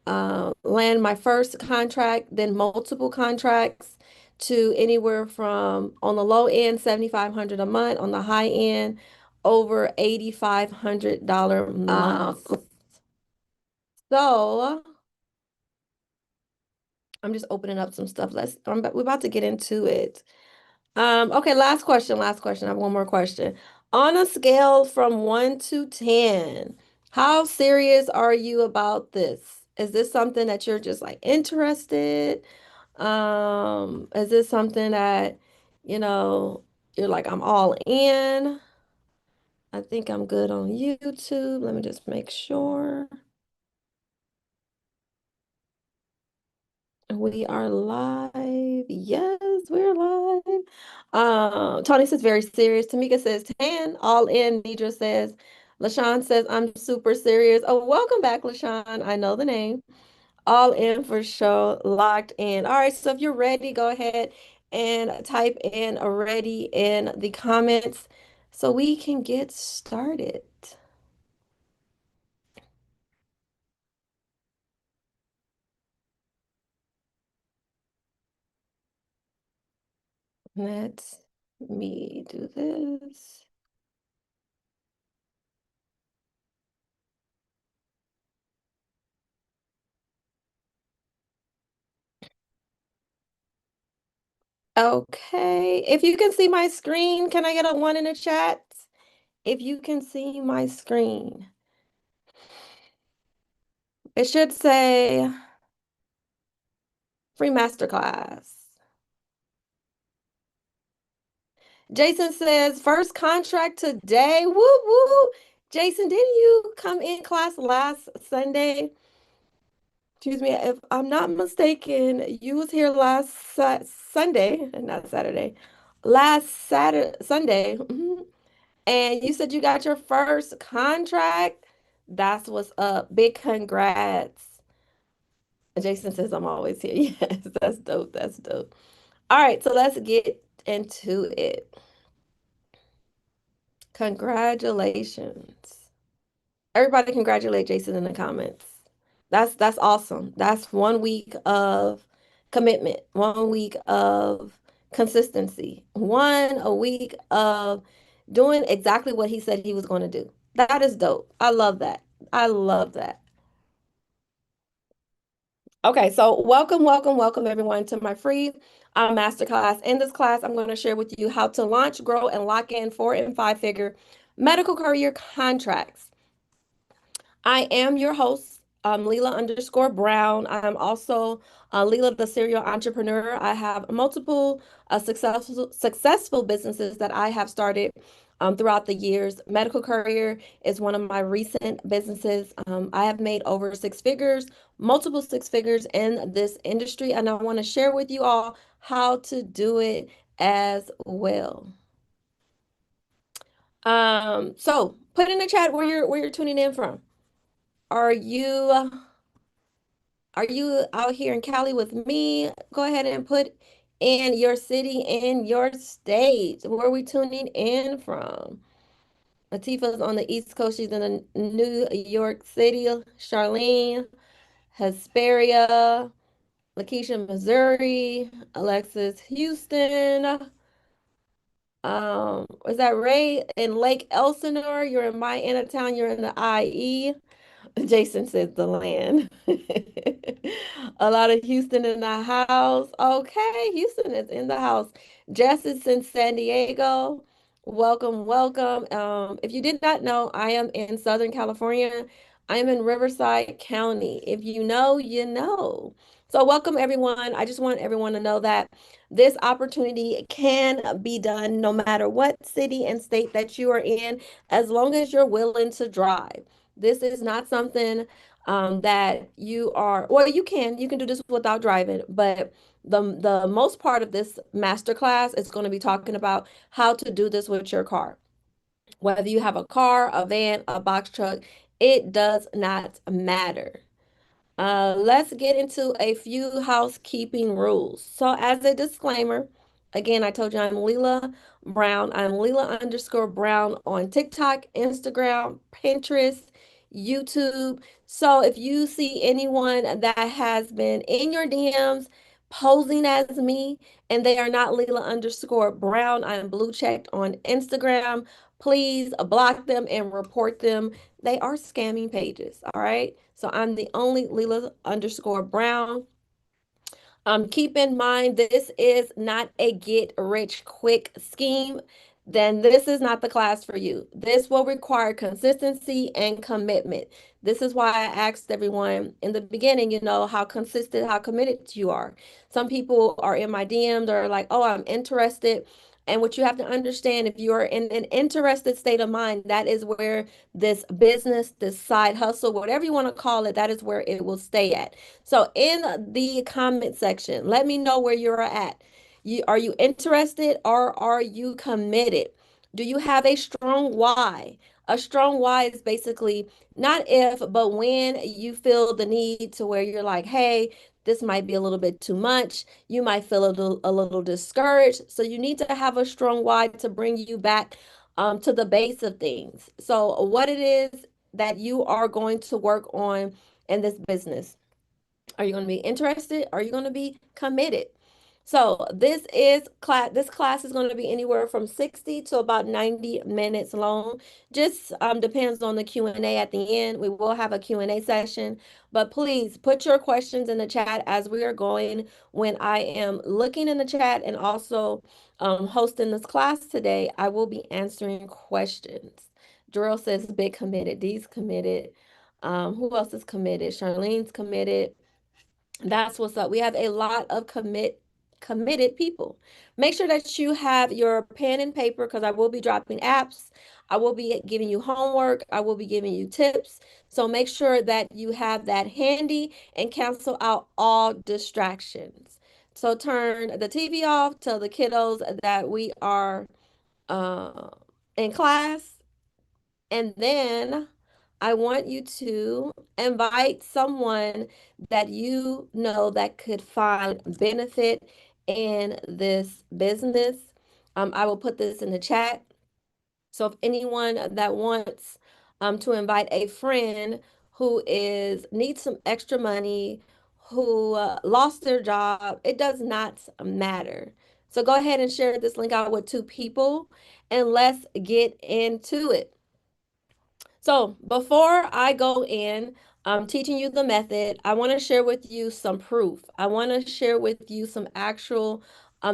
land my first contract, then multiple contracts to anywhere from on the low end, 7,500 a month, on the high end, over $8,500 months. So I'm just opening up some stuff. We're about to get into it. Okay, last question. I have one more question. On a scale from 1 to 10, how serious are you about this? Is this something that you're just like interested? Is this something that, you know, you're like, I'm all in? I think I'm good on YouTube. Let me just make sure. We are live. Yes, we're live. Tony says very serious. Tamika says 10, all in. Nidra says, LaShawn says, I'm super serious. Oh, welcome back, LaShawn. I know the name. All in for sure, locked in. All right, so if you're ready, go ahead and type in already in the comments so we can get started. Let me do this. Okay, if you can see my screen, can I get a one in the chat? If you can see my screen, it should say free masterclass. Jason says first contract today. Woo woo. Jason, didn't you come in class last Sunday? Excuse me, if I'm not mistaken, you was here last Sunday, not Saturday. Last Saturday, Sunday. And you said you got your first contract. That's what's up. Big congrats. Jason says I'm always here. Yes, that's dope. That's dope. All right, so let's get into it. Congratulations. Everybody congratulate Jason in the comments. That's awesome. That's 1 week of commitment, 1 week of consistency, one a week of doing exactly what he said he was going to do. That is dope. I love that. I love that. Okay, so welcome everyone to my free masterclass. In this class, I'm going to share with you how to launch, grow, and lock in 4 and 5 figure medical career contracts. I am your host, Leela_Brown. I'm also Leela, the serial entrepreneur. I have multiple successful businesses that I have started throughout the years. Medical Courier is one of my recent businesses. I have made over 6 figures, multiple 6 figures in this industry, and I want to share with you all how to do it as well. So put in the chat where you're tuning in from. Are you Are you out here in Cali with me? Go ahead and put in your city and your state. Where are we tuning in from? Latifah's on the East Coast. She's in New York City. Charlene, Hesperia, Lakeisha, Missouri, Alexis, Houston. Is that Ray in Lake Elsinore? You're in my end of town. You're in the IE. Jason says the land. A lot of Houston in the house. Okay, Houston is in the house. Jess is in San Diego. Welcome, welcome. If you did not know, I am in Southern California. I am in Riverside County. If you know, you know. So welcome everyone. I just want everyone to know that this opportunity can be done no matter what city and state that you are in, as long as you're willing to drive. This is not something that you are, well, you can do this without driving, but the most part of this masterclass is going to be talking about how to do this with your car. Whether you have a car, a van, a box truck, it does not matter. Let's get into a few housekeeping rules. So, as a disclaimer, again, I told you I'm Leela Brown. I'm Leela_Brown on TikTok, Instagram, Pinterest, YouTube. So if you see anyone that has been in your DMs posing as me and they are not Leela_Brown, I am blue checked on Instagram. Please block them and report them. They are scamming pages. All right. So I'm the only Leela_Brown. Keep in mind, this is not a get rich quick scheme. Then this is not the class for you. This will require consistency and commitment. This is why I asked everyone in the beginning, how consistent, how committed you are. Some people are in my DMs or like, oh, I'm interested. And what you have to understand, if you are in an interested state of mind, that is where this business, this side hustle, whatever you want to call it, that is where it will stay at. So in the comment section, let me know where you're at. Are you interested or are you committed? Do you have a strong why? A strong why is basically not if, but when you feel the need to where you're like, hey, this might be a little bit too much. You might feel a little discouraged. So you need to have a strong why to bring you back to the base of things. So what it is that you are going to work on in this business. Are you going to be interested? Are you going to be committed? So this class is going to be anywhere from 60 to about 90 minutes long. Just depends on the Q&A at the end. We will have a Q&A session, but please put your questions in the chat as we are going. When I am looking in the chat and also hosting this class today, I will be answering questions. Drill says big committed. D's committed. Who else is committed? Charlene's committed. That's what's up. We have a lot of committed people. Make sure that you have your pen and paper because I will be dropping apps. I will be giving you homework. I will be giving you tips. So make sure that you have that handy and cancel out all distractions. So turn the TV off. Tell the kiddos that we are uh, in class, and then I want you to invite someone that you know that could find benefit in this business. I will put this in the chat. So if anyone that wants to invite a friend who is needs some extra money, who lost their job, it does not matter. So go ahead and share this link out with two people and let's get into it. So before I go in, teaching you the method, I want to share with you some proof. I want to share with you some actual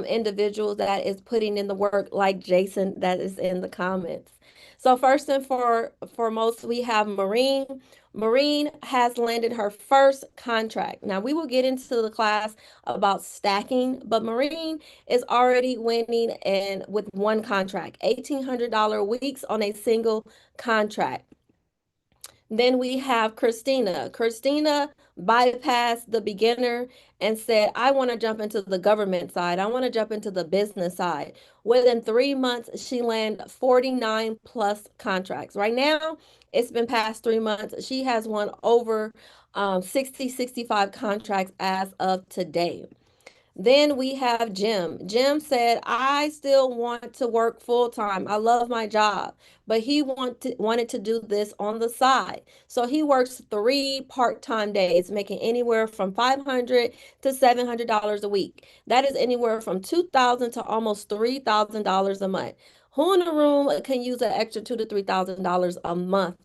individuals that is putting in the work, like Jason, that is in the comments. So first and foremost, we have Maureen. Maureen has landed her first contract. Now we will get into the class about stacking, but Maureen is already winning and with one contract, $1,800 weeks on a single contract. Then we have Christina. Christina bypassed the beginner and said, I want to jump into the government side. I want to jump into the business side. Within 3 months, she landed 49 plus contracts. Right now, it's been past 3 months. She has won over 60, 65 contracts as of today. Then we have Jim. Jim said, I still want to work full time. I love my job, but he wanted to do this on the side. So he works 3 part-time days, making anywhere from $500 to $700 a week. That is anywhere from $2,000 to almost $3,000 a month. Who in the room can use an extra $2,000 to $3,000 a month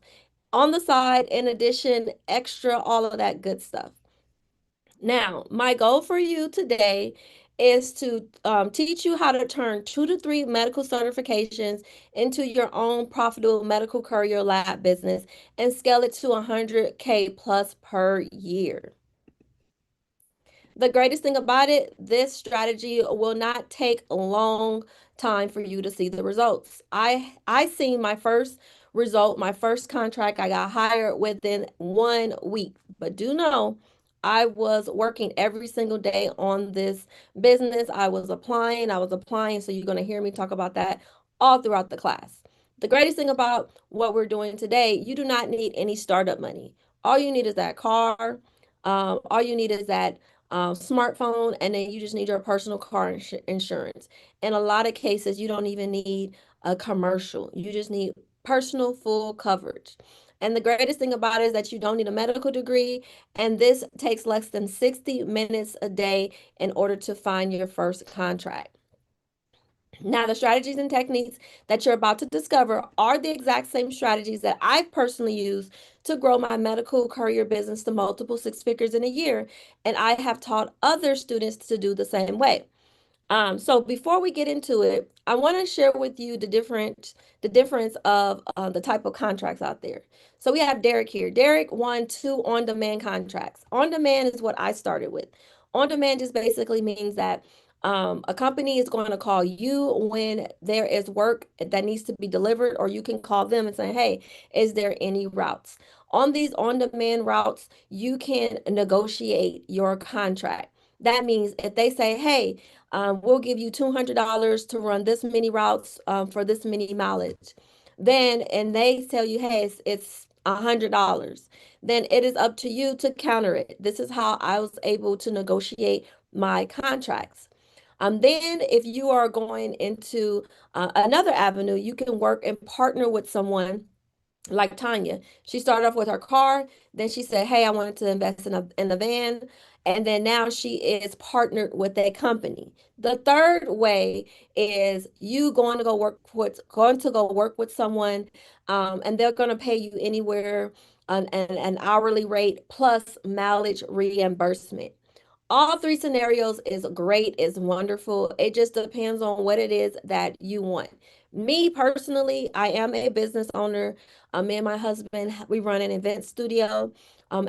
on the side? In addition, extra, all of that good stuff. Now, my goal for you today is to teach you how to turn 2 to 3 medical certifications into your own profitable medical courier lab business and scale it to 100K plus per year. The greatest thing about it, this strategy will not take a long time for you to see the results. I seen my first result, my first contract. I got hired within 1 week. But do know, I was working every single day on this business. I was applying. So you're going to hear me talk about that all throughout the class. The greatest thing about what we're doing today, you do not need any startup money. All you need is that car. All you need is that smartphone, and then you just need your personal car insurance. In a lot of cases, you don't even need a commercial. You just need personal full coverage. And the greatest thing about it is that you don't need a medical degree. And this takes less than 60 minutes a day in order to find your first contract. Now, the strategies and techniques that you're about to discover are the exact same strategies that I've personally used to grow my medical courier business to multiple six figures in a year. And I have taught other students to do the same way. So before we get into it, I want to share with you the difference of the type of contracts out there. So we have Derek here. Derek won two on-demand contracts. On-demand is what I started with. On-demand just basically means that a company is going to call you when there is work that needs to be delivered, or you can call them and say, "Hey, is there any routes?" On these on-demand routes, you can negotiate your contract. That means if they say, "Hey, we'll give you $200 to run this many routes for this many mileage." Then, and they tell you, hey, it's $100. Then it is up to you to counter it. This is how I was able to negotiate my contracts. Then, if you are going into another avenue, you can work and partner with someone like Tanya. She started off with her car, then she said, "Hey, I wanted to invest in a van." And then now she is partnered with a company. The third way is you going to go work with someone, and they're going to pay you anywhere an hourly rate plus mileage reimbursement. All three scenarios is great, is wonderful. It just depends on what it is that you want. Me personally, I am a business owner. Me and my husband, we run an event studio,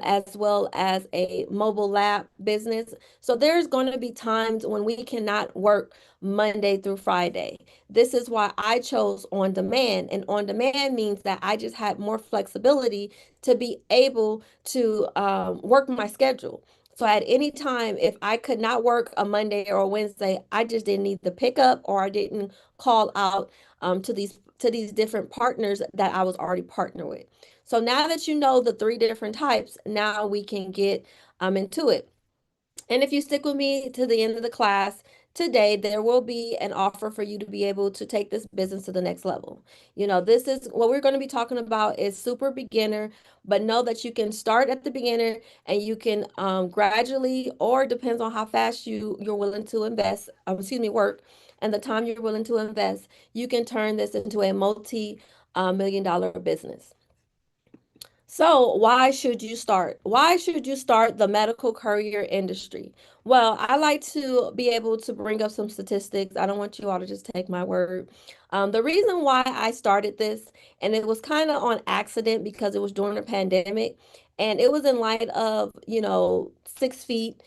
as well as a mobile lab business. So there's going to be times when we cannot work Monday through Friday. This is why I chose on demand. And on demand means that I just had more flexibility to be able to work my schedule. So at any time, if I could not work a Monday or a Wednesday, I just didn't need the pickup, or I didn't call out to these different partners that I was already partnered with. So now that you know the three different types, now we can get into it. And if you stick with me to the end of the class today, there will be an offer for you to be able to take this business to the next level. This is what we're going to be talking about is super beginner, but know that you can start at the beginner and you can gradually, or depends on how fast you're willing to invest, work, and the time you're willing to invest, you can turn this into a multi-million dollar business. So, why should you start? Why should you start the medical courier industry? Well, I like to be able to bring up some statistics. I don't want you all to just take my word. The reason why I started this, and it was kind of on accident because it was during the pandemic, and it was in light of, 6 feet,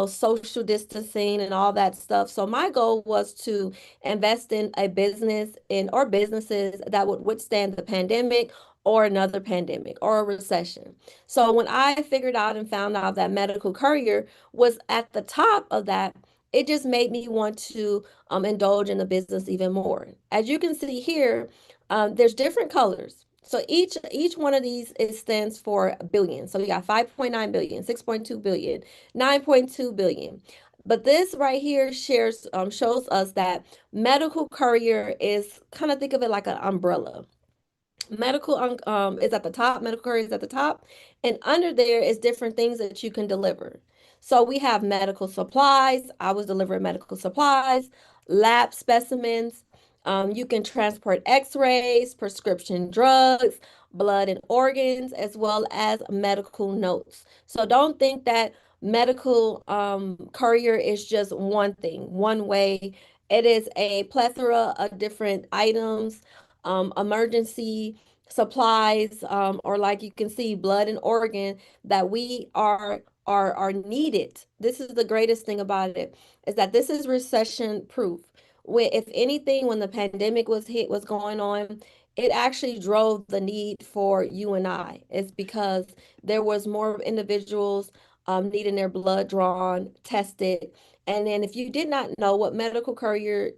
social distancing and all that stuff. So my goal was to invest in a business or businesses that would withstand the pandemic or another pandemic or a recession. So when I figured out and found out that medical courier was at the top of that, it just made me want to indulge in the business even more. As you can see here, there's different colors. So each one of these it stands for billion. So we got 5.9 billion, 6.2 billion, 9.2 billion. But this right here shows us that medical courier is, kind of think of it like an umbrella. Medical is at the top, medical courier is at the top, and under there is different things that you can deliver. So we have medical supplies. I was delivering medical supplies, lab specimens. You can transport x-rays, prescription drugs, blood and organs, as well as medical notes. So don't think that medical courier is just one thing, one way. It is a plethora of different items, emergency supplies, or like you can see, blood and organ that we are needed. This is the greatest thing about it, is that this is recession proof. If anything, when the pandemic was going on, it actually drove the need for you and I. It's because there was more individuals needing their blood drawn, tested. And then if you did not know what medical couriers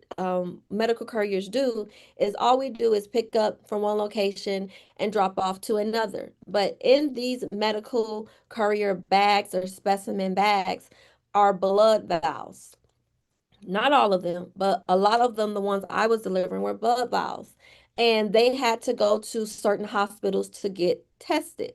do, is all we do is pick up from one location and drop off to another. But in these medical courier bags or specimen bags are blood valves. Not all of them, but a lot of them, the ones I was delivering, were blood vials. and they had to go to certain hospitals to get tested.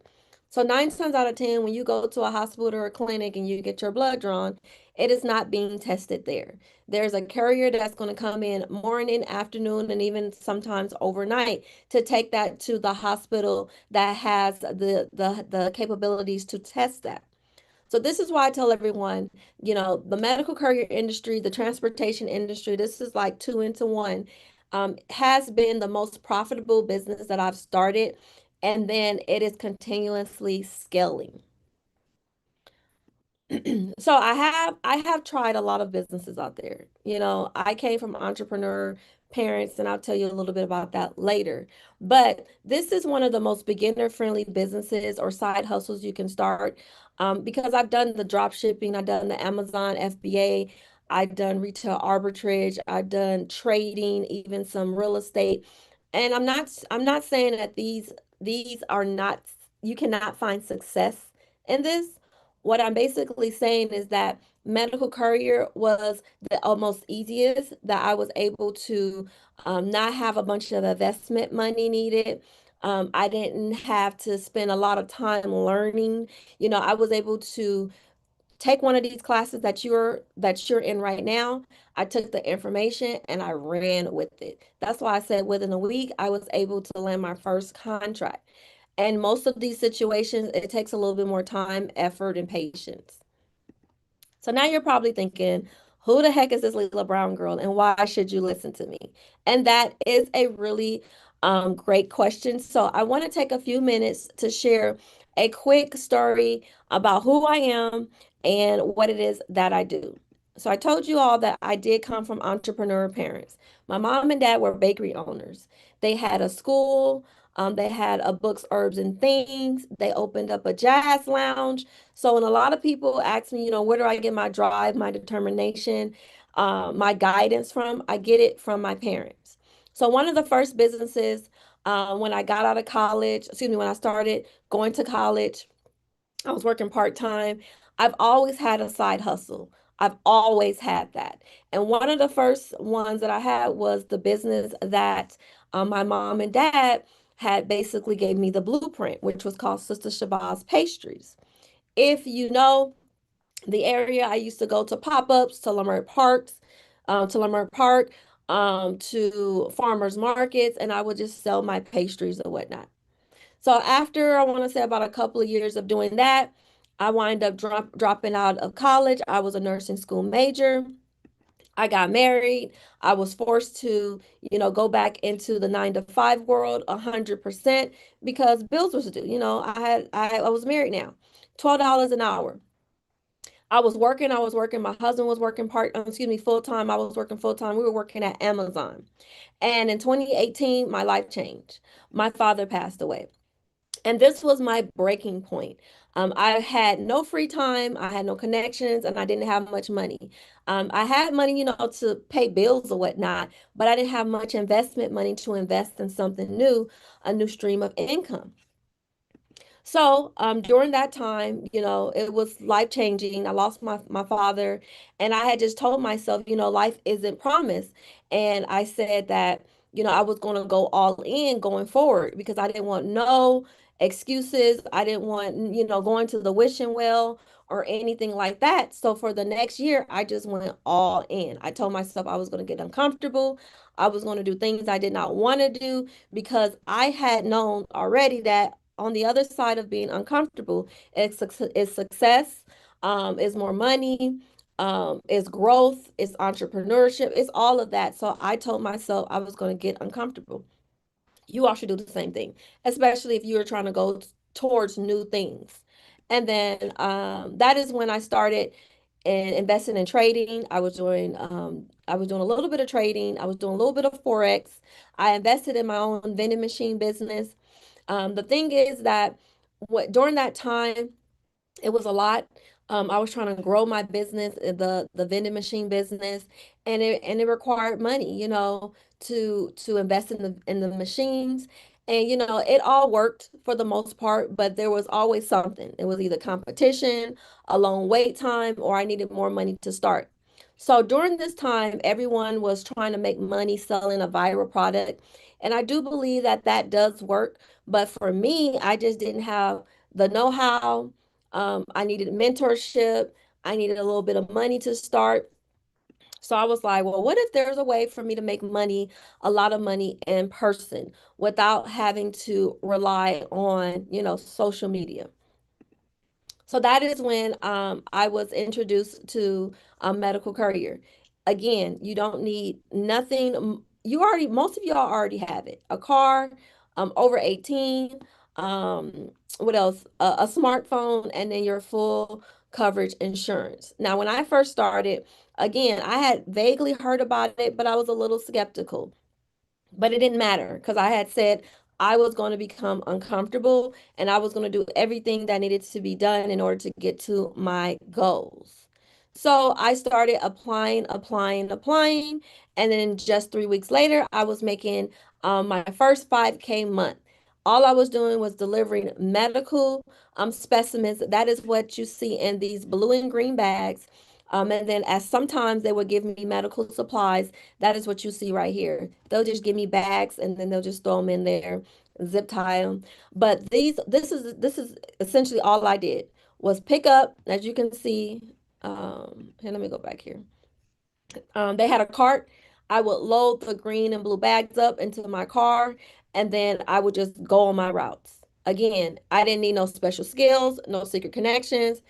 So 9 times out of 10, when you go to a hospital or a clinic and you get your blood drawn, it is not being tested there. There's a courier that's going to come in morning, afternoon, and even sometimes overnight to take that to the hospital that has the capabilities to test that. So this is why I tell everyone, the medical courier industry, the transportation industry, this is like two into one, has been the most profitable business that I've started, and then it is continuously scaling. So I have tried a lot of businesses out there. I came from entrepreneur parents, and I'll tell you a little bit about that later. But this is one of the most beginner friendly businesses or side hustles you can start, because I've done the drop shipping, I've done the Amazon FBA, I've done retail arbitrage, I've done trading, even some real estate. And I'm not saying that these are not, you cannot find success in this. What I'm basically saying is that medical courier was the almost easiest that I was able to, not have a bunch of investment money needed. I didn't have to spend a lot of time learning. I was able to take one of these classes that you're in right now. I took the information and I ran with it. That's why I said within a week I was able to land my first contract. And most of these situations, it takes a little bit more time, effort, and patience. So now you're probably thinking, who the heck is this Leela Brown girl and why should you listen to me? And that is a really great question. So I want to take a few minutes to share a quick story about who I am and what it is that I do. So I told you all that I did come from entrepreneur parents. My mom and dad were bakery owners. They had a school, they had a books, herbs, and things. They opened up a jazz lounge. So when a lot of people ask me, where do I get my drive, my determination, my guidance from? I get it from my parents. So one of the first businesses, when I got out of college, excuse me, when I started going to college, I was working part-time. I've always had a side hustle. I've always had that. And one of the first ones that I had was the business that, my mom and dad had basically gave me the blueprint, which was called Sister Shabazz Pastries. If you know the area, I used to go to pop-ups, to Leimert Park, to farmers markets, and I would just sell my pastries or whatnot. So after, I want to say, about a couple of years of doing that, I wind up dropping out of college. I was a nursing school major. I got married. I was forced to, go back into the 9 to 5 world 100% because bills was due. I was married now. $12 an hour. I was working. My husband was working full time. I was working full time. We were working at Amazon. And in 2018, my life changed. My father passed away. And this was my breaking point. I had no free time, I had no connections, and I didn't have much money. I had money, to pay bills or whatnot, but I didn't have much investment money to invest in something new, a new stream of income. So, during that time, it was life changing. I lost my father, and I had just told myself, life isn't promised. And I said that, I was going to go all in going forward because I didn't want no excuses. I didn't want, going to the wishing well or anything like that. So for the next year, I just went all in. I told myself I was going to get uncomfortable. I was going to do things I did not want to do because I had known already that on the other side of being uncomfortable is success, is more money, is growth, is entrepreneurship, it's all of that. So I told myself I was going to get uncomfortable. You all should do the same thing, especially if you're trying to go towards new things. And then, that is when I started and investing in trading. I was doing a little bit of trading. I was doing a little bit of Forex. I invested in my own vending machine business. The thing is that during that time, it was a lot. I was trying to grow my business, the vending machine business, and it required money, to invest in the machines. And it all worked for the most part, but there was always something. It was either competition, a long wait time, or I needed more money to start. So during this time, everyone was trying to make money selling a viral product. And I do believe that that does work. But for me, I just didn't have the know-how. I needed mentorship. I needed a little bit of money to start. So I was like, well, what if there's a way for me to make money, a lot of money in person without having to rely on, social media? So that is when I was introduced to a medical courier. Again, you don't need nothing. You already, most of y'all already have it. A car, over 18, what else? A smartphone, and then your full coverage insurance. Now, when I first started, again, I had vaguely heard about it, but I was a little skeptical. But it didn't matter because I had said I was going to become uncomfortable and I was going to do everything that needed to be done in order to get to my goals. So I started applying. And then just 3 weeks later, I was making my first 5K month. All I was doing was delivering medical specimens. That is what you see in these blue and green bags. And then, as sometimes they would give me medical supplies, that is what you see right here. They'll just give me bags and then they'll just throw them in there, zip tie them. But this is essentially all I did was pick up, as you can see. Here, let me go back here. They had a cart. I would load the green and blue bags up into my car, and then I would just go on my routes. Again, I didn't need no special skills, no secret connections.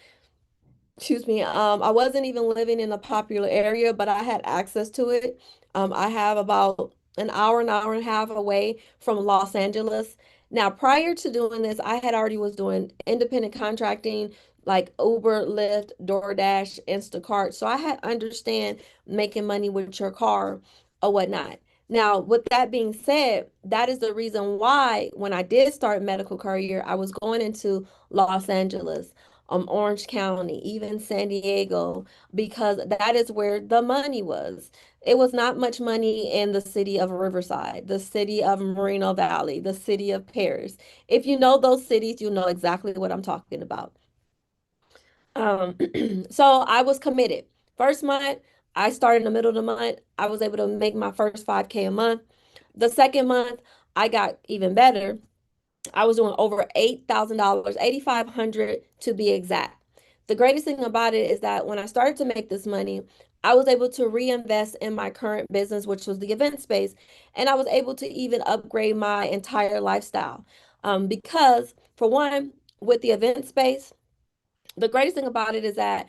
Excuse me. I wasn't even living in a popular area, but I had access to it. I have about an hour and a half away from Los Angeles. Now, prior to doing this, I had already was doing independent contracting like Uber, Lyft, DoorDash, Instacart. So I had understand making money with your car or whatnot. Now, with that being said, that is the reason why when I did start medical career, I was going into Los Angeles, Orange County, even San Diego, because that is where the money was. It was not much money in the city of Riverside, the city of Moreno Valley, the city of Paris. If you know those cities, you know exactly what I'm talking about. Um, so I was committed. First month, I started in the middle of the month. I was able to make my first 5K a month. The second month, I got even better. I was doing over $8,000, 8,500 to be exact. The greatest thing about it is that when I started to make this money, I was able to reinvest in my current business, which was the event space, and I was able to even upgrade my entire lifestyle. Because for one, with the event space, the greatest thing about it is that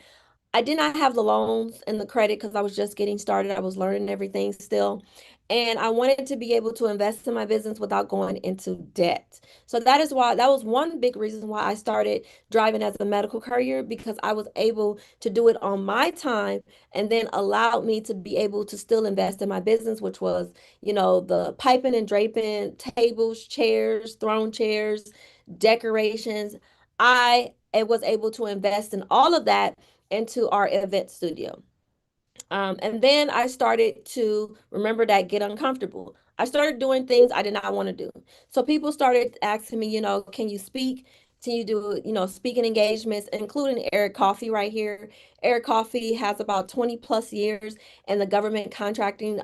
I did not have the loans and the credit because I was just getting started. I was learning everything still. And I wanted to be able to invest in my business without going into debt. So that is why that was one big reason why I started driving as a medical courier because I was able to do it on my time and then allowed me to be able to still invest in my business, which was, the piping and draping, tables, chairs, throne chairs, decorations. I was able to invest in all of that into our event studio. And then I started to remember that get uncomfortable. I started doing things I did not want to do. So people started asking me, can you speak? Can you do, speaking engagements, including Eric Coffey right here. Eric Coffey has about 20 plus years in the government contracting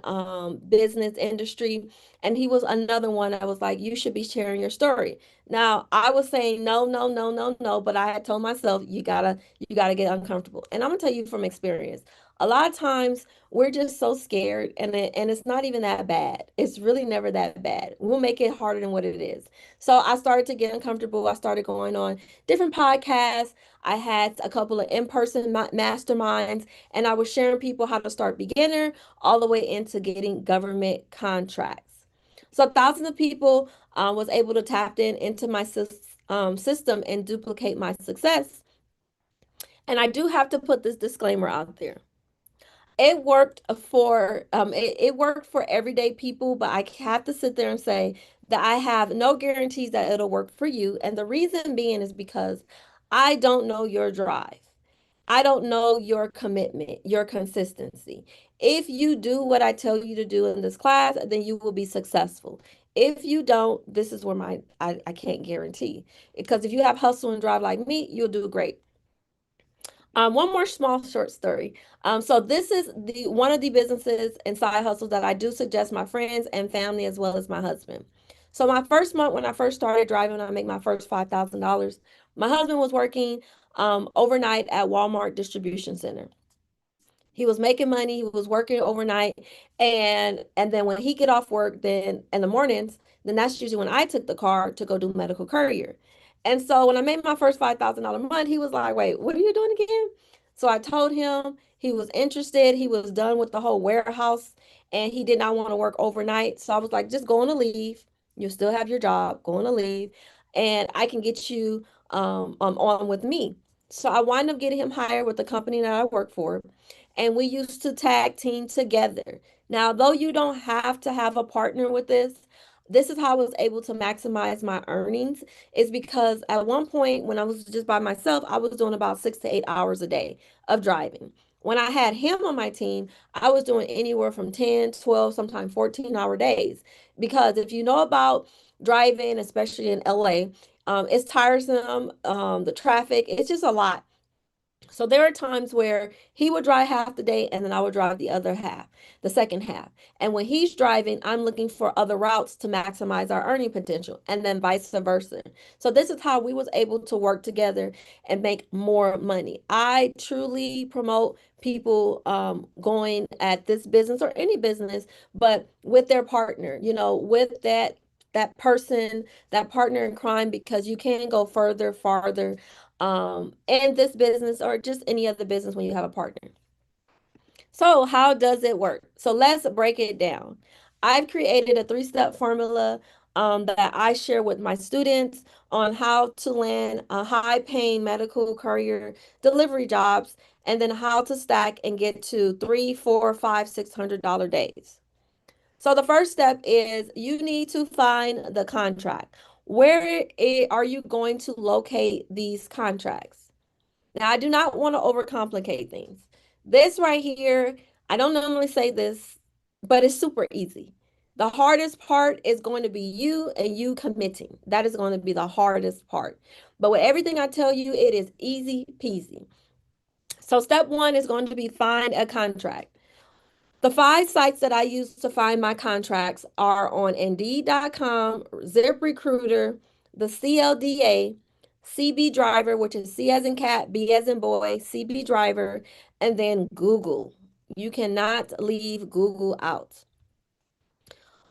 business industry. And he was another one that was like, you should be sharing your story. Now, I was saying no, no, no, no, no, but I had told myself, you gotta get uncomfortable. And I'm gonna tell you from experience a lot of times we're just so scared and it's not even that bad. It's really never that bad. We'll make it harder than what it is. So I started to get uncomfortable. I started going on different podcasts. I had a couple of in-person masterminds and I was sharing people how to start beginner all the way into getting government contracts. So thousands of people was able to tap into my system and duplicate my success. And I do have to put this disclaimer out there. It worked for everyday people, but I have to sit there and say that I have no guarantees that it'll work for you. And the reason being is because I don't know your drive. I don't know your commitment, your consistency. If you do what I tell you to do in this class, then you will be successful. If you don't, this is where I can't guarantee. Because if you have hustle and drive like me, you'll do great. One more small short story. So this is the one of the businesses and side hustles that I do suggest my friends and family as well as my husband. So my first month when I first started driving, I make my first $5,000. My husband was working overnight at Walmart distribution center. He was making money, he was working overnight, and then when he get off work, then in the mornings, then that's usually when I took the car to go do medical courier. And so when I made my first $5,000 a month, he was like, "Wait, what are you doing again?" So I told him he was interested. He was done with the whole warehouse and he did not want to work overnight. So I was like, "Just go on a leave. You still have your job. Go on a leave, and I can get you on with me." So I wind up getting him hired with the company that I work for, and we used to tag team together. Now, though you don't have to have a partner with this is how I was able to maximize my earnings, is because at one point when I was just by myself, I was doing about 6 to 8 hours a day of driving. When I had him on my team, I was doing anywhere from 10, 12, sometimes 14-hour days. Because if you know about driving, especially in LA, it's tiresome. The traffic, it's just a lot. So there are times where he would drive half the day and then I would drive the other half, the second half. And when he's driving, I'm looking for other routes to maximize our earning potential and then vice versa. So this is how we was able to work together and make more money. I truly promote people going at this business or any business, but with their partner, with that person, that partner in crime, because you can go further, farther in this business or just any other business when you have a partner. So, how does it work? So, let's break it down. I've created a three-step formula that I share with my students on how to land a high-paying medical courier delivery jobs, and then how to stack and get to three, four, five, $600 days. So the first step is you need to find the contract. Are you going to locate these contracts? Now, I do not want to overcomplicate things. This right here, I don't normally say this, but it's super easy. The hardest part is going to be you and you committing. That is going to be the hardest part. But with everything I tell you, it is easy peasy. So step one is going to be find a contract. The five sites that I use to find my contracts are on Indeed.com, ZipRecruiter, the CLDA, CB Driver, which is C as in cat, B as in boy, CB Driver, and then Google. You cannot leave Google out.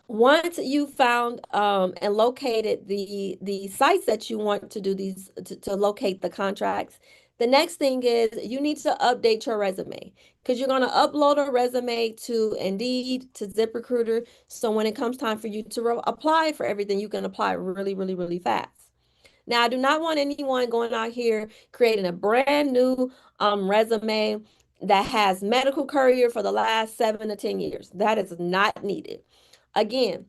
Once you found and located the sites that you want to do these to locate the contracts, the next thing is you need to update your resume because you're going to upload a resume to Indeed, to ZipRecruiter. So when it comes time for you to apply for everything, you can apply really, really, really fast. Now, I do not want anyone going out here creating a brand new resume that has medical courier for the last 7 to 10 years. That is not needed. Again,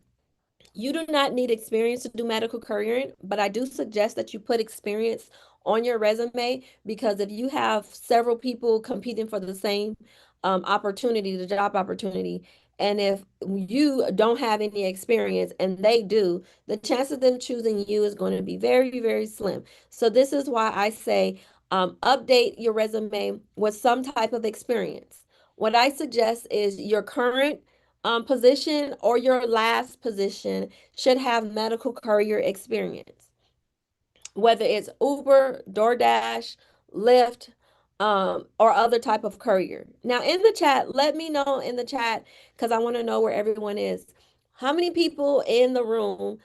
you do not need experience to do medical couriering, but I do suggest that you put experience on your resume because if you have several people competing for the same opportunity, the job opportunity, and if you don't have any experience and they do, the chance of them choosing you is going to be very, very slim. So this is why I say update your resume with some type of experience. What I suggest is your current position or your last position should have medical courier experience, whether it's Uber, DoorDash, Lyft, or other type of courier. Now, in the chat, let me know in the chat because I want to know where everyone is. How many people in the room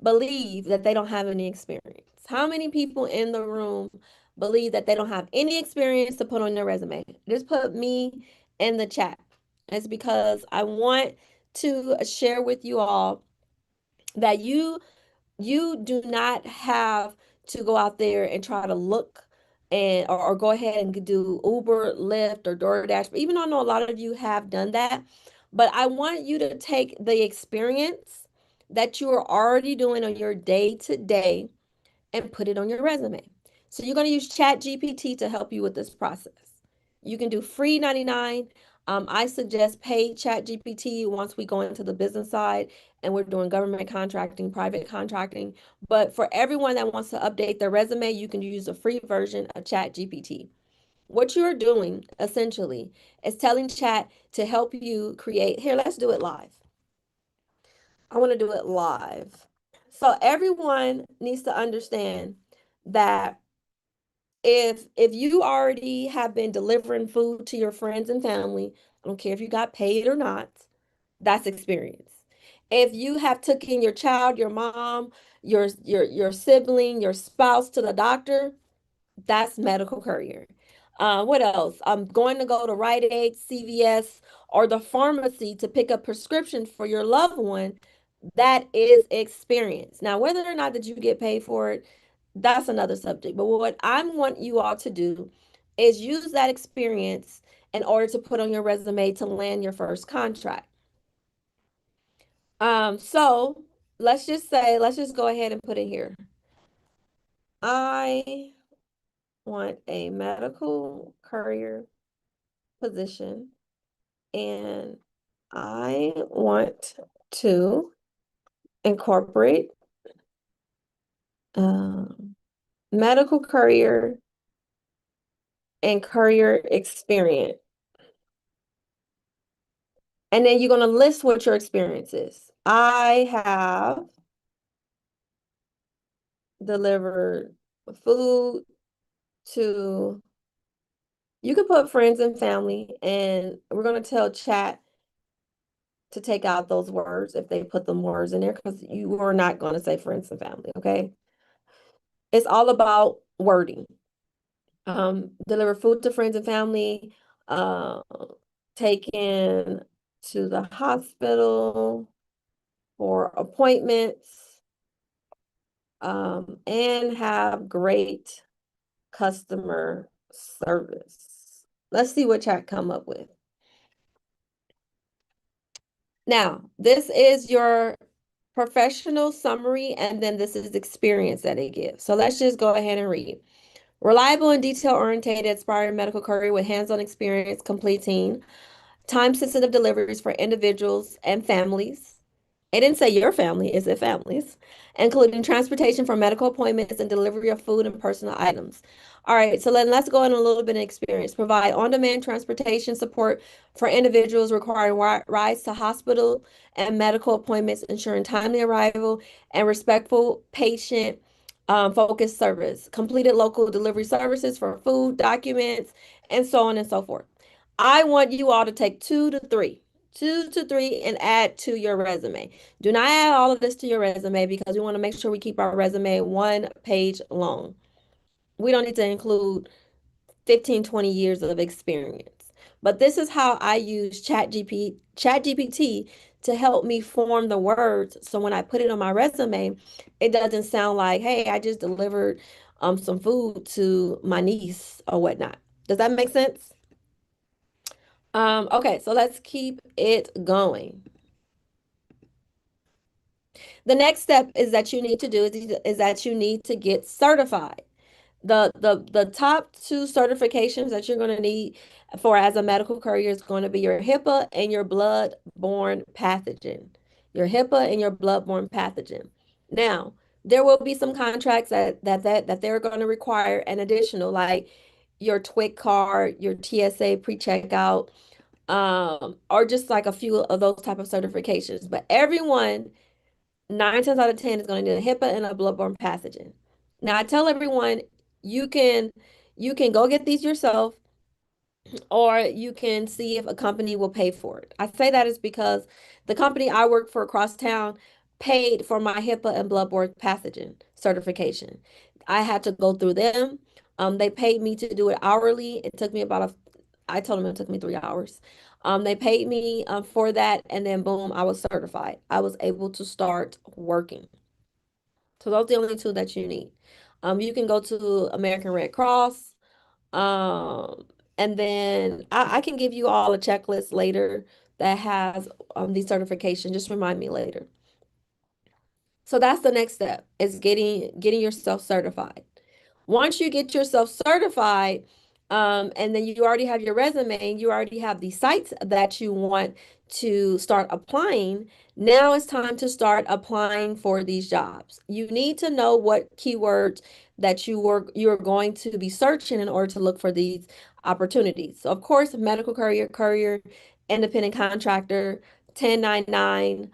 believe that they don't have any experience? How many people in the room believe that they don't have any experience to put on their resume? Just put me in the chat. It's because I want to share with you all that you do not have to go out there and try to look or go ahead and do Uber, Lyft, or DoorDash. But even though I know a lot of you have done that, but I want you to take the experience that you are already doing on your day to day and put it on your resume. So you're going to use Chat GPT to help you with this process. You can do free 99. I suggest paid Chat GPT once we go into the business side and we're doing government contracting, private contracting. But for everyone that wants to update their resume, you can use a free version of Chat GPT. What you're doing essentially is telling chat to help you create. Here, let's do it live. I want to do it live. So everyone needs to understand that if you already have been delivering food to your friends and family, I don't care if you got paid or not, that's experience. If you have taken your child, your mom, your sibling, your spouse to the doctor, that's medical courier. What else? I'm going to go to Rite Aid, CVS, or the pharmacy to pick up prescription for your loved one. That is experience. Now, whether or not that you get paid for it, that's another subject. But what I want you all to do is use that experience in order to put on your resume to land your first contract. So let's just go ahead and put it here. I want a medical courier position, and I want to incorporate um, medical courier and courier experience. And then you're going to list what your experience is. I have delivered food to, you can put friends and family, and we're going to tell chat to take out those words if they put them words in there because you are not going to say friends and family, okay? It's all about wording. Deliver food to friends and family, uh, taken to the hospital for appointments, and have great customer service. Let's see what chat come up with. Now, this is your professional summary, and then this is experience that it gives. So let's just go ahead and read. Reliable and detail-oriented, inspiring medical courier with hands-on experience completing time-sensitive deliveries for individuals and families. It didn't say your family, it said families, including transportation for medical appointments and delivery of food and personal items. All right, so let's go in a little bit of experience. Provide on-demand transportation support for individuals requiring rides to hospital and medical appointments, ensuring timely arrival and respectful patient focused service. Completed local delivery services for food, documents, and so on and so forth. I want you all to take two to three, and add to your resume. Do not add all of this to your resume because we want to make sure we keep our resume 1 page long. We don't need to include 15, 20 years of experience. But this is how I use ChatGPT to help me form the words. So when I put it on my resume, it doesn't sound like, hey, I just delivered some food to my niece or whatnot. Does that make sense? Okay, so let's keep it going. The next step is that you need to do is that you need to get certified. The top two certifications that you're going to need for as a medical courier is going to be your HIPAA and your blood-borne pathogen. Your HIPAA and your blood-borne pathogen. Now, there will be some contracts that they're going to require an additional, like your TWIC card, your TSA pre-checkout, or just like a few of those type of certifications. But everyone 9 times out of 10 is going to need a HIPAA and a bloodborne pathogen. Now, I tell everyone you can you can go get these yourself, or you can see if a company will pay for it. I say that is because the company I work for across town paid for my HIPAA and bloodborne pathogen certification. I had to go through them. They paid me to do it hourly. It took me about a, I told them it took me 3 hours. They paid me for that, and then boom, I was certified. I was able to start working. So those are the only two that you need. You can go to American Red Cross. Um, and then I can give you all a checklist later that has these certifications. Just remind me later. So that's the next step is getting yourself certified. Once you get yourself certified, And then you already have your resume and you already have the sites that you want to start applying. Now it's time to start applying for these jobs. You need to know what keywords that you're going to be searching in order to look for these opportunities. So of course, medical courier, independent contractor, 1099,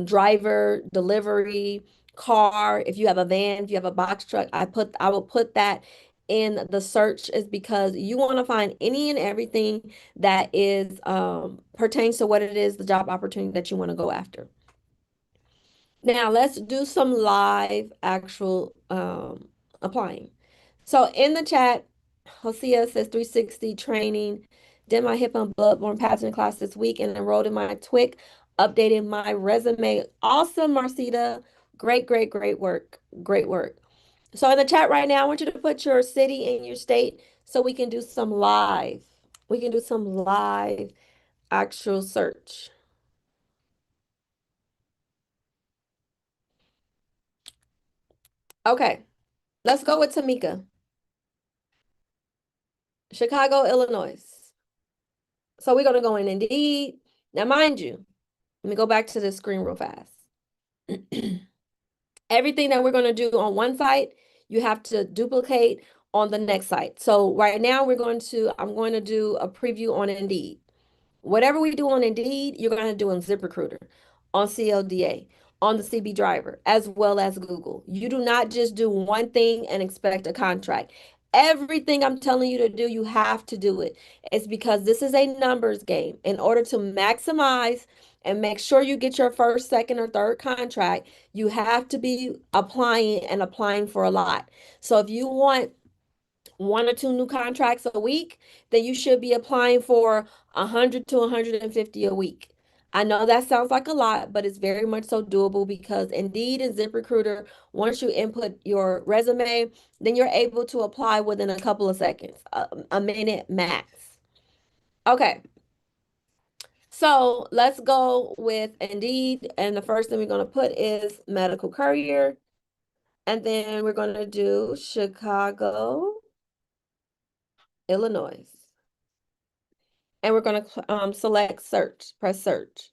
driver, delivery, car. If you have a van, if you have a box truck, I will put that in the search is because you want to find any and everything that is pertains to what it is, the job opportunity that you want to go after. Now let's do some live actual applying. So in the chat, Hosea says 360 training, did my hip and bloodborne pathogen class this week and enrolled in my TWIC, updated my resume. Awesome, Marcita. Great, great, great work. Great work. So in the chat right now, I want you to put your city and your state so we can do some live. We can do some live actual search. Okay, let's go with Tamika. Chicago, Illinois. So we're gonna go in Indeed. Now, mind you, let me go back to this screen real fast. Everything that we're gonna do on one site, you have to duplicate on the next site. So right now I'm going to do a preview on Indeed. Whatever we do on Indeed, you're going to do on ZipRecruiter, on CLDA, on the CB Driver, as well as Google. You do not just do one thing and expect a contract. Everything I'm telling you to do, you have to do it. It's because this is a numbers game. In order to maximize and make sure you get your first, second, or third contract, you have to be applying and applying for a lot. So if you want one or two new contracts a week, then you should be applying for 100 to 150 a week. I know that sounds like a lot, but it's very much so doable because Indeed and ZipRecruiter, once you input your resume, then you're able to apply within a couple of seconds, a minute max. Okay, so let's go with Indeed. And the first thing we're going to put is medical courier. And then we're going to do Chicago, Illinois. And we're going to select search, press search.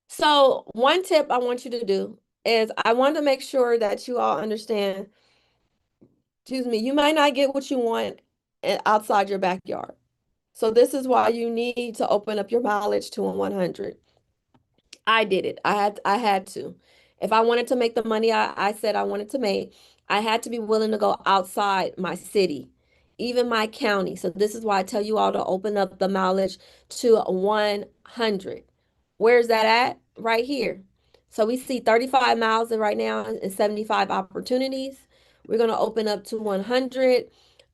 So one tip I want you to do is I want to make sure that you all understand, excuse me, you might not get what you want outside your backyard. So this is why you need to open up your mileage to a 100. I did it. I had to. If I wanted to make the money I said I wanted to make, I had to be willing to go outside my city, even my county. So this is why I tell you all to open up the mileage to 100. Where's that at? Right here. So we see 35 miles right now and 75 opportunities. We're going to open up to 100.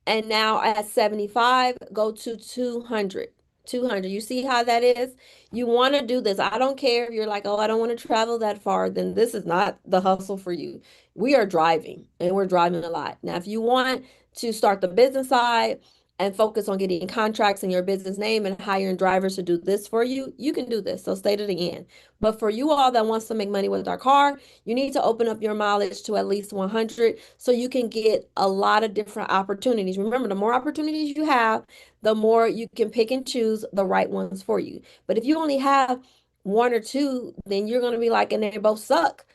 And now at 75, go to 200. 200. You see how that is? You want to do this. I don't care if you're like, oh, I don't want to travel that far, then this is not the hustle for you. We are driving and we're driving a lot. Now, if you want to start the business side and focus on getting contracts in your business name and hiring drivers to do this for you, you can do this. So stay to the end. But for you all that wants to make money with our car, you need to open up your mileage to at least 100 so you can get a lot of different opportunities. Remember, the more opportunities you have, the more you can pick and choose the right ones for you. But if you only have one or two, then you're going to be like, and they both suck.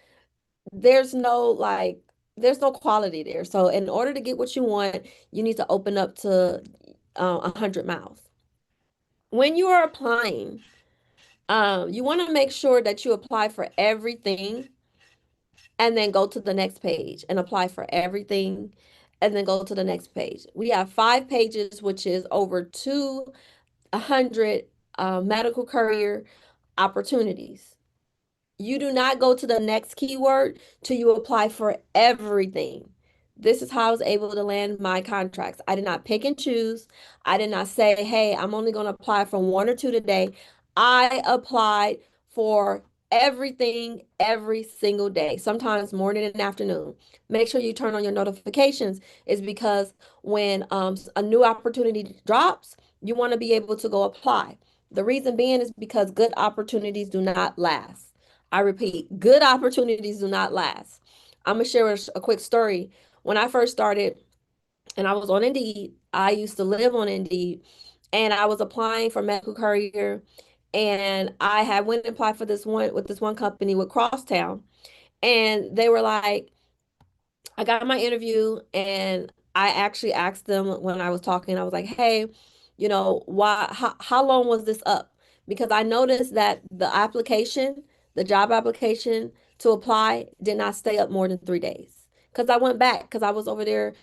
There's no like, there's no quality there. So in order to get what you want, you need to open up to 100 miles. When you are applying, you want to make sure that you apply for everything and then go to the next page and apply for everything and then go to the next page. We have 5 pages, which is over 200 medical courier opportunities. You do not go to the next keyword till you apply for everything. This is how I was able to land my contracts. I did not pick and choose. I did not say, hey, I'm only going to apply for one or two today. I applied for everything every single day, sometimes morning and afternoon. Make sure you turn on your notifications is because when a new opportunity drops, you want to be able to go apply. The reason being is because good opportunities do not last. I repeat, good opportunities do not last. I'm gonna share a quick story. When I first started and I was on Indeed, I used to live on Indeed, and I was applying for medical courier, and I had went and applied for this one with this one company with Crosstown, and they were like, I got my interview, and I actually asked them when I was talking, I was like, hey, why, how long was this up? Because I noticed that the job application to apply did not stay up more than 3 days. Because I went back, because I was over there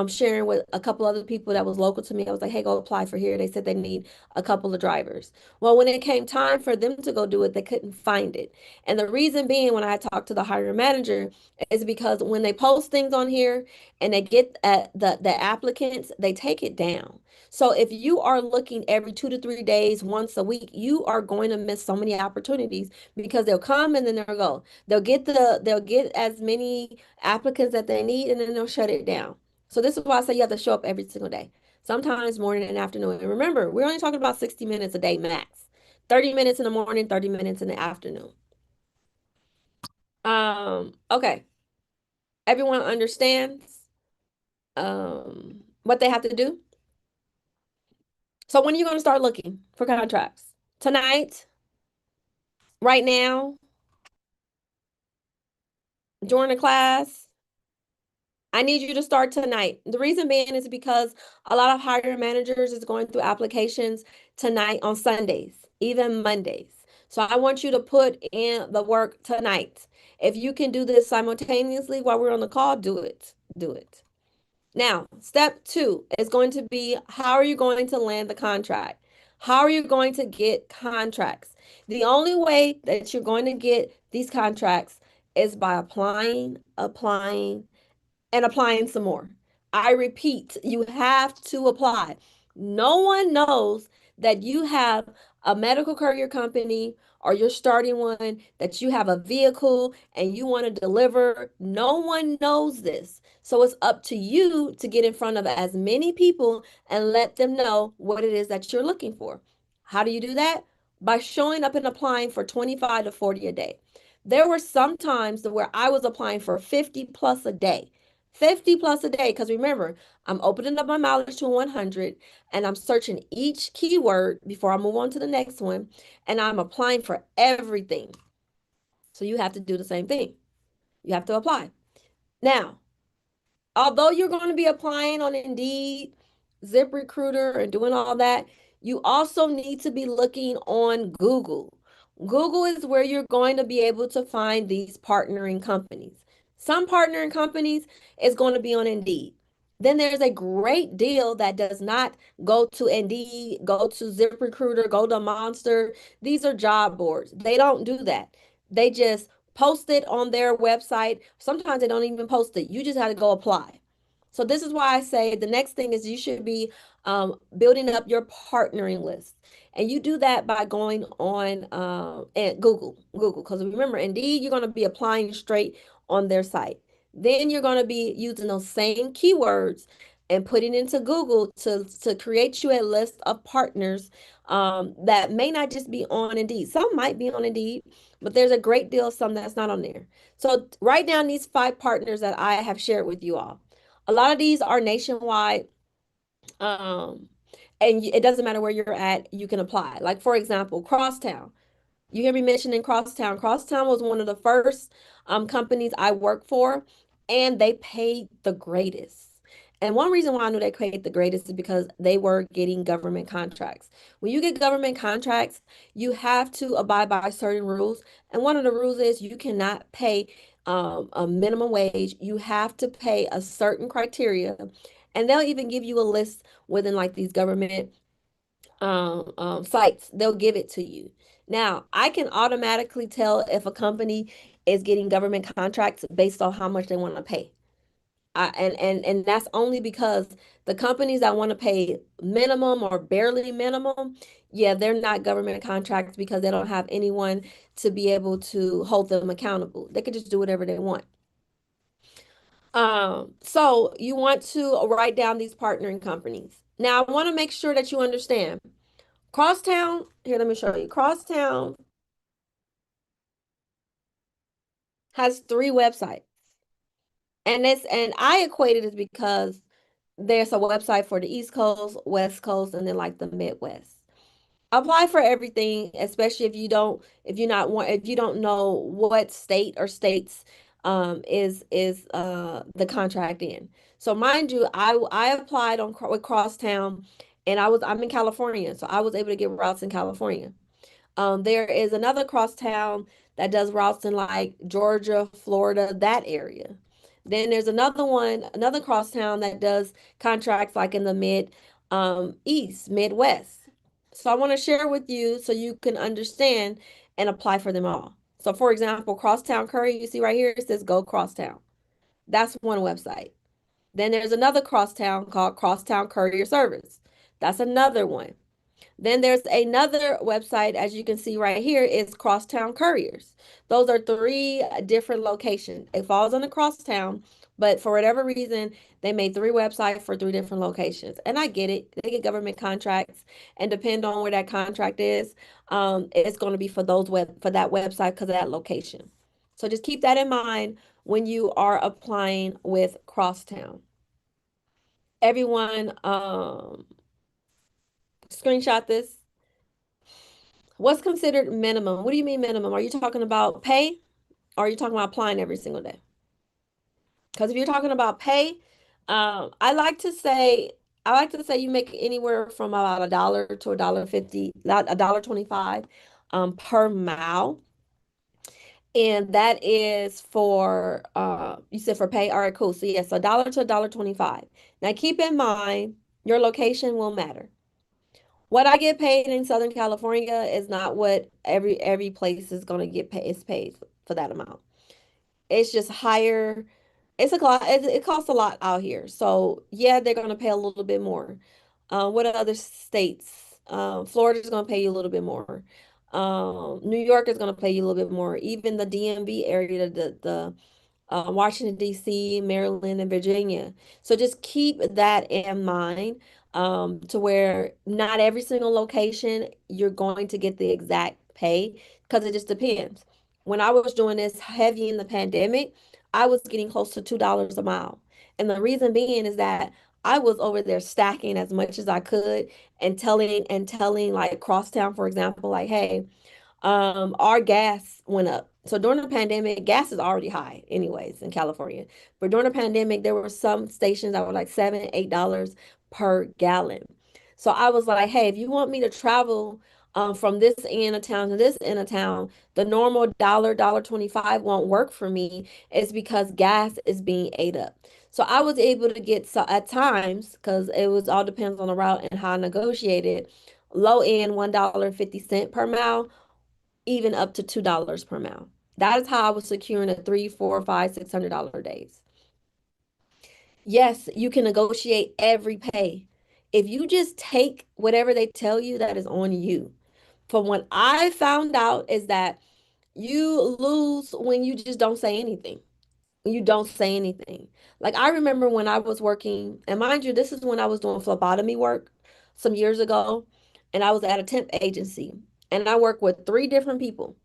sharing with a couple other people that was local to me. I was like, hey, go apply for here. They said they need a couple of drivers. Well, when it came time for them to go do it, they couldn't find it. And the reason being, when I talked to the hiring manager, is because when they post things on here and they get the applicants, they take it down. So if you are looking every 2 to 3 days, once a week, you are going to miss so many opportunities because they'll come and then they'll go. They'll get as many applicants that they need and then they'll shut it down. So this is why I say you have to show up every single day. Sometimes morning and afternoon. And remember, we're only talking about 60 minutes a day max. 30 minutes in the morning, 30 minutes in the afternoon. Okay. Everyone understands what they have to do. So when are you going to start looking for contracts? Tonight, right now, during the class? I need you to start tonight. The reason being is because a lot of hiring managers is going through applications tonight on Sundays, even Mondays. So I want you to put in the work tonight. If you can do this simultaneously while we're on the call, do it. Do it. Now, step two is going to be, how are you going to land the contract? How are you going to get contracts? The only way that you're going to get these contracts is by applying, and applying some more. I repeat, you have to apply. No one knows that you have a medical courier company or you're starting one, that you have a vehicle and you want to deliver. No one knows this. So it's up to you to get in front of as many people and let them know what it is that you're looking for. How do you do that? By showing up and applying for 25 to 40 a day. There were some times where I was applying for 50 plus a day. 50 plus a day. Because remember, I'm opening up my mileage to 100 and I'm searching each keyword before I move on to the next one. And I'm applying for everything. So you have to do the same thing. You have to apply. Now, although you're going to be applying on Indeed, ZipRecruiter, and doing all that, you also need to be looking on Google. Google is where you're going to be able to find these partnering companies. Some partnering companies is going to be on Indeed. Then there's a great deal that does not go to Indeed, go to ZipRecruiter, go to Monster. These are job boards. They don't do that. They just post it on their website. Sometimes they don't even post it. You just have to go apply. So this is why I say the next thing is you should be building up your partnering list. And you do that by going on and Google, because remember, Indeed, you're going to be applying straight on their site. Then you're going to be using those same keywords and putting into Google to create you a list of partners that may not just be on Indeed. Some might be on Indeed, but there's a great deal of some that's not on there. So write down these 5 partners that I have shared with you all. A lot of these are nationwide, um, and it doesn't matter where you're at, you can apply. Like, for example, Crosstown. You hear me mentioning Crosstown. Crosstown was one of the first companies I worked for, and they paid the greatest. And one reason why I knew they paid the greatest is because they were getting government contracts. When you get government contracts, you have to abide by certain rules. And one of the rules is you cannot pay a minimum wage. You have to pay a certain criteria. And they'll even give you a list within like these government sites. They'll give it to you. Now, I can automatically tell if a company is getting government contracts based on how much they want to pay. And that's only because the companies that want to pay minimum or barely minimum, yeah, they're not government contracts because they don't have anyone to be able to hold them accountable. They could just do whatever they want. So you want to write down these partnering companies. Now, I want to make sure that you understand. Crosstown, here, let me show you. Crosstown has 3 websites. And I equated it because There's a website for the East Coast, West Coast, and then like the Midwest. Apply for everything, especially if you don't know what state or states is the contract in. So mind you, I applied with Crosstown, and I'm in California, so I was able to get routes in California. There is another crosstown that does routes in like Georgia, Florida, that area. Then there's another crosstown that does contracts like in the east, Midwest. So I want to share with you so you can understand and apply for them all. So for example, Crosstown Courier, you see right here, it says Go Crosstown. That's one website. Then there's another crosstown called Crosstown Courier Service. That's another one. Then there's another website, as you can see right here, is Crosstown Couriers. Those are three different locations. It falls under Crosstown, but for whatever reason, they made three websites for three different locations. And I get it. They get government contracts, and depend on where that contract is, it's going to be for for that website because of that location. So just keep that in mind when you are applying with Crosstown. Everyone, screenshot this. What's considered minimum? What do you mean minimum? Are you talking about pay or are you talking about applying every single day? Because if you're talking about pay, I like to say you make anywhere from about $1 to $1.50, not $1.25 per mile. And that is for you said for pay. All right, cool. So yes, $1 to $1.25. Now keep in mind your location will matter. What I get paid in Southern California is not what every place is gonna get paid is paid for that amount. It's just higher. It's a lot. It costs a lot out here. So yeah, they're gonna pay a little bit more. What other states? Florida's gonna pay you a little bit more. New York is gonna pay you a little bit more. Even the DMV area, the Washington, D.C., Maryland, and Virginia. So just keep that in mind, to where not every single location you're going to get the exact pay because it just depends. When I was doing this heavy in the pandemic, I was getting close to $2 a mile. And the reason being is that I was over there stacking as much as I could and telling like Crosstown, for example, like, hey, our gas went up. So during the pandemic, gas is already high anyways in California. But during the pandemic, there were some stations that were like $7, $8 per gallon. So I was like, hey, if you want me to travel from this end of town to this end of town, the normal dollar 25 won't work for me. It's because gas is being ate up. So I was able to get so at times, because it was all depends on the route and how I negotiated, low end $1.50 per mile, even up to $2 per mile. That is how I was securing a three, four, five, $600 days. Yes, you can negotiate every pay. If you just take whatever they tell you, that is on you. From what I found out is that you lose when you just don't say anything. You don't say anything. Like I remember when I was working, and mind you, this is when I was doing phlebotomy work some years ago, and I was at a temp agency, and I worked with three different people.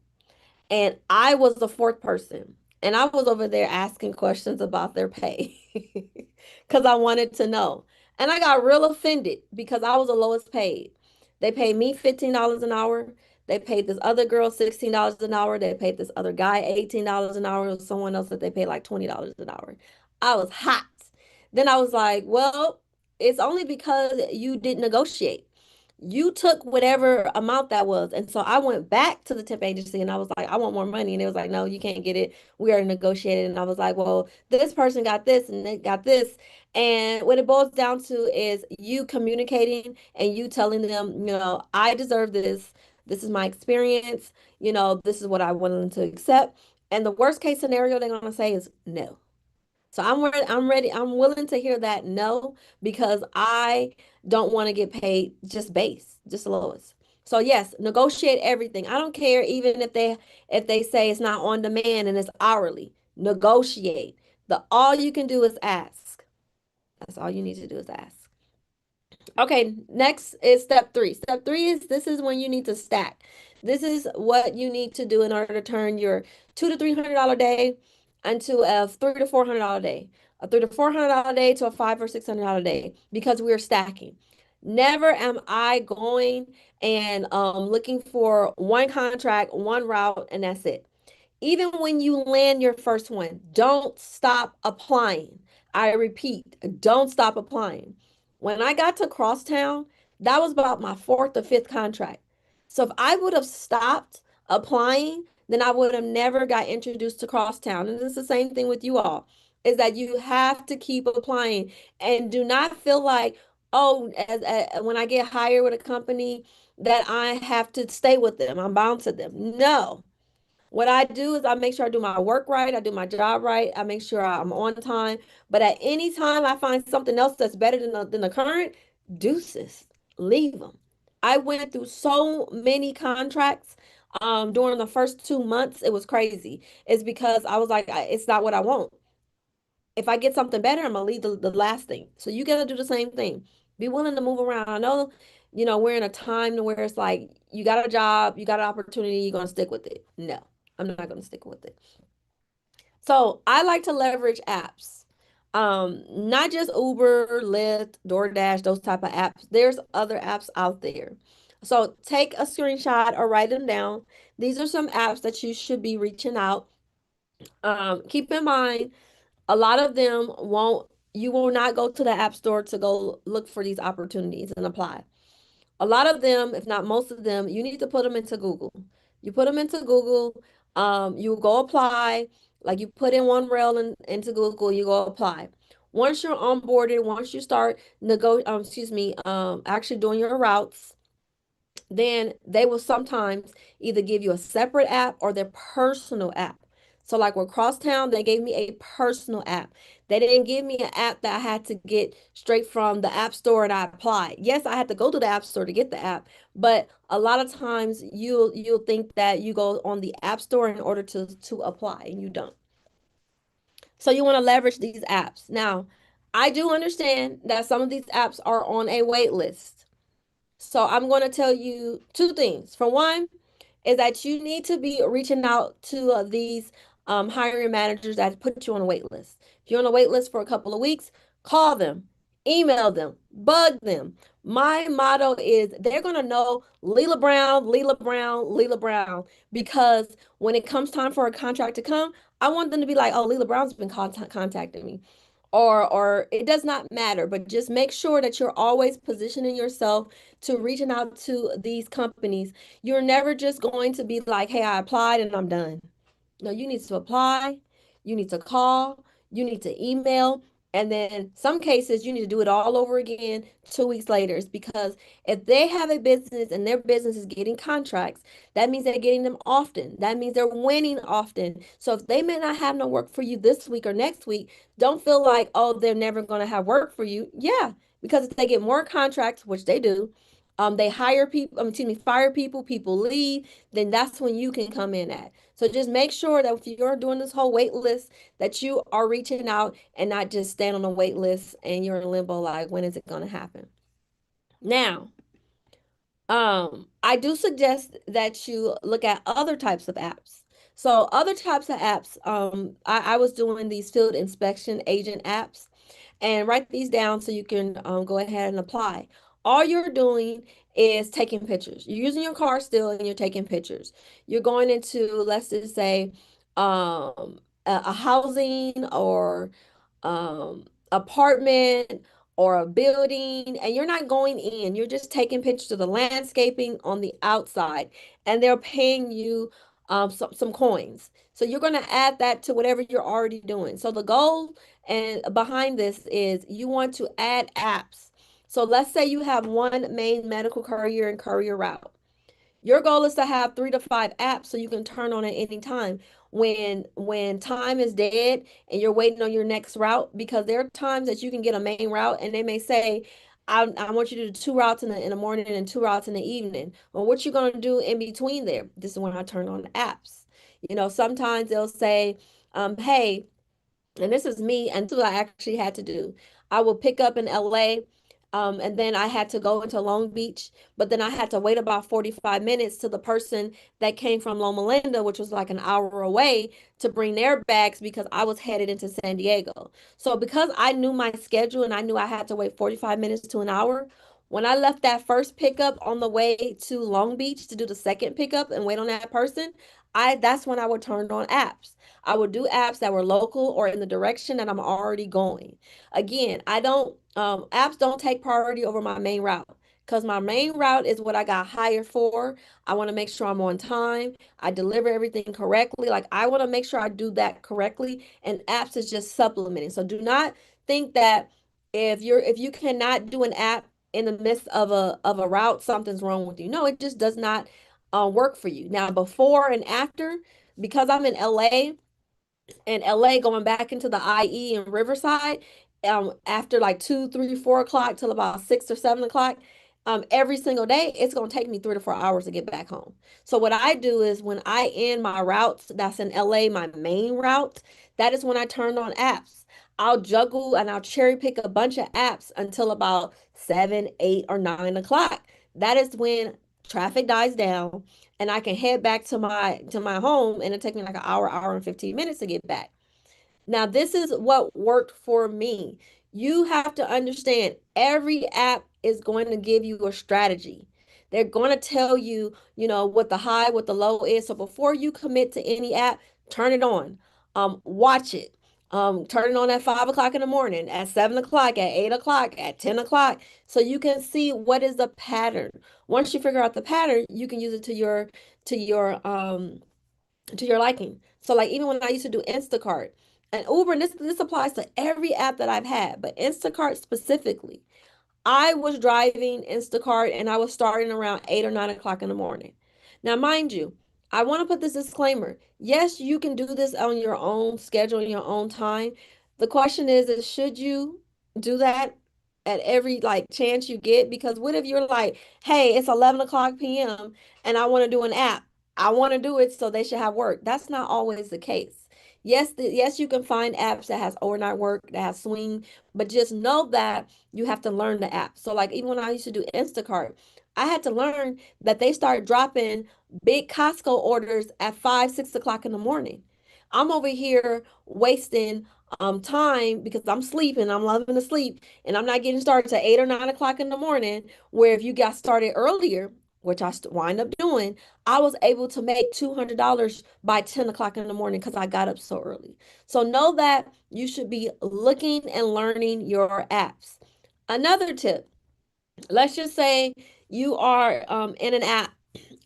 And I was the fourth person. And I was over there asking questions about their pay because I wanted to know. And I got real offended because I was the lowest paid. They paid me $15 an hour. They paid this other girl $16 an hour. They paid this other guy $18 an hour. There was someone else that they paid like $20 an hour. I was hot. Then I was like, well, it's only because you didn't negotiate. You took whatever amount that was. And so I went back to the temp agency and I was like, I want more money. And it was like, no, you can't get it. We already negotiated. And I was like, well, this person got this and they got this. And what it boils down to is you communicating and you telling them, I deserve this. This is my experience. This is what I want them to accept. And the worst case scenario they're going to say is no. So I'm willing to hear that no, because I don't want to get paid just base, just the lowest. So yes, negotiate everything. I don't care even if they say it's not on demand and it's hourly. Negotiate. The all you can do is ask. That's all you need to do is ask. Okay, next is step three. Step three is this is when you need to stack. This is what you need to do in order to turn your $200 to $300 day into a $300 to $400 day. a three to $400 day to a five or $600 day because we are stacking. Never am I going and looking for one contract, one route, and that's it. Even when you land your first one, don't stop applying. I repeat, don't stop applying. When I got to Crosstown, that was about my fourth or fifth contract. So if I would have stopped applying, then I would have never got introduced to Crosstown. And it's the same thing with you all, is that you have to keep applying and do not feel like, oh, when I get hired with a company, that I have to stay with them. I'm bound to them. No, what I do is I make sure I do my work right, I do my job right, I make sure I'm on time. But at any time I find something else that's better than the current, deuces, leave them. I went through so many contracts during the first 2 months. It was crazy. It's because I was like, it's not what I want. If I get something better, I'm gonna leave the last thing. So you gotta do the same thing. Be willing to move around. I know, we're in a time where it's like you got a job, you got an opportunity, you're gonna stick with it. No, I'm not gonna stick with it. So I like to leverage apps. Not just Uber, Lyft, DoorDash, those type of apps. There's other apps out there. So take a screenshot or write them down. These are some apps that you should be reaching out. Keep in mind a lot of them won't, you will not go to the app store to go look for these opportunities and apply. A lot of them, if not most of them, you need to put them into Google. You put them into Google, you go apply, like you put in one rail into Google, you go apply. Once you're onboarded, once you start actually doing your routes, then they will sometimes either give you a separate app or their personal app. So like with Crosstown, they gave me a personal app. They didn't give me an app that I had to get straight from the app store and I applied. Yes, I had to go to the app store to get the app, but a lot of times you'll think that you go on the app store in order to apply and you don't. So you want to leverage these apps. Now, I do understand that some of these apps are on a wait list. So I'm going to tell you two things. For one, is that you need to be reaching out to these hiring managers that put you on a wait list. If you're on a wait list for a couple of weeks, call them, email them, bug them. My motto is they're going to know Leela Brown, Leela Brown, Leela Brown, because when it comes time for a contract to come, I want them to be like, oh, Leela Brown's been contacting me. Or it does not matter, but just make sure that you're always positioning yourself to reaching out to these companies. You're never just going to be like, hey, I applied and I'm done. No, you need to apply, you need to call, you need to email, and then some cases you need to do it all over again 2 weeks later. It's because if they have a business and their business is getting contracts, that means they're getting them often. That means they're winning often. So if they may not have no work for you this week or next week, don't feel like, oh, they're never going to have work for you. Yeah, because if they get more contracts, which they do, they hire people, fire people, people leave, then that's when you can come in at. So just make sure that if you're doing this whole wait list, that you are reaching out and not just stand on a wait list and you're in limbo like, when is it going to happen? Now, I do suggest that you look at other types of apps. So other types of apps, I was doing these field inspection agent apps, and write these down so you can go ahead and apply. All you're doing is taking pictures. You're using your car still and you're taking pictures. You're going into, let's just say, a housing or apartment or a building, and you're not going in. You're just taking pictures of the landscaping on the outside, and they're paying you some coins. So you're going to add that to whatever you're already doing. So the goal and behind this is you want to add apps. So let's say you have one main medical courier and courier route. Your goal is to have 3 to 5 apps so you can turn on at any time when time is dead and you're waiting on your next route, because there are times that you can get a main route and they may say, I want you to do 2 routes in the morning and 2 routes in the evening. Well, what you gonna do in between there? This is when I turn on the apps. Sometimes they'll say, hey, and this is me, and this is what I actually had to do. I will pick up in LA. And then I had to go into Long Beach, but then I had to wait about 45 minutes to the person that came from Loma Linda, which was like an hour away, to bring their bags because I was headed into San Diego. So because I knew my schedule and I knew I had to wait 45 minutes to an hour, when I left that first pickup on the way to Long Beach to do the second pickup and wait on that person, I that's when I would turn on apps. I would do apps that were local or in the direction that I'm already going. Again, I don't apps don't take priority over my main route because my main route is what I got hired for. I want to make sure I'm on time. I deliver everything correctly. Like I want to make sure I do that correctly, and apps is just supplementing. So do not think that if you cannot do an app in the midst of a route, something's wrong with you. No, it just does not work for you. Now, before and after, because I'm in LA going back into the IE and Riverside, after like 2, 3, 4 o'clock till about 6 or 7 o'clock, every single day, it's gonna take me 3 to 4 hours to get back home. So what I do is when I end my routes, that's in LA, my main route, that is when I turn on apps. I'll juggle and I'll cherry pick a bunch of apps until about 7, 8, or 9 o'clock. That is when traffic dies down and I can head back to my home and it take me like an hour, hour and 15 minutes to get back. Now, this is what worked for me. You have to understand every app is going to give you a strategy. They're going to tell you, what the high, what the low is. So before you commit to any app, turn it on. Watch it. Turn it on at 5 o'clock in the morning, at 7 o'clock, at 8 o'clock, at 10 o'clock, so you can see what is the pattern. Once you figure out the pattern, you can use it to your to your liking. So like even when I used to do Instacart and Uber, and this applies to every app that I've had, but Instacart specifically, I was driving Instacart and I was starting around 8 or 9 o'clock in the morning. Now, mind you, I want to put this disclaimer. Yes, you can do this on your own schedule, in your own time. The question is should you do that at every like chance you get? Because what if you're like, hey, it's 11 o'clock p.m. and I want to do an app. I want to do it so they should have work. That's not always the case. Yes, you can find apps that has overnight work, that has swing, but just know that you have to learn the app. So like even when I used to do Instacart, I had to learn that they start dropping big Costco orders at 5, 6 o'clock in the morning. I'm over here wasting time because I'm sleeping, I'm loving to sleep, and I'm not getting started to 8 or 9 o'clock in the morning. Where if you got started earlier, which I wind up doing, I was able to make $200 by 10 o'clock in the morning because I got up so early. So know that you should be looking and learning your apps. Another tip, let's just say you are in an app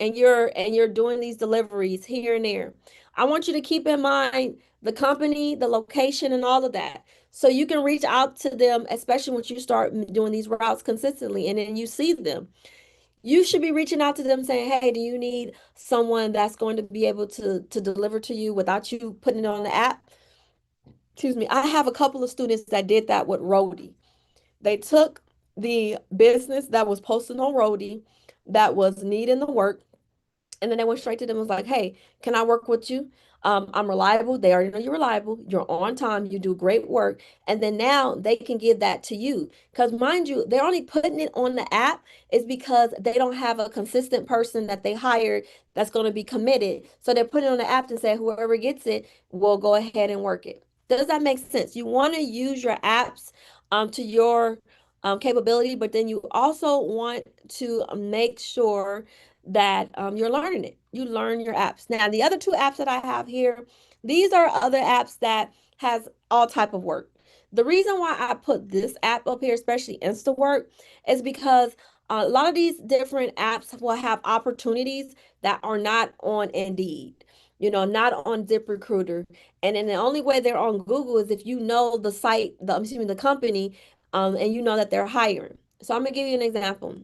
and you're doing these deliveries here and there. I want you to keep in mind the company, the location, and all of that. So you can reach out to them, especially once you start doing these routes consistently and then you see them. You should be reaching out to them saying, hey, do you need someone that's going to be able to deliver to you without you putting it on the app? Excuse me. I have a couple of students that did that with Roadie. They took the business that was posted on Roadie that was needing the work, and then they went straight to them and was like, hey, can I work with you? I'm reliable. They already know you're reliable. You're on time. You do great work. And then now they can give that to you. Because mind you, they're only putting it on the app is because they don't have a consistent person that they hired that's going to be committed. So they're putting it on the app and say whoever gets it will go ahead and work it. Does that make sense? You want to use your apps to your capability, but then you also want to make sure that you're learning it. You learn your apps. Now, the other two apps that I have here, these are other apps that has all type of work. The reason why I put this app up here, especially InstaWork, is because a lot of these different apps will have opportunities that are not on Indeed, not on ZipRecruiter. And then the only way they're on Google is if you know the site, excuse me, the company, and you know that they're hiring. So I'm gonna give you an example.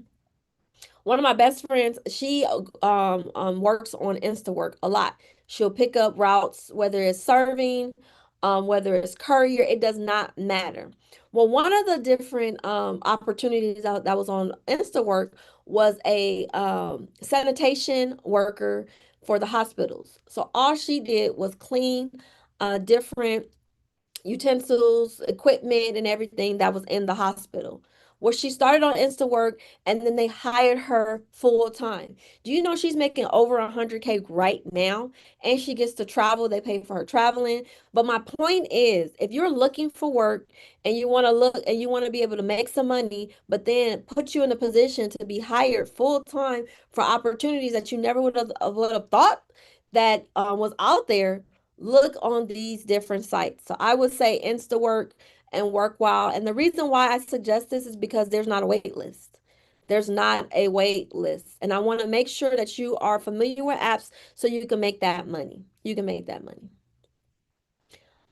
One of my best friends, she works on InstaWork a lot. She'll pick up routes, whether it's serving, whether it's courier, it does not matter. Well, one of the different opportunities that was on InstaWork was a sanitation worker for the hospitals. So all she did was clean different utensils, equipment, and everything that was in the hospital. where she started on InstaWork and then they hired her full time. Do you know she's making over 100K right now? And she gets to travel. They pay for her traveling. But my point is, if you're looking for work and you want to look and you want to be able to make some money, but then put you in a position to be hired full time for opportunities that you never would have thought that was out there, look on these different sites. So I would say InstaWork and WorkWow. And the reason why I suggest this is because there's not a wait list. There's not a wait list. And I want to make sure that you are familiar with apps so you can make that money. You can make that money.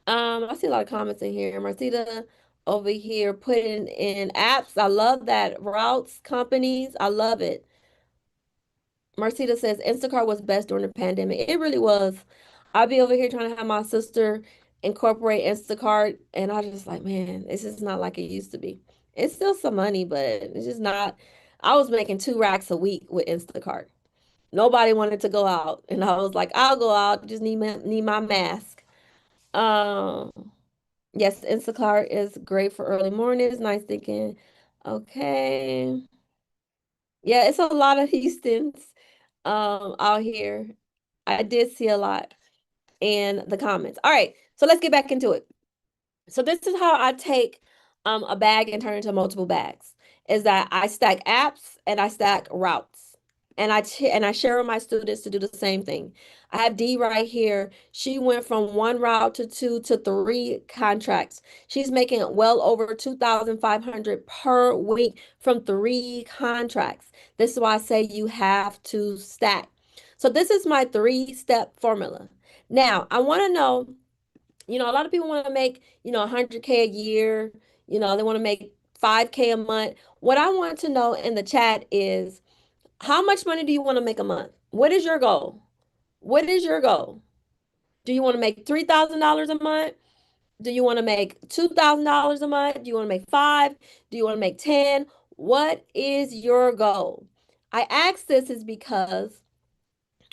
I see a lot of comments in here. Marcita over here putting in apps. I love that. Routes, companies. I love it. Marcita says Instacart was best during the pandemic. It really was. I'd be over here trying to have my sister incorporate Instacart, and I just like, man, this is not like it used to be. It's still some money, but it's just not. I was making 2 racks a week with Instacart. Nobody wanted to go out, and I was like, I'll go out. Just need my mask. Um, yes, Instacart is great for early mornings. Nice thinking. Okay. Yeah, it's a lot of Houstons out here. I did see a lot in the comments. All right, so let's get back into it. So this is how I take a bag and turn it into multiple bags. Is that I stack apps and I stack routes. And I share with my students to do the same thing. I have D right here. She went from 1 route to 2 to 3 contracts. She's making well over 2,500 per week from 3 contracts. This is why I say you have to stack. So this is my 3-step formula. Now, I want to know, a lot of people want to make, 100K a year, they want to make 5K a month. What I want to know in the chat is how much money do you want to make a month? What is your goal? What is your goal? Do you want to make $3,000 a month? Do you want to make $2,000 a month? Do you want to make five? Do you want to make 10? What is your goal? I ask this is because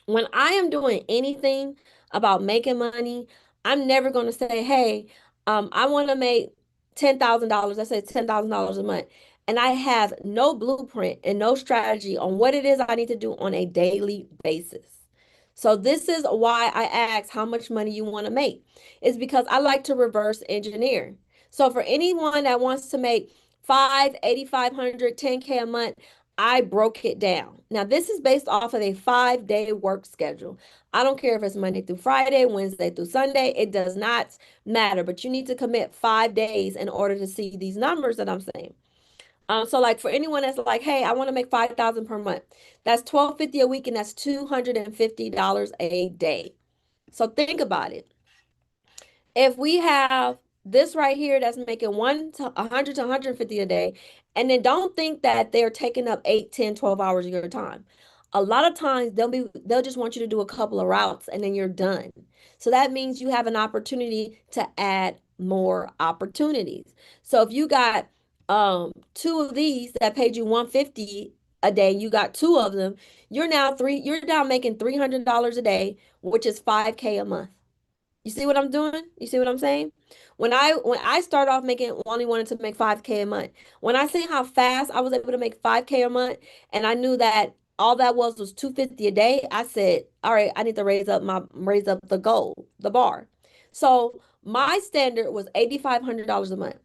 when I am doing anything about making money, I'm never going to say, hey, I want to make $10,000. I say $10,000 a month. And I have no blueprint and no strategy on what it is I need to do on a daily basis. So this is why I ask how much money you want to make. It's because I like to reverse engineer. So for anyone that wants to make 8,500, 10K a month, I broke it down. Now, this is based off of a 5-day work schedule. I don't care if it's Monday through Friday, Wednesday through Sunday, it does not matter, but you need to commit 5 days in order to see these numbers that I'm saying. So like for anyone that's like, hey, I want to make 5,000 per month, that's 1,250 a week, and that's $250 a day. So think about it. If we have this right here that's making 100 to 150 a day, and then don't think that they're taking up 8, 10, 12 hours of your time. A lot of times they'll just want you to do a couple of routes and then you're done. So that means you have an opportunity to add more opportunities. So if you got 2 of these that paid you 150 a day, you got 2 of them, you're now making $300 a day, which is 5K a month. You see what I'm doing? You see what I'm saying? When I start off making only wanted to make 5K a month. When I see how fast I was able to make 5K a month, and I knew that all that was 250 a day, I said, all right, I need to raise up the goal, the bar. So my standard was $8,500 a month.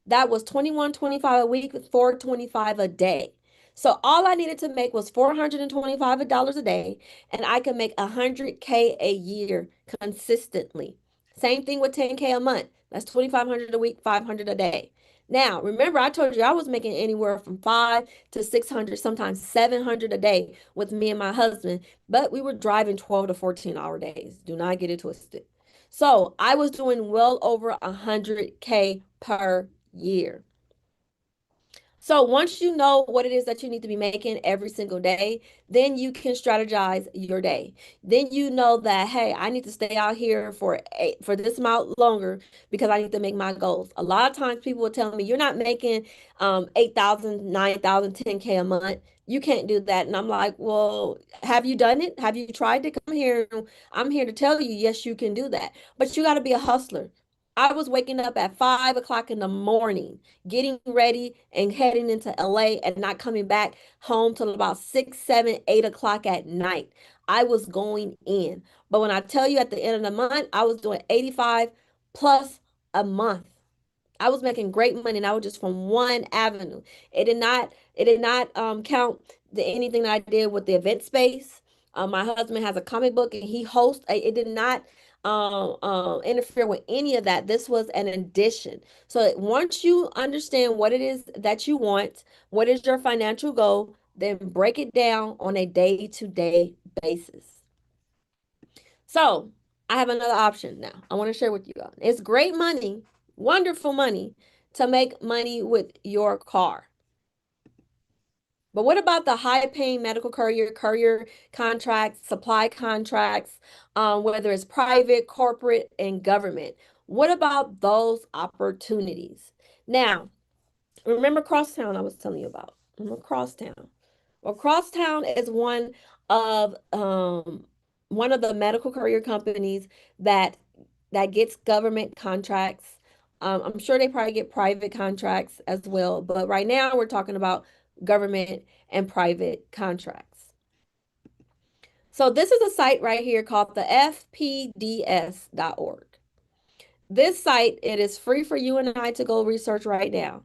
That was 21.25 a week, 425 a day. So all I needed to make was $425 a day, and I could make 100K a year consistently. Same thing with 10K a month. That's 2,500 a week, 500 a day. Now, remember, I told you I was making anywhere from 5 to 600, sometimes 700 a day with me and my husband, but we were driving 12 to 14-hour days. Do not get it twisted. So I was doing well over 100K per year. So once you know what it is that you need to be making every single day, then you can strategize your day. Then you know that, hey, I need to stay out here for this amount longer because I need to make my goals. A lot of times people will tell me, you're not making 8,000, 9,000, 10K a month. You can't do that. And I'm like, well, have you done it? Have you tried to come here? I'm here to tell you, yes, you can do that. But you got to be a hustler. I was waking up at 5 o'clock in the morning, getting ready and heading into LA and not coming back home till about 6, 7, 8 o'clock at night. I was going in. But when I tell you at the end of the month, I was doing 85 plus a month. I was making great money and I was just from one avenue. It did not count anything that I did with the event space. My husband has a comic book and he hosts. It did not interfere with any of that. This was an addition. So once you understand what it is that you want, what is your financial goal, then break it down on a day-to-day basis. So I have another option now. I want to share with you all. It's great money, wonderful money to make money with your car. But what about the high paying medical courier contracts, supply contracts, whether it's private, corporate, and government? What about those opportunities? Now, remember Crosstown I was telling you about. Remember Crosstown. Well, Crosstown is one of the medical courier companies that gets government contracts. I'm sure they probably get private contracts as well, but right now we're talking about government and private contracts. So this is a site right here called the fpds.org. This site, it is free for you and I to go research right now.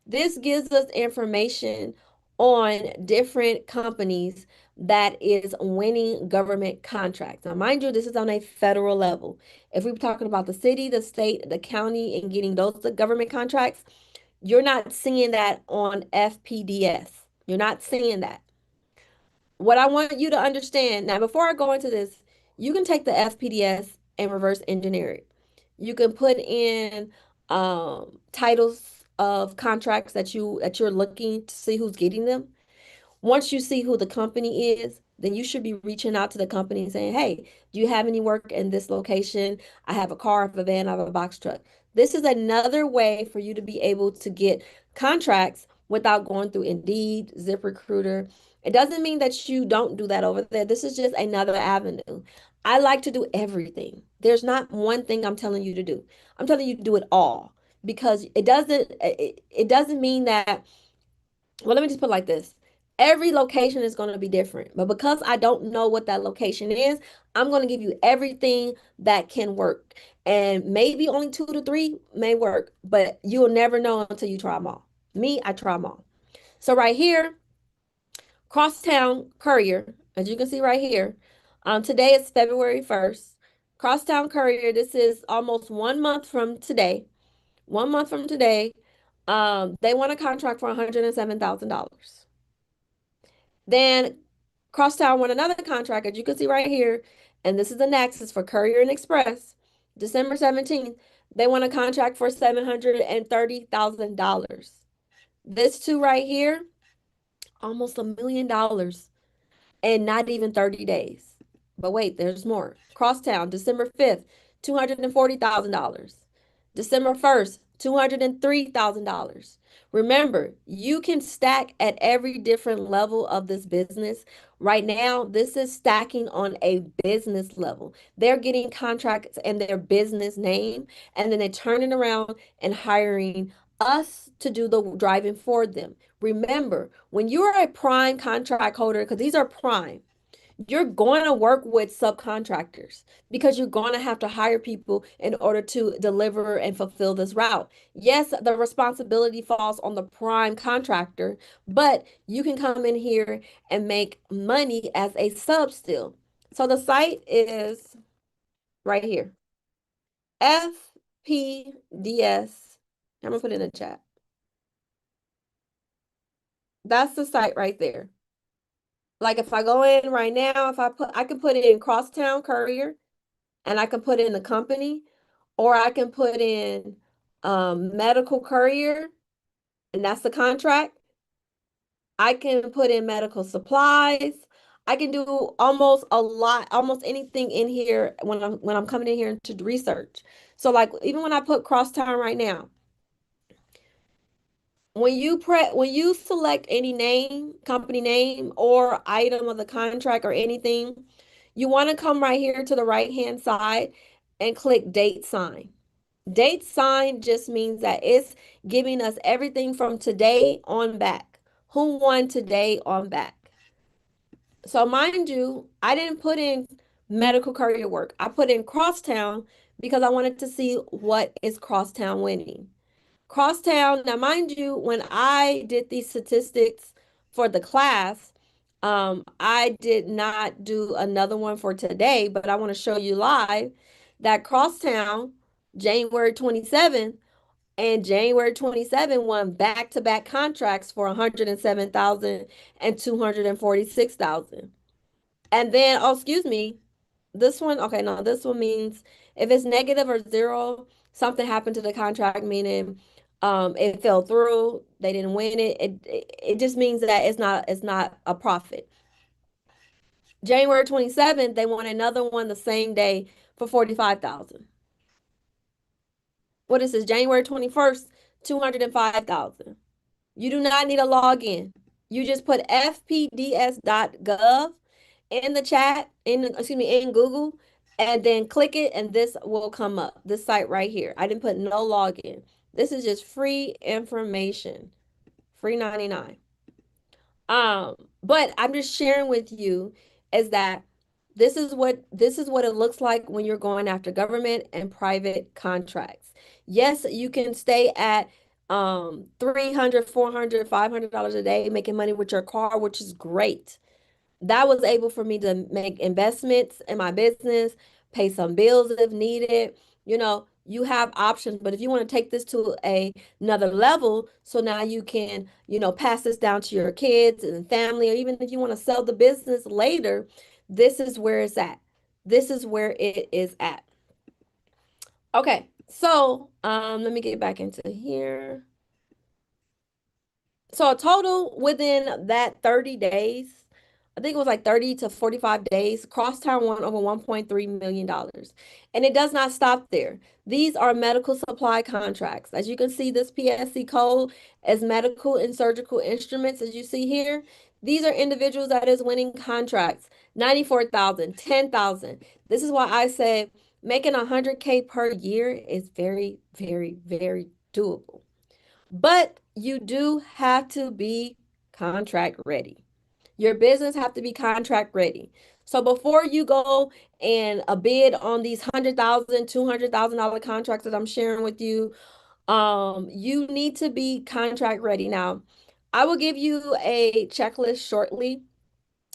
This gives us information on different companies that is winning government contracts. Now, mind you, this is on a federal level. If we're talking about the city, the state, the county, and getting those government contracts, you're not seeing that on FPDS. You're not seeing that. What I want you to understand now, before I go into this, you can take the FPDS and reverse engineer it. You can put in titles of contracts that you're looking to see who's getting them. Once you see who the company is, then you should be reaching out to the company and saying, hey, do you have any work in this location? I have a car, I have a van, I have a box truck. This is another way for you to be able to get contracts without going through Indeed, ZipRecruiter. It doesn't mean that you don't do that over there. This is just another avenue. I like to do everything. There's not one thing I'm telling you to do. I'm telling you to do it all because it doesn't mean that, well, let me just put it like this. Every location is going to be different, but because I don't know what that location is, I'm going to give you everything that can work. And maybe only 2 to 3 may work, but you'll never know until you try them all. Me, I try them all. So right here, Crosstown Courier, as you can see right here, today is February 1st. Crosstown Courier, this is almost 1 month from today. 1 month from today, they won a contract for $107,000. Then Crosstown won another contract, as you can see right here, and this is the Nexus for Courier and Express. December 17th, they won a contract for $730,000. This two right here, almost $1 million and not even 30 days. But wait, there's more. Crosstown, December 5th, $240,000. December 1st, $203,000. Remember, you can stack at every different level of this business. Right now, this is stacking on a business level. They're getting contracts in their business name, and then they're turning around and hiring us to do the driving for them. Remember, when you are a prime contract holder, because these are prime, you're going to work with subcontractors because you're going to have to hire people in order to deliver and fulfill this route. Yes, the responsibility falls on the prime contractor, but you can come in here and make money as a sub still. So the site is right here. FPDS. I'm gonna put it in the chat. That's the site right there. Like if I go in right now, I can put it in Crosstown Courier and I can put in the company, or I can put in medical courier, and that's the contract. I can put in medical supplies. I can do almost a lot, almost anything in here when I'm coming in here to research. So like even when I put Crosstown right now, when you select any name, company name or item of the contract or anything, you want to come right here to the right hand side and click date sign. Date signed just means that it's giving us everything from today on back. Who won today on back? So mind you, I didn't put in medical courier work. I put in crosstown because I wanted to see what is crosstown winning. Crosstown, now mind you, when I did these statistics for the class, I did not do another one for today, but I want to show you live that Crosstown, January 27th and January 27 won back-to-back contracts for 107,000 and 246,000. And then, oh, excuse me, this one, okay, no, this one means if it's negative or zero, something happened to the contract, meaning it fell through, they didn't win it. It just means that it's not a profit. January 27th, they won another one the same day for 45,000. What is this? January 21st, 205,000. You do not need a login. You just put fpds.gov in the chat, excuse me, in Google, and then click it, and this will come up. This site right here. I didn't put no login. This is just free information. Free 99. But I'm just sharing with you is that this is what it looks like when you're going after government and private contracts. Yes, you can stay at 300, 400, $500 a day making money with your car, which is great. That was able for me to make investments in my business, pay some bills if needed. You have options, but if you want to take this to another level, so now you can, pass this down to your kids and family, or even if you want to sell the business later, this is where it's at. This is where it is at. Okay, so let me get back into here. So a total within that 30 days, I think it was like 30 to 45 days, Crosstown won over $1.3 million. And it does not stop there. These are medical supply contracts. As you can see, this PSC code as medical and surgical instruments, as you see here. These are individuals that is winning contracts, 94,000, 10,000. This is why I said making 100K per year is very, very, very doable. But you do have to be contract ready. Your business have to be contract ready. So before you go and a bid on these 100,000, $200,000 contracts that I'm sharing with you, you need to be contract ready. Now, I will give you a checklist shortly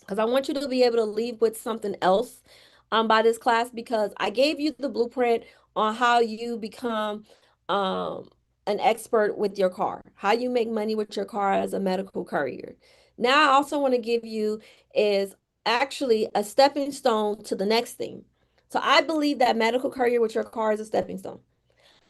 because I want you to be able to leave with something else by this class, because I gave you the blueprint on how you become um an expert with your car, how you make money with your car as a medical courier. Now I also want to give you is actually a stepping stone to the next thing. So I believe that medical courier with your car is a stepping stone.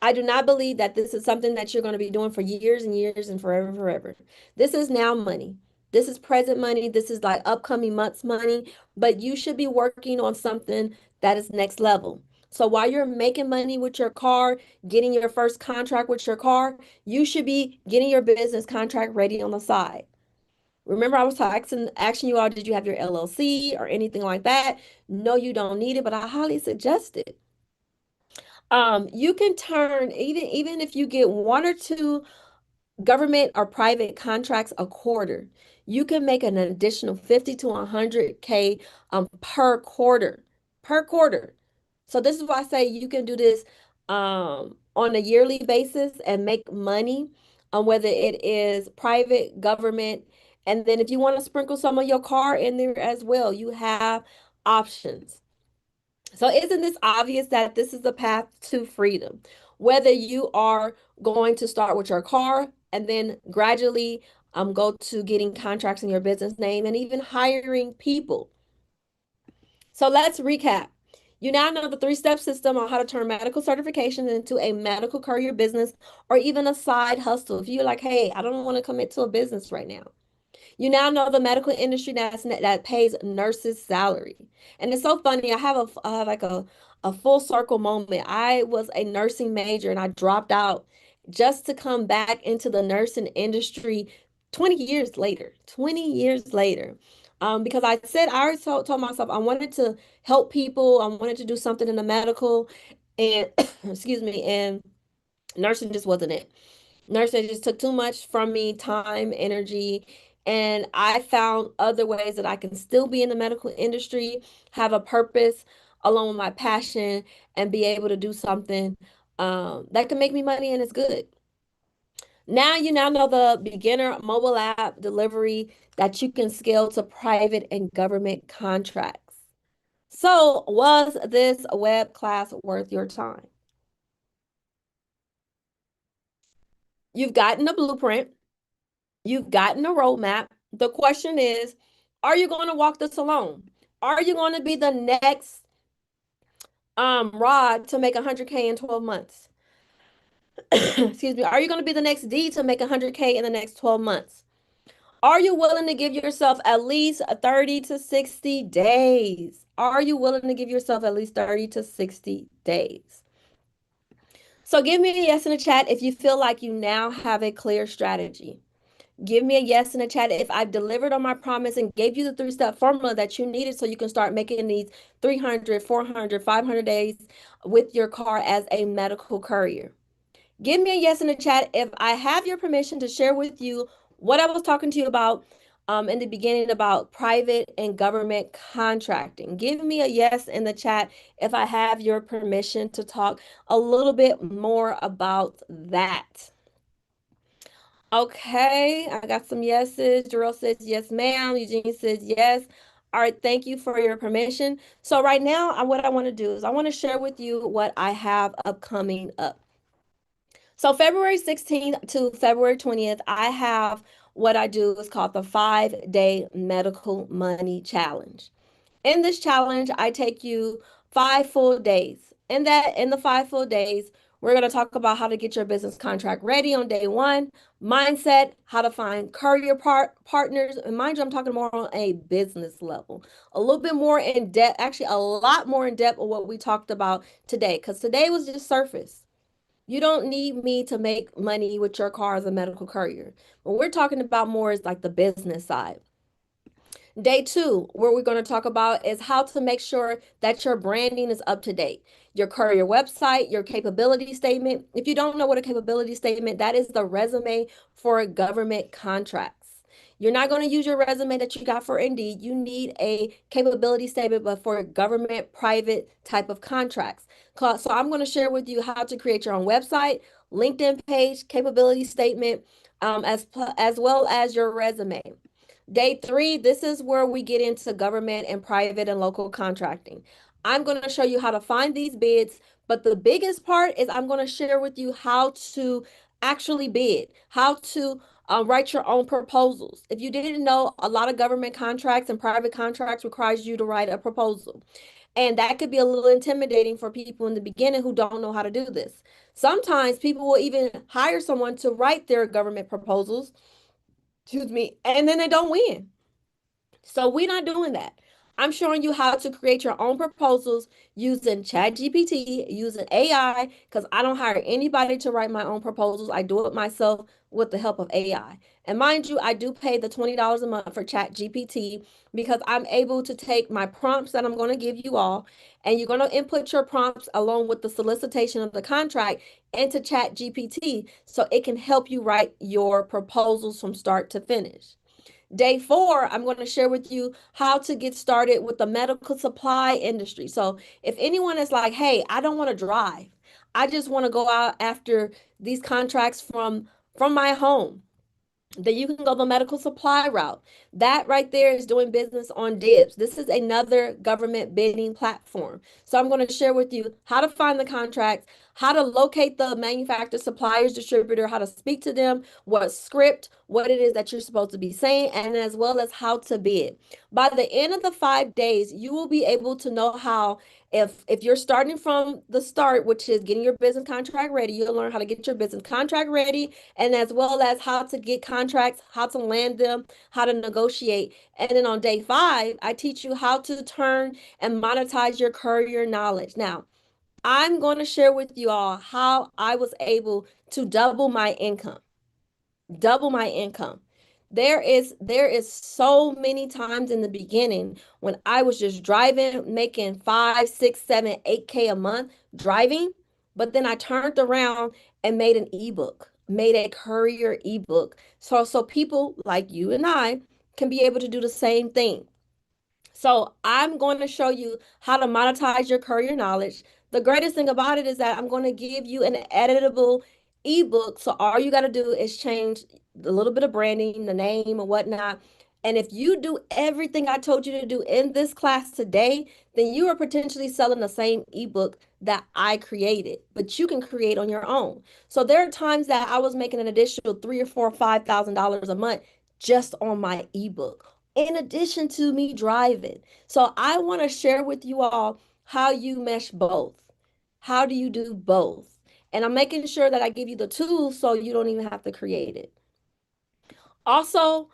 I do not believe that this is something that you're going to be doing for years and years and forever and forever. This is now money. This is present money. This is like upcoming months money, but you should be working on something that is next level. So while you're making money with your car, getting your first contract with your car, you should be getting your business contract ready on the side. Remember, I was asking you all, did you have your LLC or anything like that? No, you don't need it, but I highly suggest it. You can turn, even if you get one or two government or private contracts a quarter, you can make an additional 50 to 100K per quarter. Per quarter. So this is why I say you can do this on a yearly basis and make money on whether it is private, government, and then if you want to sprinkle some of your car in there as well, you have options. So isn't this obvious that this is the path to freedom? Whether you are going to start with your car and then gradually go to getting contracts in your business name and even hiring people. So let's recap. You now know the three-step system on how to turn medical certification into a medical career business or even a side hustle. If you're like, hey, I don't want to commit to a business right now. You now know the medical industry that pays nurses' salary. And it's so funny. I have like a full circle moment. I was a nursing major and I dropped out just to come back into the nursing industry 20 years later. 20 years later. Because I already told myself I wanted to help people. I wanted to do something in the medical and excuse me, and Nursing just wasn't it. Nursing just took too much from me, time, energy, and I found other ways that I can still be in the medical industry, have a purpose along with my passion, and be able to do something that can make me money and it's good. Now you now know the beginner mobile app delivery that you can scale to private and government contracts. So, was this web class worth your time? You've gotten a blueprint, you've gotten a roadmap. The question is, are you going to walk this alone? Are you going to be the next Rod to make 100K in 12 months? Excuse me. Are you going to be the next D to make 100K in the next 12 months? Are you willing to give yourself at least 30 to 60 days? Are you willing to give yourself at least 30 to 60 days? So give me a yes in the chat if you feel like you now have a clear strategy. Give me a yes in the chat if I've delivered on my promise and gave you the three-step formula that you needed so you can start making these 300, 400, 500 days with your car as a medical courier. Give me a yes in the chat if I have your permission to share with you what I was talking to you about in the beginning about private and government contracting. Give me a yes in the chat if I have your permission to talk a little bit more about that. Okay, I got some yeses. Jerome says yes, ma'am. Eugene says yes. All right, thank you for your permission. So right now, what I want to do is I want to share with you what I have upcoming up. So February 16th to February 20th, I have what I do is called the 5-day medical money challenge. In this challenge, I take you 5 full days. In the 5 full days, we're going to talk about how to get your business contract ready on day one, mindset, how to find courier partners. And mind you, I'm talking more on a business level, a little bit more in depth, actually a lot more in depth of what we talked about today, because today was just surface. You don't need me to make money with your car as a medical courier. What we're talking about more is like the business side. Day two, what we're going to talk about is how to make sure that your branding is up to date. Your courier website, your capability statement. If you don't know what a capability statement, that is the resume for government contracts. You're not going to use your resume that you got for Indeed. You need a capability statement, but for government, private type of contracts. So I'm going to share with you how to create your own website, LinkedIn page, capability statement, as well as your resume. Day three, this is where we get into government and private and local contracting. I'm going to show you how to find these bids, but the biggest part is I'm going to share with you how to actually bid, how to write your own proposals. If you didn't know, a lot of government contracts and private contracts requires you to write a proposal. And that could be a little intimidating for people in the beginning who don't know how to do this. Sometimes people will even hire someone to write their government proposals, excuse me, and then they don't win. So we're not doing that. I'm showing you how to create your own proposals using ChatGPT, using AI, because I don't hire anybody to write my own proposals. I do it myself with the help of AI. And mind you, I do pay the $20 a month for ChatGPT because I'm able to take my prompts that I'm going to give you all, and you're going to input your prompts along with the solicitation of the contract into ChatGPT so it can help you write your proposals from start to finish. Day four, I'm going to share with you how to get started with the medical supply industry. So if anyone is like, hey, I don't want to drive, I just want to go out after these contracts from my home, then you can go the medical supply route. That right there is doing business on dibs. This is another government bidding platform. So I'm going to share with you how to find the contracts, how to locate the manufacturer, suppliers, distributor, how to speak to them, what script, what it is that you're supposed to be saying, and as well as how to bid. By the end of the 5 days, you will be able to know how, if you're starting from the start, which is getting your business contract ready, you'll learn how to get your business contract ready, and as well as how to get contracts, how to land them, how to negotiate. And then on day five, I teach you how to turn and monetize your courier knowledge. Now, I'm going to share with you all how I was able to double my income. Double my income. There is so many times in the beginning when I was just driving, making 5, 6, 7, 8K a month driving, but then I turned around and made an ebook, made a courier ebook. So people like you and I can be able to do the same thing. So I'm going to show you how to monetize your courier knowledge. The greatest thing about it is that I'm going to give you an editable ebook. So all you got to do is change a little bit of branding, the name and whatnot. And if you do everything I told you to do in this class today, then you are potentially selling the same ebook that I created, but you can create on your own. So there are times that I was making an additional three or four, $5,000 a month just on my ebook in addition to me driving. So I want to share with you all how you mesh both. How do you do both? And I'm making sure that I give you the tools so you don't even have to create it. Also,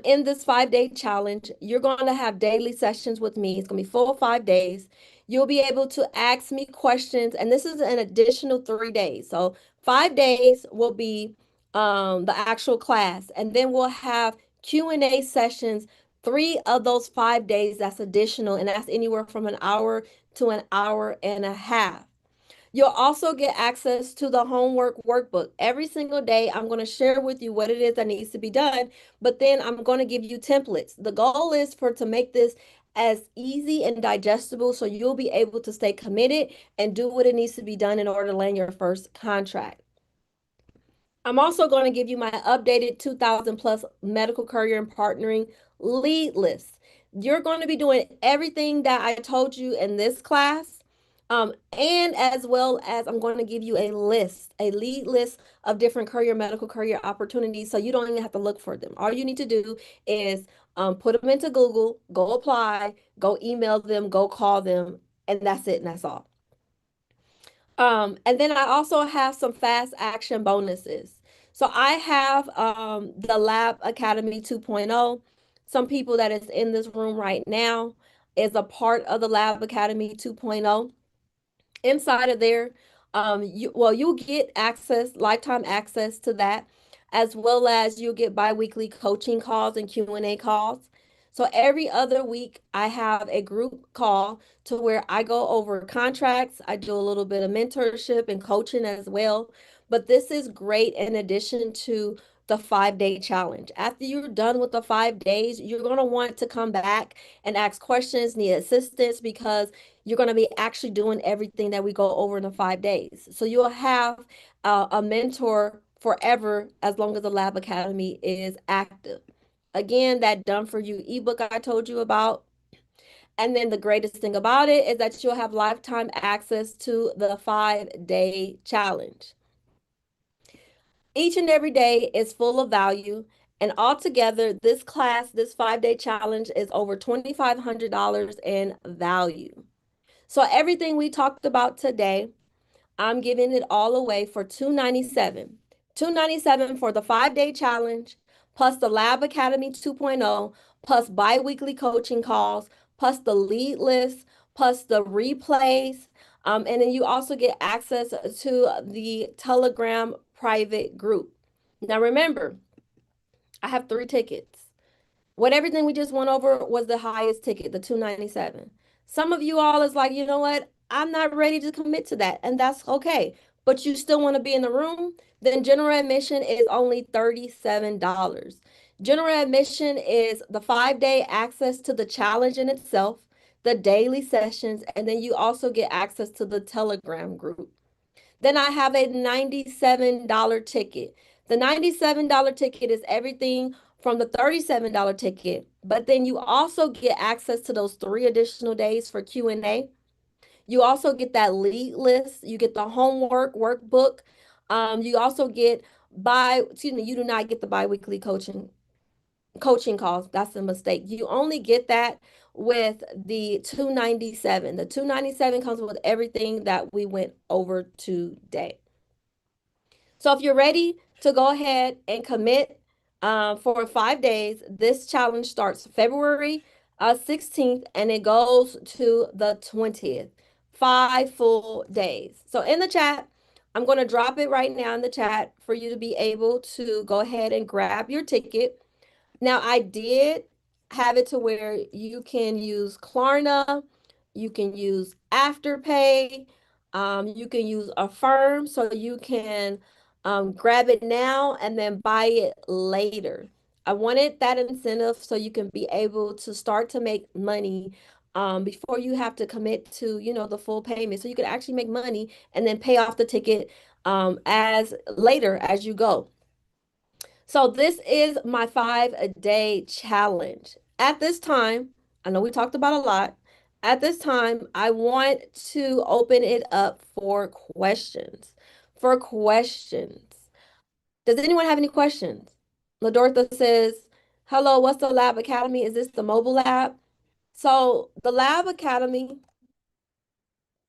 in this 5 day challenge, you're going to have daily sessions with me. It's going to be full 5 days. You'll be able to ask me questions, and this is an additional 3 days. So 5 days will be the actual class, and then we'll have Q&A sessions. 3 of those 5 days, that's additional, and that's anywhere from an hour to an hour and a half. You'll also get access to the homework workbook. Every single day, I'm going to share with you what it is that needs to be done, but then I'm going to give you templates. The goal is for to make this as easy and digestible so you'll be able to stay committed and do what it needs to be done in order to land your first contract. I'm also going to give you my updated 2000 plus medical courier and partnering lead list. You're going to be doing everything that I told you in this class. And as well as I'm going to give you a list, a lead list of different courier, medical courier opportunities. So you don't even have to look for them. All you need to do is put them into Google, go apply, go email them, go call them, and that's it. And that's all. And then I also have some fast action bonuses. So I have the Lab Academy 2.0. Some people that is in this room right now is a part of the Lab Academy 2.0. Inside of there, you'll get access, lifetime access to that, as well as you'll get biweekly coaching calls and Q&A calls. So every other week, I have a group call to where I go over contracts. I do a little bit of mentorship and coaching as well. But this is great in addition to the 5 day challenge. After you're done with the 5 days, you're going to want to come back and ask questions, need assistance, because you're going to be actually doing everything that we go over in the 5 days. So you'll have a mentor forever as long as the Lab Academy is active. Again, that done for you ebook I told you about. And then the greatest thing about it is that you'll have lifetime access to the 5 day challenge. Each and every day is full of value. And altogether, this class, this 5 day challenge is over $2,500 in value. So everything we talked about today, I'm giving it all away for $297. $297 for the 5 day challenge, plus the Lab Academy 2.0, plus bi-weekly coaching calls, plus the lead list, plus the replays. And then you also get access to the Telegram private group. Now remember, I have 3 tickets. What everything we just went over was the highest ticket, the 297. Some of you all is like, you know what? I'm not ready to commit to that, and that's okay. But you still want to be in the room? Then general admission is only $37. General admission is the 5 day access to the challenge in itself, the daily sessions, and then you also get access to the Telegram group. Then I have a $97 ticket. The $97 ticket is everything from the $37 ticket, but then you also get access to those 3 additional days for Q&A. You also get that lead list. You get the homework workbook. You also get you do not get the biweekly coaching calls. That's a mistake. You only get that with the 297. The 297 comes with everything that we went over today. So if you're ready to go ahead and commit for 5 days, this challenge starts February 16th and it goes to the 20th. 5 full days. So in the chat, I'm going to drop it right now in the chat for you to be able to go ahead and grab your ticket. Now, I did have it to where you can use Klarna, you can use Afterpay, You can use Affirm so you can grab it now and then buy it later. I wanted that incentive so you can be able to start to make money before you have to commit to, the full payment. So you can actually make money and then pay off the ticket as later as you go. So this is my 5 a day challenge. At this time, I know we talked about a lot. At this time, I want to open it up for questions. For questions. Does anyone have any questions? LaDortha says, "Hello, what's the Lab Academy? Is this the mobile lab?" So the Lab Academy,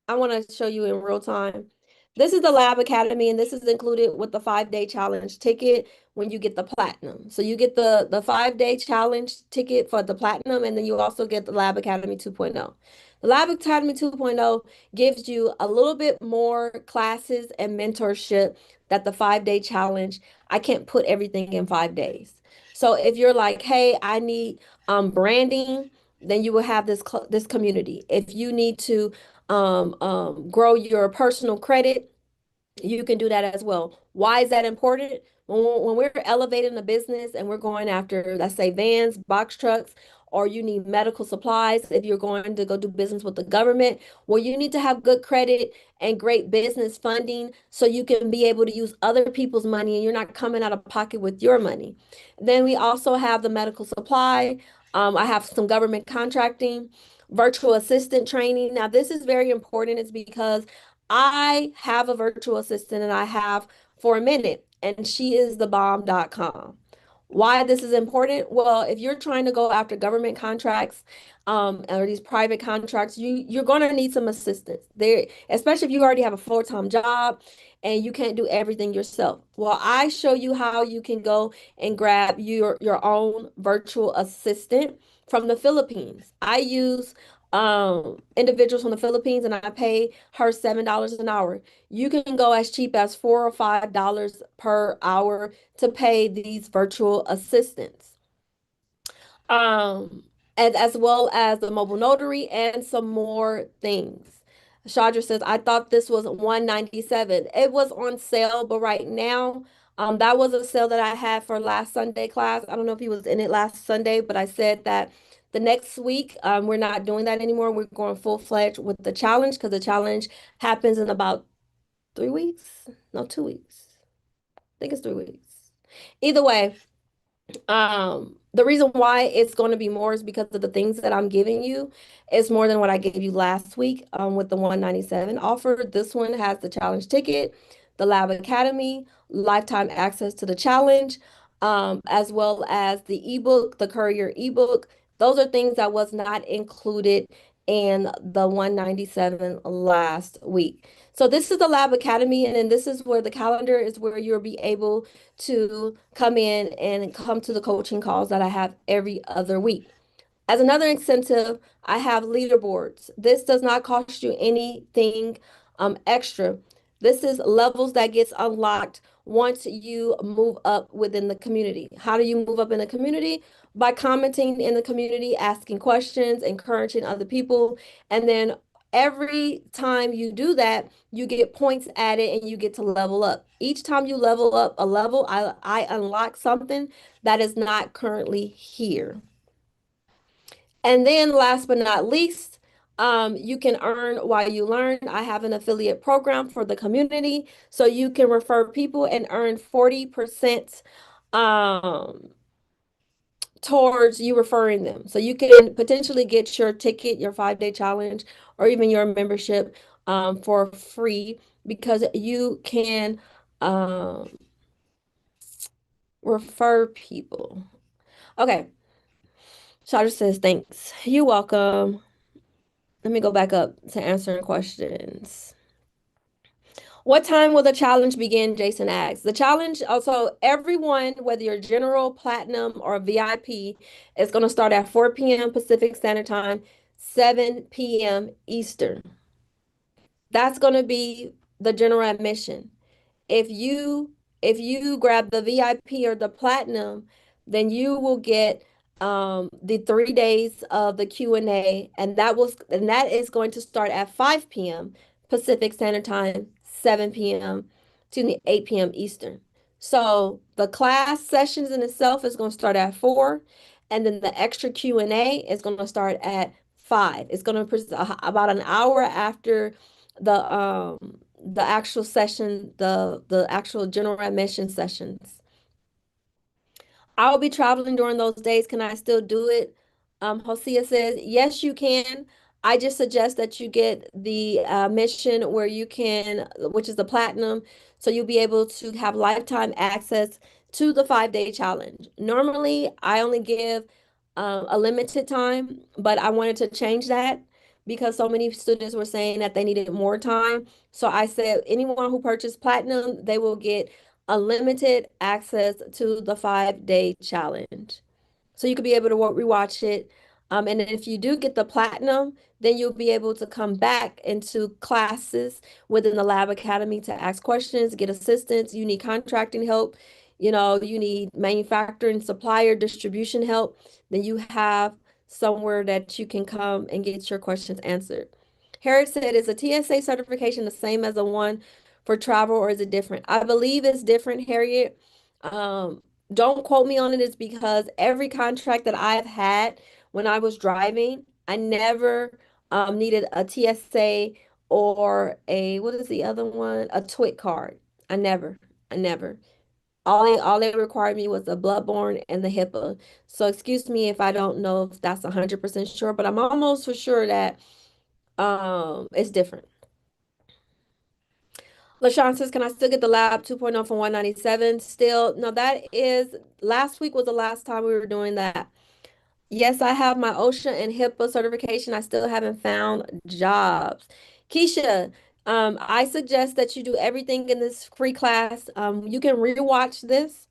I want to show you in real time. This is the Lab Academy, and this is included with the 5 day challenge ticket when you get the platinum. So you get the 5 day challenge ticket for the platinum, and then you also get the Lab Academy 2.0. The Lab Academy 2.0 gives you a little bit more classes and mentorship that the 5 day challenge, I can't put everything in 5 days. So if you're like, hey, I need branding, then you will have this community. If you need to grow your personal credit, you can do that as well. Why is that important? When we're elevating the business and we're going after, let's say, vans, box trucks, or you need medical supplies, if you're going to go do business with the government, well, you need to have good credit and great business funding so you can be able to use other people's money and you're not coming out of pocket with your money. Then we also have the medical supply. I have some government contracting, virtual assistant training. Now, this is very important. It's because I have a virtual assistant and I have for a minute, and she is the bomb.com. Why this is important? Well, if you're trying to go after government contracts, or these private contracts, you're going to need some assistance there, especially if you already have a full-time job and you can't do everything yourself. Well, I show you how you can go and grab your own virtual assistant from the Philippines. I use individuals from the Philippines and I pay her $7 an hour. You can go as cheap as $4 or $5 per hour to pay these virtual assistants. Um, and as well as the mobile notary and some more things. Chandra says, I thought this was 197. It was on sale, but right now, that was a sale that I had for last Sunday class. I don't know if he was in it last Sunday, but I said that the next week, we're not doing that anymore. We're going full-fledged with the challenge because the challenge happens in about 3 weeks. No, 2 weeks. I think it's 3 weeks. Either way, the reason why it's going to be more is because of the things that I'm giving you. It's more than what I gave you last week with the 197 offer. This one has the challenge ticket, the Lab Academy, lifetime access to the challenge, as well as the ebook, the Courier ebook. Those are things that was not included in the 197 last week. So this is the Lab Academy, and then this is where the calendar is where you'll be able to come in and come to the coaching calls that I have every other week. As another incentive, I have leaderboards. This does not cost you anything extra. This is levels that gets unlocked once you move up within the community. How do you move up in the community? By commenting in the community, asking questions, encouraging other people, and then every time you do that, you get points added and you get to level up. Each time you level up a level, I unlock something that is not currently here. And then last but not least, you can earn while you learn. I have an affiliate program for the community, so you can refer people and earn 40% um, towards you referring them. So you can potentially get your ticket, your 5 day challenge, or even your membership for free because you can refer people. Okay. Shadra says, thanks. You're welcome. Let me go back up to answering questions. What time will the challenge begin? Jason asks. The challenge, also, everyone, whether you're general, platinum, or VIP, is going to start at 4 p.m. Pacific Standard Time, 7 p.m. Eastern. That's going to be the general admission. If you grab the VIP or the platinum, then you will get the 3 days of the Q&A, and that is going to start at 5 p.m. Pacific Standard Time, 7 p.m. to the 8 p.m. Eastern. So the class sessions in itself is going to start at 4, and then the extra Q&A is going to start at 5. It's going to about an hour after the actual session, the actual general admission sessions. I'll be traveling during those days. Can I still do it? Hosea says, yes, you can. I just suggest that you get the mission where you can, which is the platinum, so you'll be able to have lifetime access to the 5-day challenge. Normally, I only give a limited time, but I wanted to change that because so many students were saying that they needed more time. So I said, anyone who purchased platinum, they will get unlimited access to the 5-day challenge. So you could be able to rewatch it. And if you do get the platinum, then you'll be able to come back into classes within the Lab Academy to ask questions, get assistance. You need contracting help, you need manufacturing, supplier, distribution help. Then you have somewhere that you can come and get your questions answered. Harriet said, is a TSA certification the same as a one for travel or is it different? I believe it's different, Harriet. Um, don't quote me on it, is because every contract that I've had when I was driving, I never needed a TSA or what is the other one? A TWIC card. I never, I never. All they required me was the bloodborne and the HIPAA. So excuse me if I don't know if that's 100% sure, but I'm almost for sure that it's different. LaShawn says, can I still get the lab 2.0 for 197? Still, no, last week was the last time we were doing that. Yes, I have my OSHA and HIPAA certification. I still haven't found jobs. Keisha, I suggest that you do everything in this free class. You can rewatch this.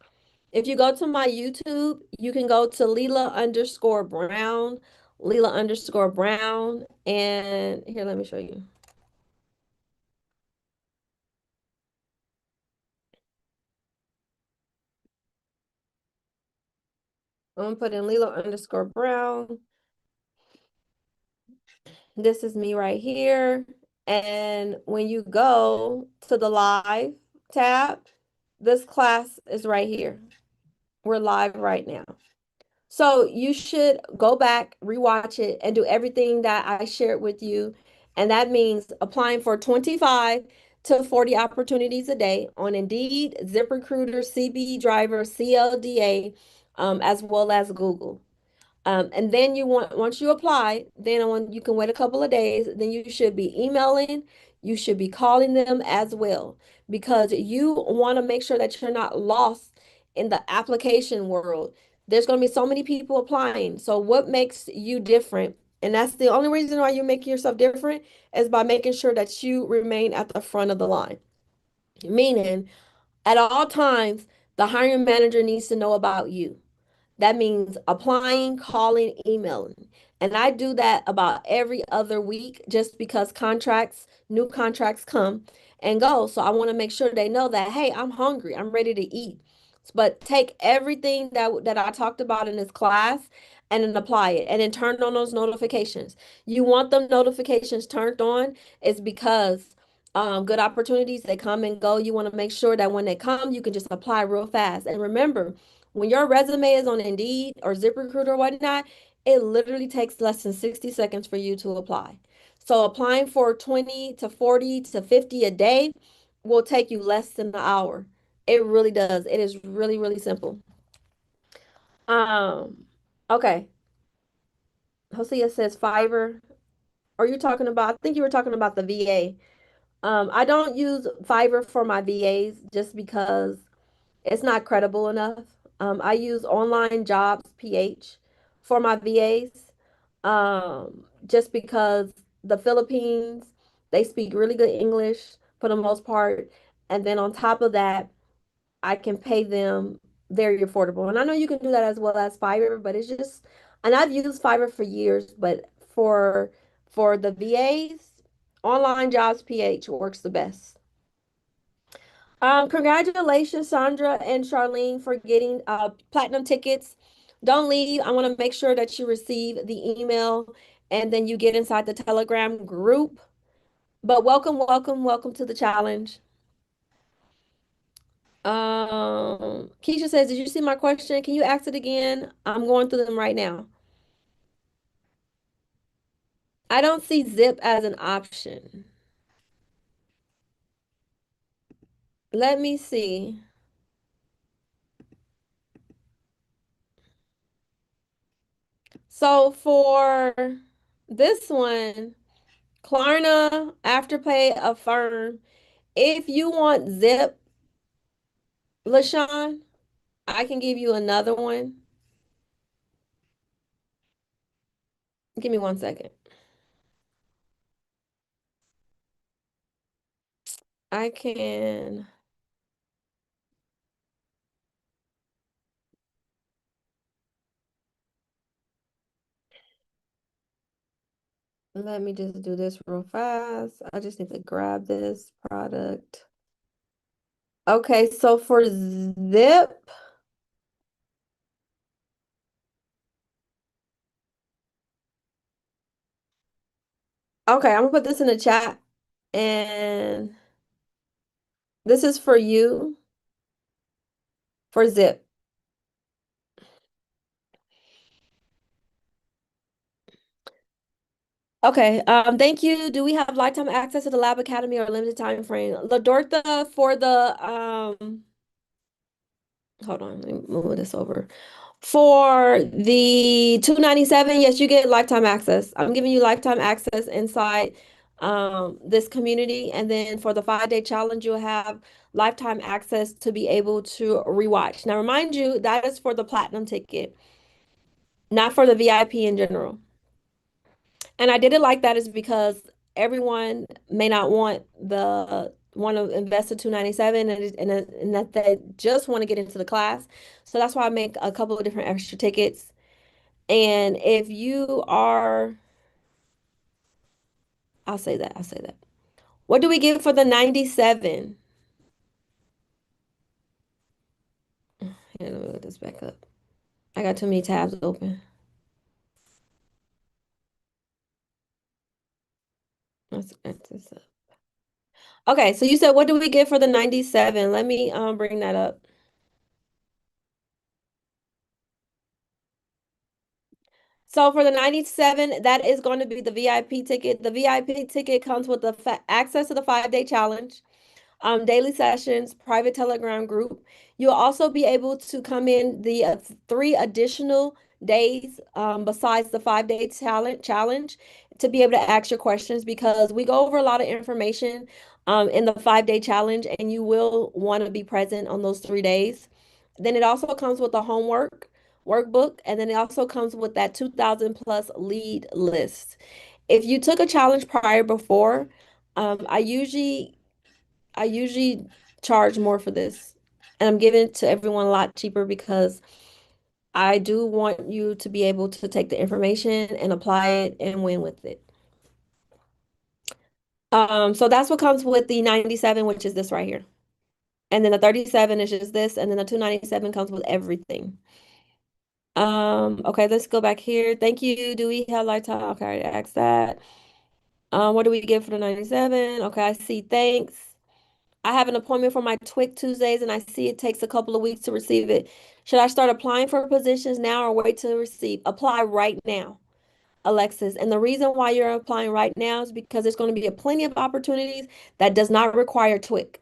If you go to my YouTube, you can go to Leela_Brown, and here, let me show you. I'm gonna put in Leela_Brown. This is me right here. And when you go to the live tab, this class is right here. We're live right now. So you should go back, rewatch it, and do everything that I shared with you. And that means applying for 25 to 40 opportunities a day on Indeed, ZipRecruiter, CB Driver, CLDA, as well as Google. And then once you apply, then when you can wait a couple of days, then you should be emailing, you should be calling them as well, because you want to make sure that you're not lost in the application world. There's going to be so many people applying. So what makes you different? And that's the only reason why you're making yourself different, is by making sure that you remain at the front of the line. Meaning, at all times, the hiring manager needs to know about you. That means applying, calling, emailing. And I do that about every other week just because new contracts come and go. So I want to make sure they know that, hey, I'm hungry, I'm ready to eat. But take everything that I talked about in this class and then apply it and then turn on those notifications. You want them notifications turned on is because good opportunities, they come and go. You want to make sure that when they come, you can just apply real fast. And remember, when your resume is on Indeed or ZipRecruiter or whatnot, it literally takes less than 60 seconds for you to apply. So applying for 20 to 40 to 50 a day will take you less than an hour. It really does. It is really, really simple. Um, okay. Hosea says Fiverr. Are you talking about, I think you were talking about the VA. I don't use Fiverr for my VAs just because it's not credible enough. I use Online Jobs PH for my VAs, just because the Philippines, they speak really good English for the most part. And then on top of that, I can pay them very affordable. And I know you can do that as well as Fiverr, but it's just, and I've used Fiverr for years, but for the VAs, Online Jobs PH works the best. Congratulations, Sandra and Charlene, for getting platinum tickets. Don't leave. I want to make sure that you receive the email and then you get inside the Telegram group. But welcome, welcome, welcome to the challenge. Keisha says, did you see my question? Can you ask it again? I'm going through them right now. I don't see zip as an option. Let me see. So for this one, Klarna, Afterpay, Affirm. If you want zip, LaShawn, I can give you another one. Give me 1 second. I can, let me just do this real fast. I just need to grab this product. Okay, so for zip, okay, I'm gonna put this in the chat and this is for you for zip. Okay, thank you. Do we have lifetime access to the Lab Academy or limited time frame? LaDortha for the hold on, let me move this over. For the 297, yes, you get lifetime access. I'm giving you lifetime access inside this community. And then for the 5-day challenge, you'll have lifetime access to be able to rewatch. Now, remind you, that is for the platinum ticket, not for the VIP in general. And I did it like that is because everyone may not want to invest in 297 and that they just want to get into the class. So that's why I make a couple of different extra tickets. And if you are, I'll say that. What do we give for the 97? Here, let me look this back up. I got too many tabs open. Let's get this up. Okay, so you said what do we get for the 97? Let me bring that up. So for the 97, that is going to be the VIP ticket. The VIP ticket comes with the access to the 5-day challenge, daily sessions, private Telegram group. You'll also be able to come in the 3 additional days besides the 5-day challenge to be able to ask your questions because we go over a lot of information in the 5-day challenge, and you will want to be present on those 3 days. Then it also comes with a homework workbook, and then it also comes with that 2,000 plus lead list. If you took a challenge prior before, I usually charge more for this. And I'm giving it to everyone a lot cheaper because I do want you to be able to take the information and apply it and win with it. So that's what comes with the 97, which is this right here. And then the 37 is just this, and then the 297 comes with everything. Okay, let's go back here. Thank you. Do we have lifetime? Okay, I asked that. What do we get for the 97? Okay, I see. Thanks. I have an appointment for my TWIC Tuesdays, and I see it takes a couple of weeks to receive it. Should I start applying for positions now or wait to receive? Apply right now, Alexis. And the reason why you're applying right now is because there's going to be a plenty of opportunities that does not require TWIC.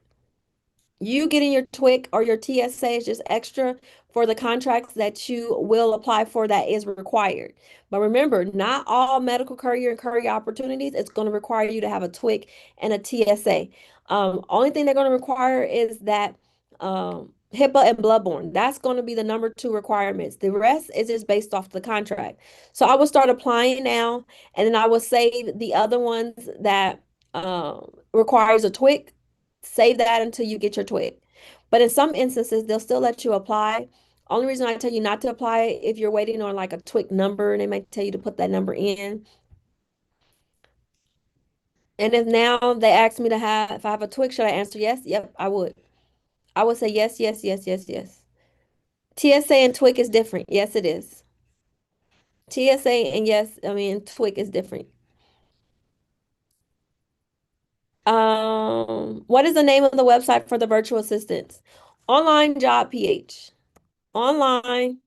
You getting your TWIC or your TSA is just extra for the contracts that you will apply for that is required. But remember, not all medical courier and courier opportunities it's going to require you to have a TWIC and a TSA. Only thing they're going to require is that HIPAA and bloodborne. That's going to be the number 2 requirements. The rest is just based off the contract. So I will start applying now, and then I will save the other ones that requires a TWIC. Save that until you get your TWIC. But in some instances, they'll still let you apply. Only reason I tell you not to apply if you're waiting on like a TWIC number, and they might tell you to put that number in. And if now they ask me to have, if I have a TWIC, should I answer yes? Yep, I would. I would say yes, yes, yes, yes, yes. TSA and TWIC is different. Yes, it is. TSA and yes, I mean TWIC is different. What is the name of the website for the virtual assistants? Online Job PH. Online,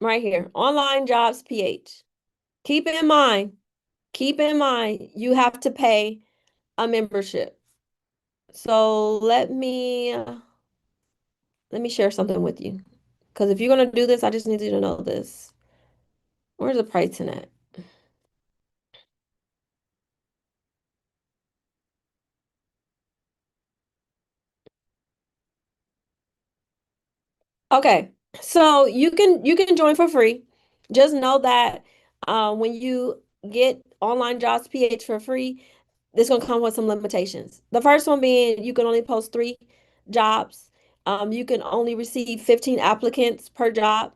right here. Online Jobs PH. Keep in mind, keep in mind, you have to pay a membership. So let me share something with you. Because if you're gonna do this, I just need you to know this. Where's the pricing at? Okay, so you can join for free. Just know that when you get Online Jobs PH for free, it's gonna come with some limitations. The first one being you can only post 3 jobs. You can only receive 15 applicants per job.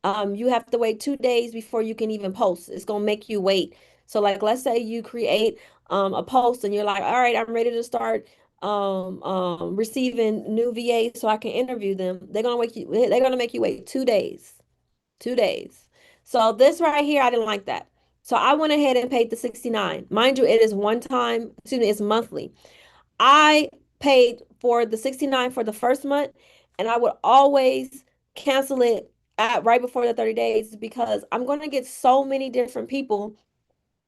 You have to wait 2 days before you can even post. It's gonna make you wait. So like let's say you create a post and you're like, all right, I'm ready to start receiving new VAs so I can interview them. They're gonna make you wait 2 days. 2 days. So this right here, I didn't like that. So I went ahead and paid the 69. Mind you, it is one time, excuse me, it's monthly. I paid for the 69 for the first month, and I would always cancel it at right before the 30 days because I'm going to get so many different people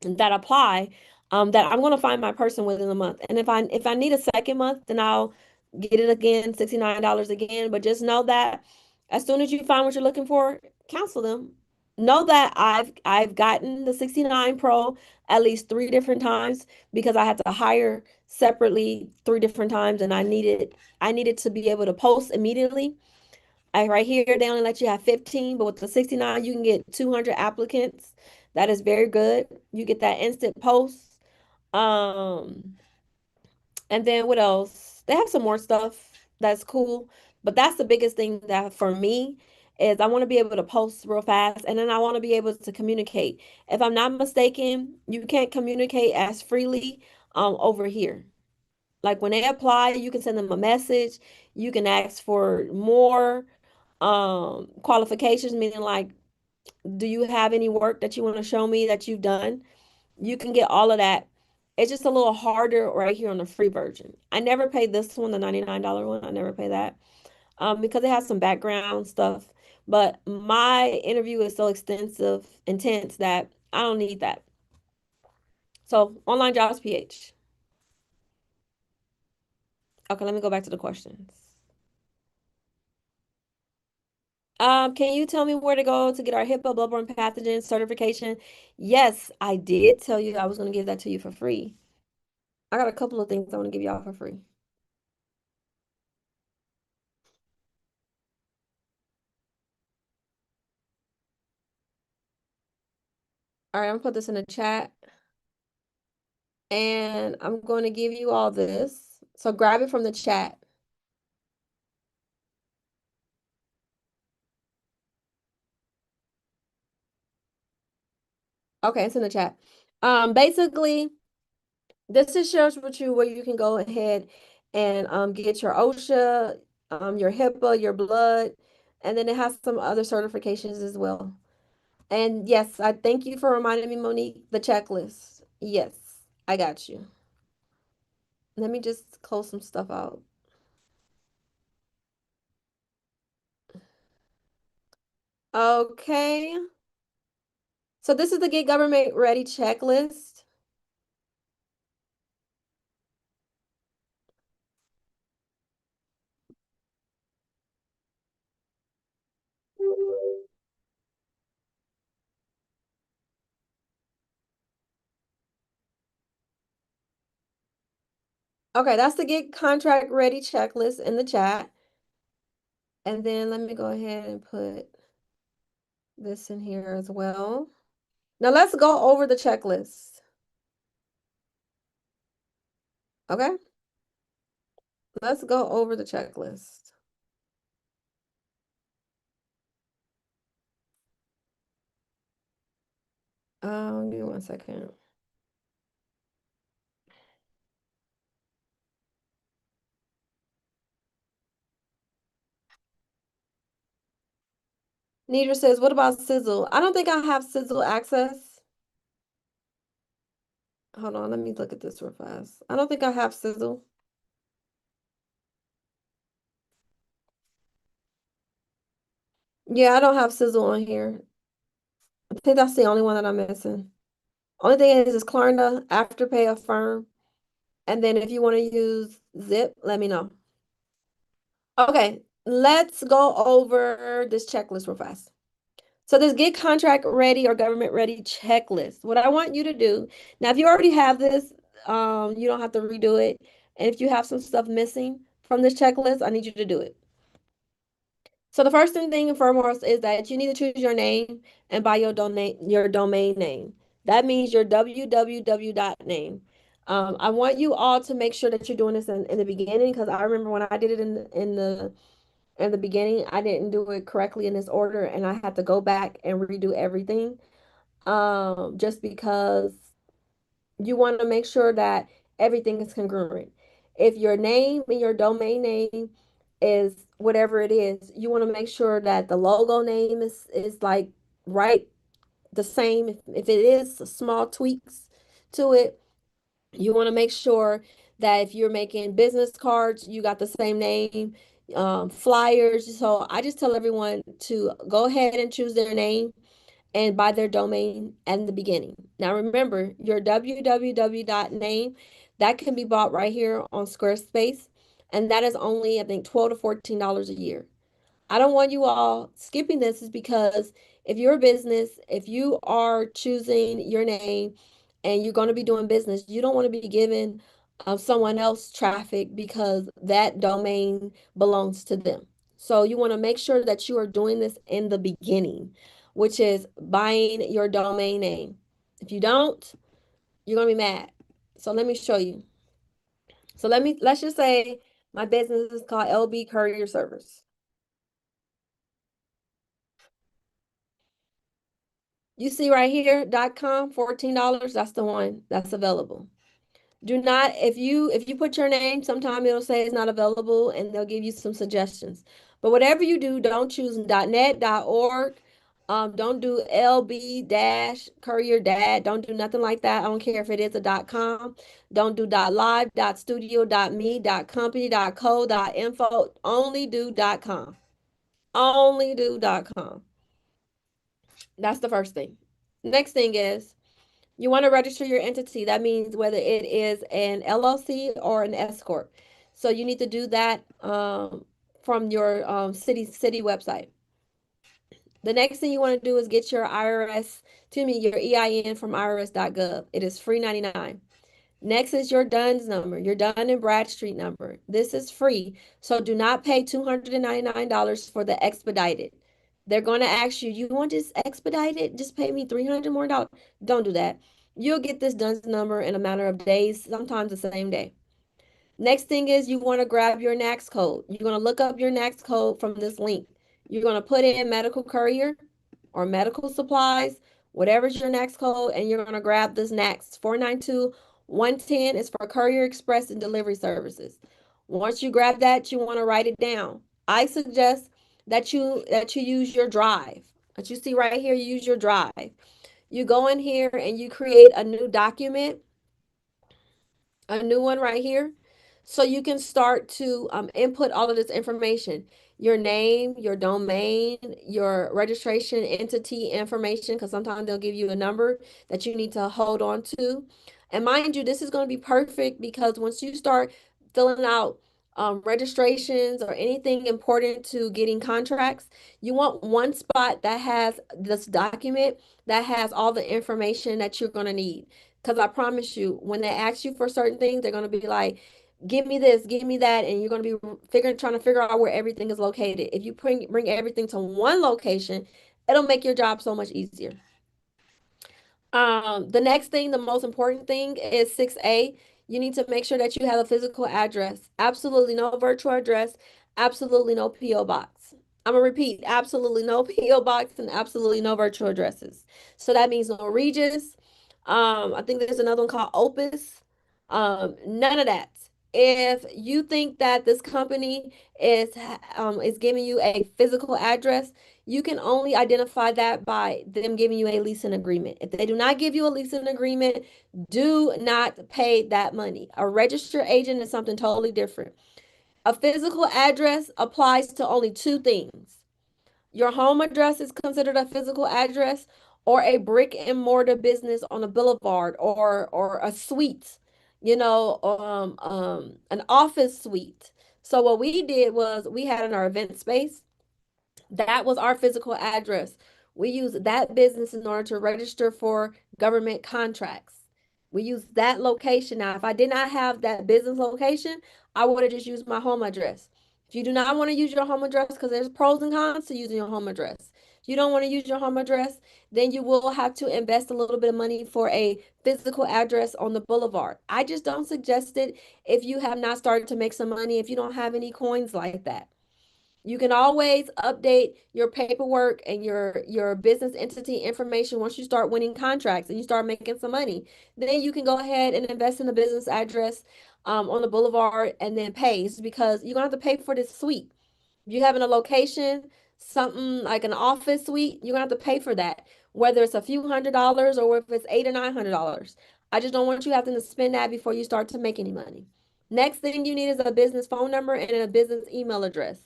that apply that I'm going to find my person within a month. And if I need a second month, then I'll get it again, $69 again. But just know that as soon as you find what you're looking for, cancel them. Know that I've gotten the 69 Pro at least 3 different times because I had to hire separately 3 different times and I needed to be able to post immediately. Right here, they only let you have 15, but with the 69, you can get 200 applicants. That is very good. You get that instant post. Um, and then what else? They have some more stuff that's cool, but that's the biggest thing that for me is I want to be able to post real fast and then I want to be able to communicate. If I'm not mistaken, you can't communicate as freely over here. Like when they apply, you can send them a message. You can ask for more qualifications, meaning like, do you have any work that you want to show me that you've done? You can get all of that. It's just a little harder right here on the free version. I never paid this one, the $99 one. I never pay that because it has some background stuff. But my interview is so extensive, intense that I don't need that. So online jobs PH. Okay, let me go back to the questions. Can you tell me where to go to get our HIPAA bloodborne pathogen certification? Yes, I did tell you I was going to give that to you for free. I got a couple of things I want to give y'all for free. All right, I'm gonna put this in the chat and I'm going to give you all this. So grab it from the chat. Okay, it's in the chat. Basically, this is shows with you where you can go ahead and get your OSHA, your HIPAA, your blood, and then it has some other certifications as well. And yes, I thank you for reminding me, Monique, the checklist. Yes, I got you. Let me just close some stuff out. Okay. So this is the Get Government Ready checklist. Okay, that's the Get Contract Ready checklist in the chat. And then let me go ahead and put this in here as well. Now let's go over the checklist. Okay, let's go over the checklist. Give me 1 second. Nidra says, what about Sizzle? I don't think I have Sizzle access. Hold on, let me look at this real fast. I don't think I have Sizzle. Yeah, I don't have Sizzle on here. I think that's the only one that I'm missing. Only thing is Klarna, Afterpay, Affirm. And then if you want to use Zip, let me know. Okay, let's go over this checklist real fast. So this get contract ready or government ready checklist. What I want you to do, now if you already have this, you don't have to redo it. And if you have some stuff missing from this checklist, I need you to do it. So the first thing and foremost is that you need to choose your name and buy your domain name. That means your www dot name. I want you all to make sure that you're doing this in the beginning because I remember when I did it in the beginning, I didn't do it correctly in this order and I had to go back and redo everything. Just because you want to make sure that everything is congruent. If your name and your domain name is whatever it is, you want to make sure that the logo name is like right the same. If it is small tweaks to it, you want to make sure that if you're making business cards, you got the same name, flyers. So I just tell everyone to go ahead and choose their name and buy their domain in the beginning. Now remember, your www.name, that can be bought right here on Squarespace, and that is only, I think, $12 to $14 a year. I don't want you all skipping this is because if you're a business, if you are choosing your name and you're going to be doing business, you don't want to be giving someone else traffic because that domain belongs to them. So you want to make sure that you are doing this in the beginning, which is buying your domain name. If you don't, you're going to be mad. So let me show you. So let's just say my business is called LB Courier Service. You see right here, .com, $14. That's the one that's available. Do not, if you put your name, sometime it'll say it's not available and they'll give you some suggestions. But whatever you do, don't choose .net, .org. Don't do LB dash courier dad. Don't do nothing like that. I don't care if it is a .com. Don't do .live, .studio, .me, .company, .co, .info. Only do .com. Only do .com. That's the first thing. Next thing is you want to register your entity. That means whether it is an LLC or an S corp. So you need to do that from your city website. The next thing you want to do is get your your EIN from irs.gov. It is free 99. Next is your DUNS number, your Dun and Bradstreet number. This is free, so do not pay $299 for the expedited. They're going to ask you, you want this expedited? Just pay me $300 more dollars. Don't do that. You'll get this DUNS number in a matter of days, sometimes the same day. Next thing is you want to grab your NACS code. You're going to look up your NACS code from this link. You're going to put in medical courier or medical supplies, whatever's your NACS code, and you're going to grab this NACS 492110 is for courier express and delivery services. Once you grab that, you want to write it down. I suggest that you use your drive. That you see right here, you use your drive. You go in here and you create a new document, a new one right here. So you can start to input all of this information, your name, your domain, your registration entity information, because sometimes they'll give you a number that you need to hold on to. And mind you, this is going to be perfect because once you start filling out registrations or anything important to getting contracts, you want one spot that has this document that has all the information that you're going to need. Because I promise you, when they ask you for certain things, they're going to be like, give me this, give me that. And you're going to be trying to figure out where everything is located. If you bring everything to one location, it'll make your job so much easier. The next thing, the most important thing is 6A. You need to make sure that you have a physical address. Absolutely no virtual address. Absolutely no PO box. I'm gonna repeat, absolutely no PO box and absolutely no virtual addresses. So that means no Regis. I think there's another one called Opus. None of that. If you think that this company is giving you a physical address, you can only identify that by them giving you a leasing agreement. If they do not give you a leasing agreement, do not pay that money. A registered agent is something totally different. A physical address applies to only two things. Your home address is considered a physical address, or a brick and mortar business on a boulevard, or a suite, an office suite. So what we did was we had in our event space, that was our physical address. We used that business in order to register for government contracts. We used that location. Now, if I did not have that business location, I would have just used my home address. If you do not want to use your home address, because there's pros and cons to using your home address. If you don't want to use your home address, then you will have to invest a little bit of money for a physical address on the boulevard. I just don't suggest it if you have not started to make some money, if you don't have any coins like that. You can always update your paperwork and your business entity information once you start winning contracts and you start making some money. Then you can go ahead and invest in a business address on the boulevard and then pay, because you're gonna have to pay for this suite. If you have in a location, something like an office suite, you're gonna have to pay for that, whether it's a few $100s or if it's $800 or $900. I just don't want you having to spend that before you start to make any money. Next thing you need is a business phone number and a business email address.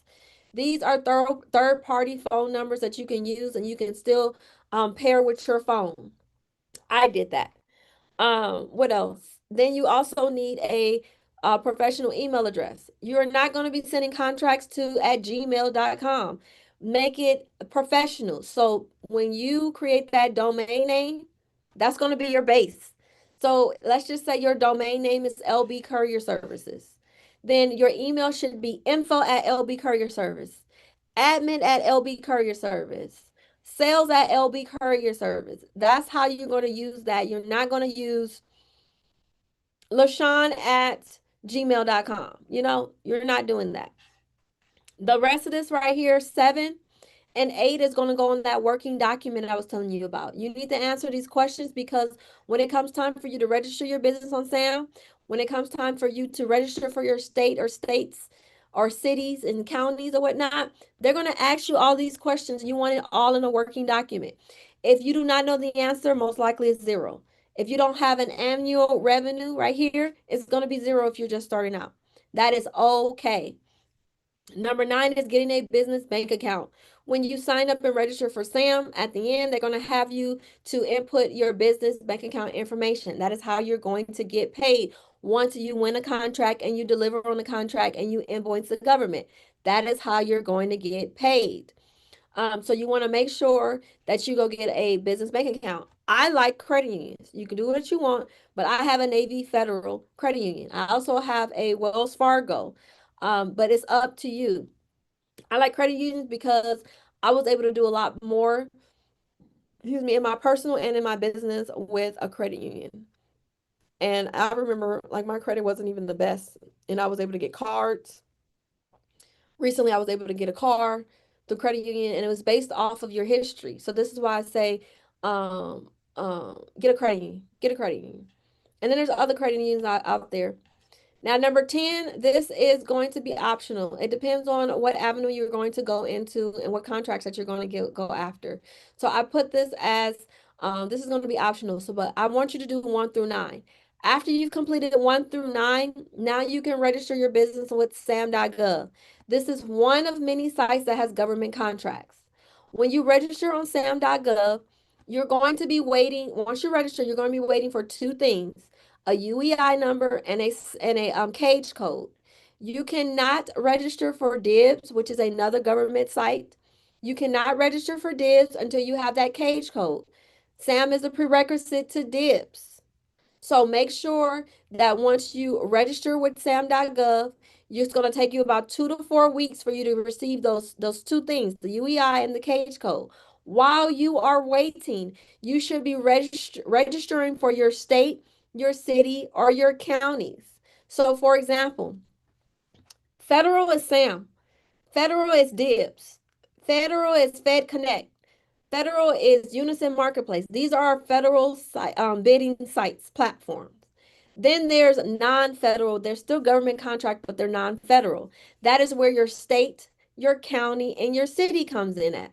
These are third party phone numbers that you can use and you can still pair with your phone. I did that. What else? Then you also need a professional email address. You're not going to be sending contracts to at gmail.com. Make it professional. So when you create that domain name, that's going to be your base. So let's just say your domain name is LB Courier Services. Then your email should be info at LB Courier Service, admin at LB Courier Service, sales at LB Courier Service. That's how you're going to use that. You're not going to use LaShawn at gmail.com. You're not doing that. The rest of this right here, 7 and 8, is going to go in that working document I was telling you about. You need to answer these questions because when it comes time for you to register your business on SAM, when it comes time for you to register for your state or states or cities and counties or whatnot, they're going to ask you all these questions. You want it all in a working document. If you do not know the answer, most likely it's zero. If you don't have an annual revenue right here, it's going to be zero if you're just starting out. That is okay. Number 9 is getting a business bank account. When you sign up and register for SAM, at the end, they're going to have you to input your business bank account information. That is how you're going to get paid once you win a contract and you deliver on the contract and you invoice the government. That is how you're going to get paid. So you want to make sure that you go get a business bank account. I like credit unions. You can do what you want, but I have a Navy Federal credit union. I also have a Wells Fargo, but it's up to you. I like credit unions because I was able to do a lot more, excuse me, in my personal and in my business with a credit union. And I remember like my credit wasn't even the best, and I was able to get cards. Recently, I was able to get a car through credit union, and it was based off of your history. So this is why I say, get a credit union, get a credit union. And then there's other credit unions out there. Now, number 10, this is going to be optional. It depends on what avenue you're going to go into and what contracts that you're going to go after. So I put this as this is going to be optional. So, but I want you to do 1 through 9. After you've completed 1 through 9, now you can register your business with SAM.gov. This is one of many sites that has government contracts. When you register on SAM.gov, you're going to be waiting. Once you register, you're going to be waiting for two things: a UEI number and a cage code. You cannot register for DIBS, which is another government site. You cannot register for DIBS until you have that cage code. SAM is a prerequisite to DIBS. So make sure that once you register with sam.gov, it's going to take you about 2 to 4 weeks for you to receive those two things, the UEI and the cage code. While you are waiting, you should be registering for your state, your city, or your counties. So, for example, federal is SAM, federal is DIBS, federal is Fed Connect, federal is Unison Marketplace. These are our federal bidding sites, platforms. Then there's non-federal. They're still government contract, but they're non-federal. That is where your state, your county, and your city comes in at.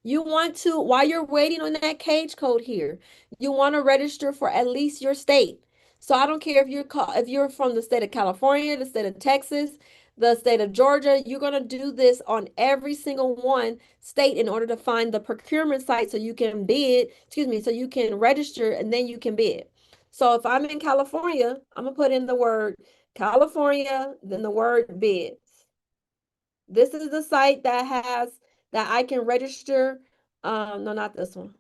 You want to, while you're waiting on that cage code here, you want to register for at least your state. So I don't care if you're from the state of California, the state of Texas, the state of Georgia, you're going to do this on every single one state in order to find the procurement site so you can bid, excuse me, so you can register and then you can bid. So if I'm in California, I'm gonna put in the word California, then the word bids. This is the site that has that I can register. No, not this one.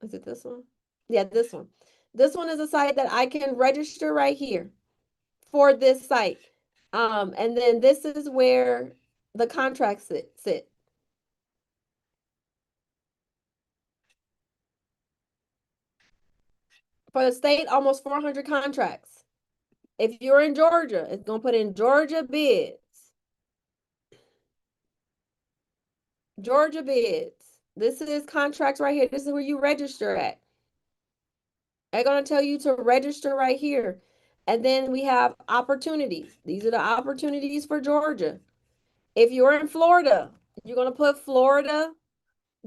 Is it this one? Yeah, this one. This one is a site that I can register right here for this site. And then this is where the contracts sit. For the state, almost 400 contracts. If you're in Georgia, it's gonna put in Georgia bids. Georgia bids. This is contracts right here. This is where you register at. They're going to tell you to register right here. And then we have opportunities. These are the opportunities for Georgia. If you're in Florida, you're going to put Florida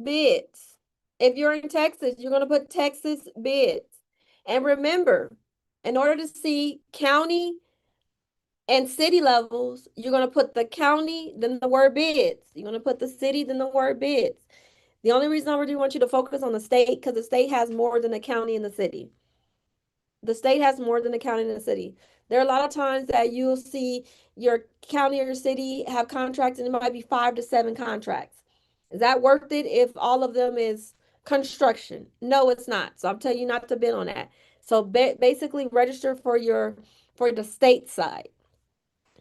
bids. If you're in Texas, you're going to put Texas bids. And remember, in order to see county and city levels, you're going to put the county, then the word bids. You're going to put the city, then the word bids. The only reason I really want you to focus on the state because the state has more than the county and the city. The state has more than the county and the city. There are a lot of times that you'll see your county or your city have contracts and it might be 5 to 7 contracts. Is that worth it if all of them is construction? No, it's not. So I'm telling you not to bid on that. So basically register for for the state side.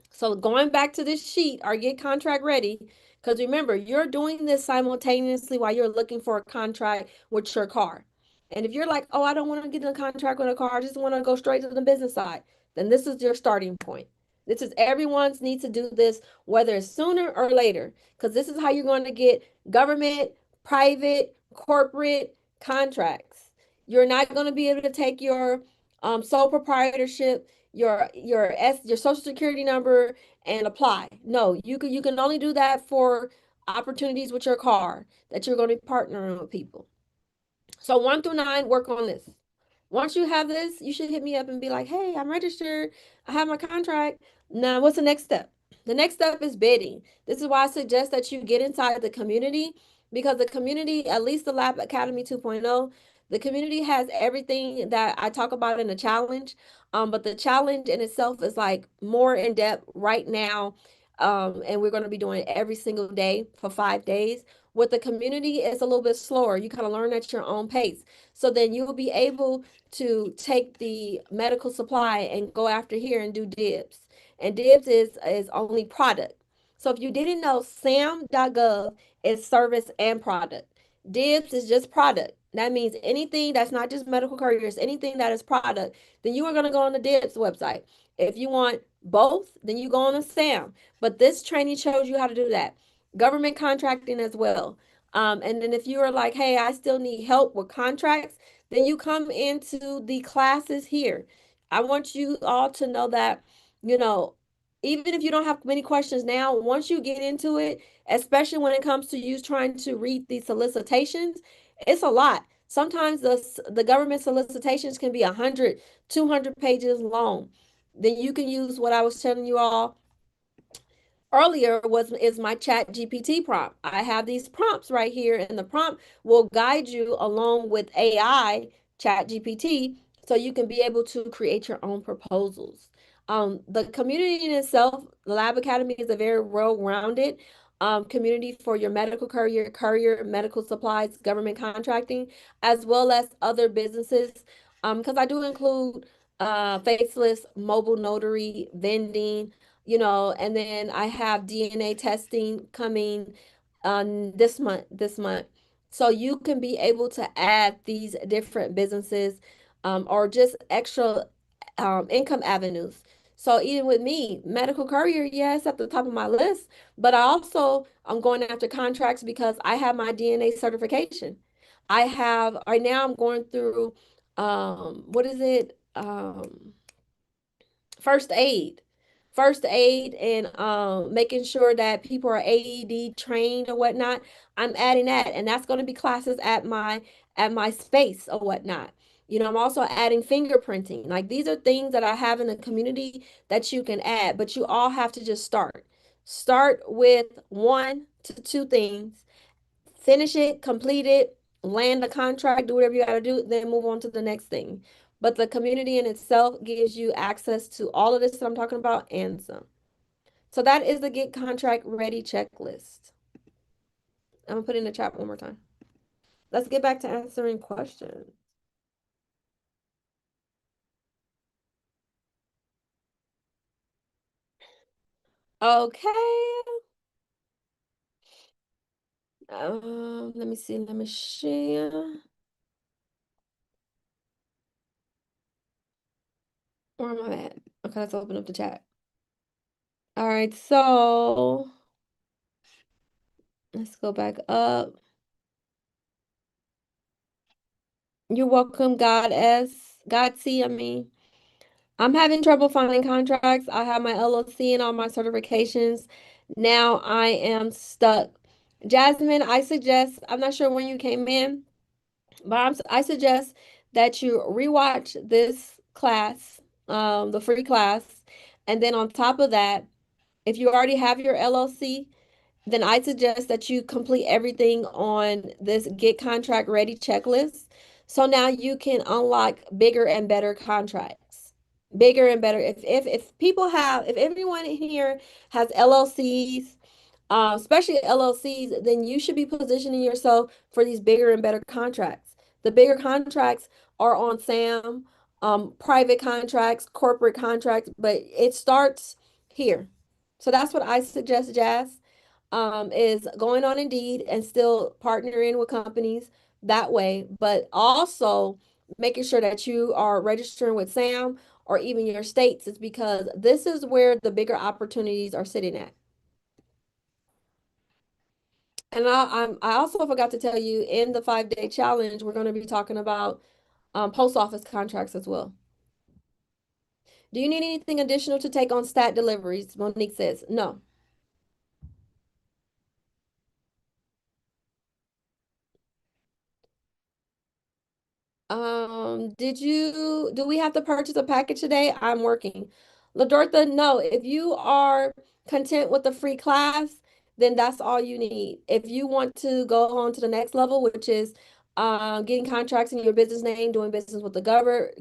So going back to this sheet, our get contract ready, because remember, you're doing this simultaneously while you're looking for a contract with your car. And if you're like, oh, I don't want to get in a contract with a car, I just want to go straight to the business side, then this is your starting point. This is everyone's needs to do this, whether it's sooner or later, because this is how you're going to get government, private, corporate contracts. You're not going to be able to take your sole proprietorship your social security number and apply. No, you can only do that for opportunities with your car that you're going to be partnering with people. So 1 through 9, work on this. Once you have this, you should hit me up and be like, hey, I'm registered. I have my contract. Now, what's the next step? The next step is bidding. This is why I suggest that you get inside the community because the community, at least the Lab Academy 2.0, the community has everything that I talk about in the challenge. But the challenge in itself is like more in depth right now. And we're going to be doing it every single day for 5 days. With the community, it's a little bit slower. You kind of learn at your own pace. So then you will be able to take the medical supply and go after here and do dibs. And dibs is only product. So if you didn't know, sam.gov is service and product. Dibs is just product. That means anything that's not just medical couriers, anything that is product, then you are going to go on the Dibs website. If you want both, then you go on the SAM. But this training shows you how to do that. Government contracting as well. And then if you are like, hey, I still need help with contracts, then you come into the classes here. I want you all to know that, you know, even if you don't have many questions now, once you get into it, especially when it comes to you trying to read these solicitations, it's a lot. Sometimes the government solicitations can be 100, 200 pages long. Then you can use what I was telling you all earlier was is my chat GPT prompt. I have these prompts right here, and the prompt will guide you along with AI chat GPT so you can be able to create your own proposals. The community in itself, the Lab Academy is a very well-rounded community for your medical courier, medical supplies, government contracting, as well as other businesses. Because I do include faceless mobile notary, vending, and then I have DNA testing coming this month. So you can be able to add these different businesses or just extra income avenues. So even with me, medical courier, yes, at the top of my list, but I also I'm going after contracts because I have my DNA certification. I have right now I'm going through what is it? First aid. First aid and making sure that people are AED trained or whatnot. I'm adding that, and that's going to be classes at my space or whatnot. You know, I'm also adding fingerprinting. Like these are things that I have in the community that you can add, but you all have to just start. Start with one to two things, finish it, complete it, land the contract, do whatever you got to do, then move on to the next thing. But the community in itself gives you access to all of this that I'm talking about and some. So that is the Get Contract Ready checklist. I'm gonna put it in the chat one more time. Let's get back to answering questions. Okay. Let me see. Let me share. Where am I at? Okay, let's open up the chat. All right, so let's go back up. You're welcome, God S. God C, I mean. I'm having trouble finding contracts. I have my LLC and all my certifications. Now I am stuck. Jasmine, I suggest, I'm not sure when you came in, but I suggest that you rewatch this class, the free class. And then on top of that, if you already have your LLC, then I suggest that you complete everything on this Get Contract Ready checklist. So now you can unlock bigger and better contracts. Bigger and better. If people have, if everyone in here has LLCs, especially LLCs, then you should be positioning yourself for these bigger and better contracts. The bigger contracts are on SAM, private contracts, corporate contracts, but it starts here. So that's what I suggest, Jazz, is going on Indeed and still partnering with companies that way, but also making sure that you are registering with SAM or even your states is because this is where the bigger opportunities are sitting at. And I also forgot to tell you in the 5 day challenge, we're going to be talking about post office contracts as well. Do you need anything additional to take on stat deliveries? Monique says, no. Do we have to purchase a package today? I'm working. Ladortha, no. If you are content with the free class, then that's all you need. If you want to go on to the next level, which is getting contracts in your business name, doing business with the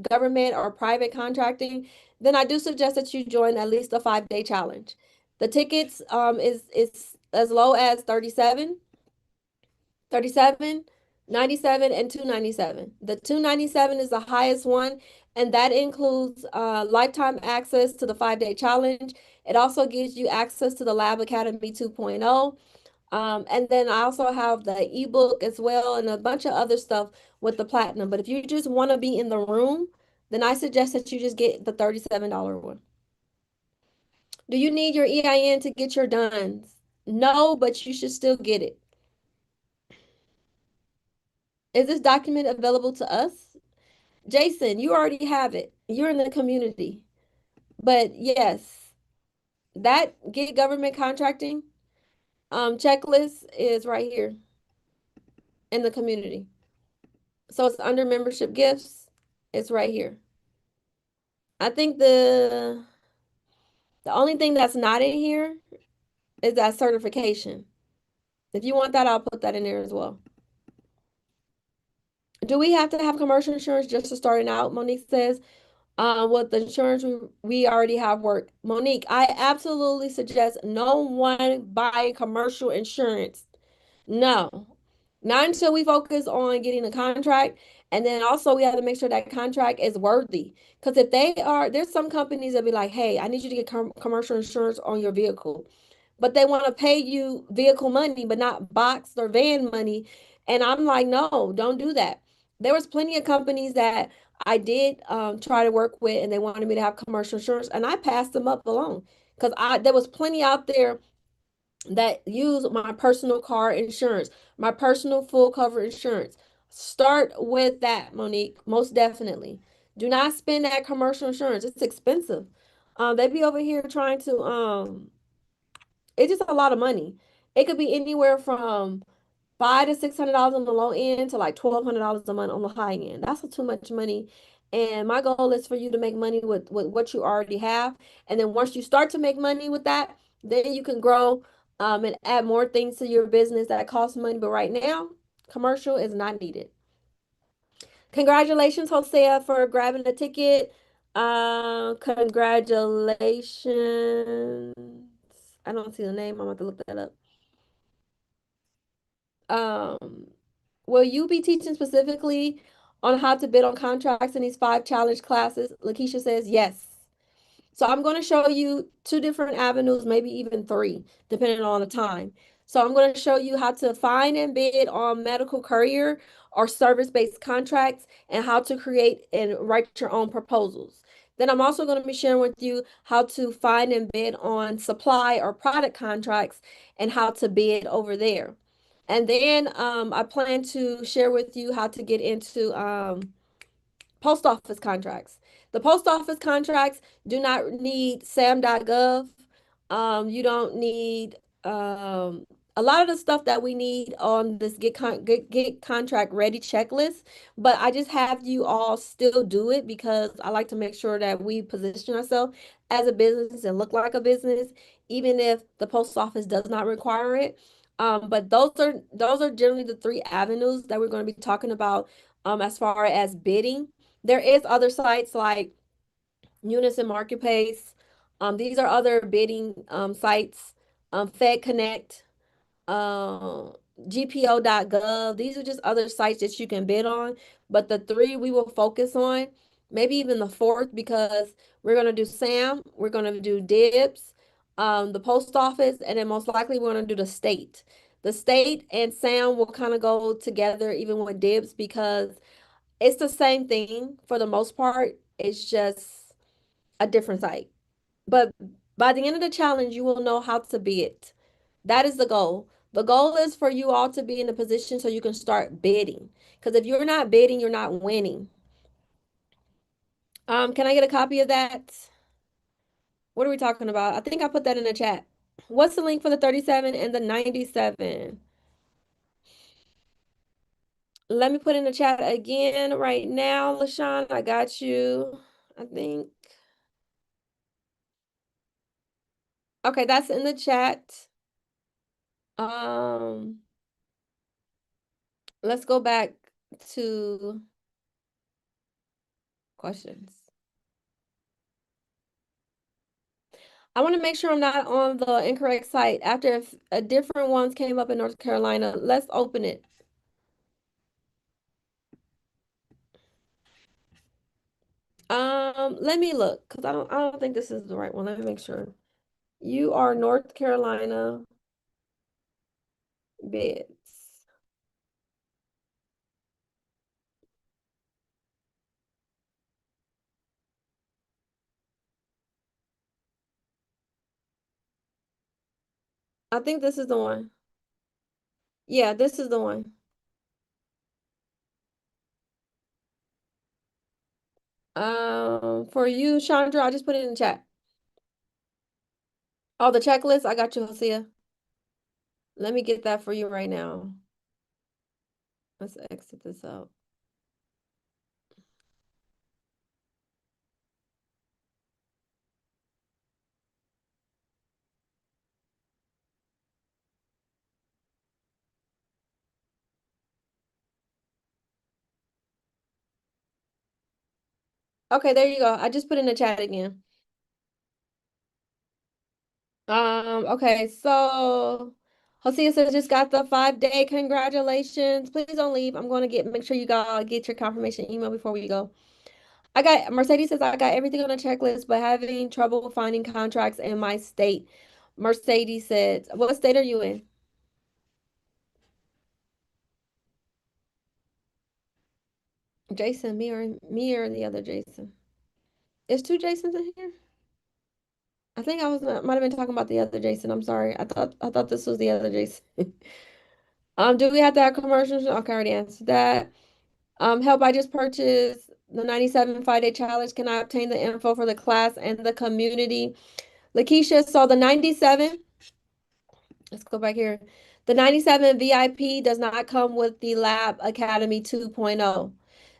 government or private contracting, then I do suggest that you join at least a 5 day challenge. The tickets is as low as 37, 97, and 297. The 297 is the highest one, and that includes lifetime access to the 5 day challenge. It also gives you access to the Lab Academy 2.0. And then I also have the ebook as well and a bunch of other stuff with the platinum. But if you just want to be in the room, then I suggest that you just get the $37 one. Do you need your EIN to get your duns? No, but you should still get it. Is this document available to us? Jason, you already have it. You're in the community. But yes, that get government contracting checklist is right here in the community. So it's under membership gifts. It's right here. I think the only thing that's not in here is that certification. If you want that, I'll put that in there as well. Do we have to have commercial insurance just to starting out? Monique says, with the insurance we already have work. Monique, I absolutely suggest no one buy commercial insurance. No, not until we focus on getting a contract. And then also we have to make sure that contract is worthy. Because if they are, there's some companies that be like, hey, I need you to get commercial insurance on your vehicle. But they want to pay you vehicle money, but not box or van money. And I'm like, no, don't do that. There was plenty of companies that I did try to work with, and they wanted me to have commercial insurance, and I passed them up alone because I there was plenty out there that use my personal car insurance, my personal full cover insurance. Start with that, Monique, most definitely. Do not spend that commercial insurance. It's expensive. They be over here trying to it's just a lot of money. It could be anywhere from $500 to $600 on the low end to like $1,200 a month on the high end. That's too much money. And my goal is for you to make money with what you already have. And then once you start to make money with that, then you can grow and add more things to your business that cost money. But right now, commercial is not needed. Congratulations, Hosea, for grabbing the ticket. Congratulations. I don't see the name. I'm going to look that up. Um, will you be teaching specifically on how to bid on contracts in these 5 challenge classes? Lakeisha says yes. So I'm going to show you 2 different avenues, maybe even 3, depending on the time. So I'm going to show you how to find and bid on medical courier or service-based contracts and how to create and write your own proposals. Then I'm also going to be sharing with you how to find and bid on supply or product contracts and how to bid over there. And then I plan to share with you how to get into post office contracts. The post office contracts do not need sam.gov. You don't need a lot of the stuff that we need on this get contract ready checklist, but I just have you all still do it because I like to make sure that we position ourselves as a business and look like a business, even if the post office does not require it. But those are generally the 3 avenues that we're going to be talking about as far as bidding. There is other sites like Unison Marketplace. These are other bidding sites. Fed Connect, um, GPO.gov. These are just other sites that you can bid on. But the 3 we will focus on, maybe even the 4th, because we're gonna do SAM, we're gonna do DIBS, the post office, and then most likely we're gonna do the state. The state and SAM will kind of go together even with DIBS because it's the same thing for the most part. It's just a different site. But by the end of the challenge, you will know how to bid. That is the goal. The goal is for you all to be in a position so you can start bidding. Because if you're not bidding, you're not winning. Can I get a copy of that? What are we talking about? I think I put that in the chat. What's the link for the 37 and the 97? Let me put in the chat again right now, LaShawn. I got you. I think. Okay, that's in the chat. Um, let's go back to questions. I want to make sure I'm not on the incorrect site. After if a different ones came up in North Carolina, let's open it. Let me look because I don't think this is the right one. Let me make sure. You are North Carolina bids. I think this is the one. Yeah, this is the one. For you, Chandra, I just put it in the chat. Oh, the checklist. I got you, Hosea. Let me get that for you right now. Let's exit this out. Okay, there you go. I just put in the chat again. Okay, so Hosea says just got the 5 day. Congratulations. Please don't leave. I'm going to make sure you get your confirmation email before we go. I got Mercedes says I got everything on the checklist, but having trouble finding contracts in my state. Mercedes said, what state are you in? Jason, me or the other Jason? Is 2 Jasons in here? I think I might have been talking about the other Jason. I'm sorry. I thought this was the other Jason. Do we have to have commercials? Okay, I already answered that. Help, I just purchased the 97 5-day challenge. Can I obtain the info for the class and the community? Lakeisha, so the 97, let's go back here. The 97 VIP does not come with the Lab Academy 2.0.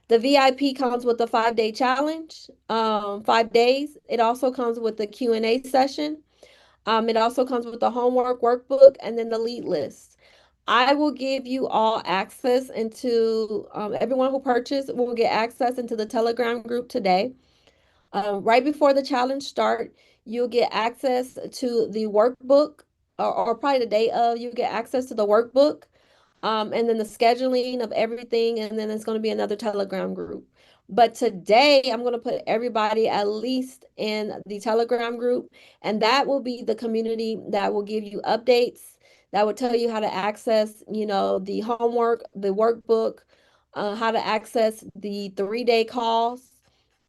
The VIP comes with the 5-day challenge, 5 days. It also comes with the Q&A session. It also comes with the homework workbook and then the lead list. I will give you all access into, everyone who purchased will get access into the Telegram group today. Right before the challenge start, you'll get access to the workbook, or probably the day of, you get access to the workbook, and then the scheduling of everything, and then it's going to be another Telegram group. But today, I'm going to put everybody at least in the Telegram group, and that will be the community that will give you updates, that will tell you how to access, the homework, the workbook, how to access the 3-day calls,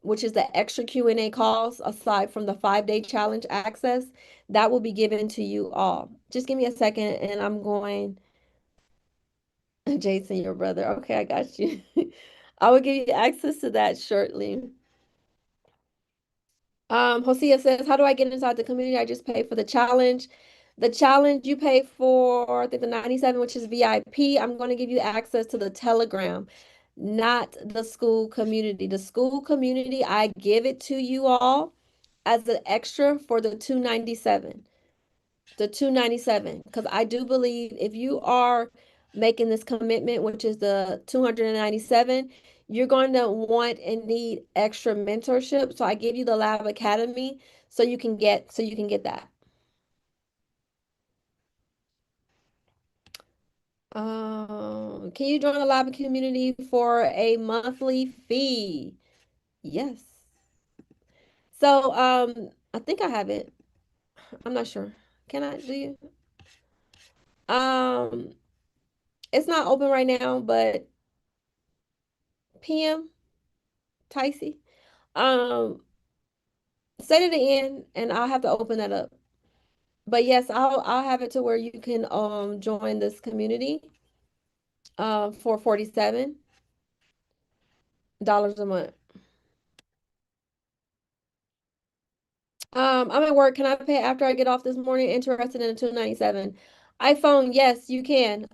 which is the extra Q&A calls aside from the 5-day challenge access. That will be given to you all. Just give me a second, and I'm going. Jason, your brother. Okay, I got you. I will give you access to that shortly. Hosea says, how do I get inside the community? I just paid for the challenge. The challenge you pay for, I think the 97, which is VIP. I'm going to give you access to the Telegram, not the school community. The school community, I give it to you all as an extra for the 297. The 297, because I do believe if you are making this commitment, which is the 297, you're going to want and need extra mentorship. So I give you the Lab Academy so you can get that. Can you join the Lab community for a monthly fee? Yes. So I think I have it. I'm not sure. Can I do you? Um it's not open right now, but PM Ticey. Um, Say to the end, and I'll have to open that up. But yes, I'll have it to where you can join this community for $47 a month. I'm at work. Can I pay after I get off this morning? Interested in a 297 iPhone? Yes, you can.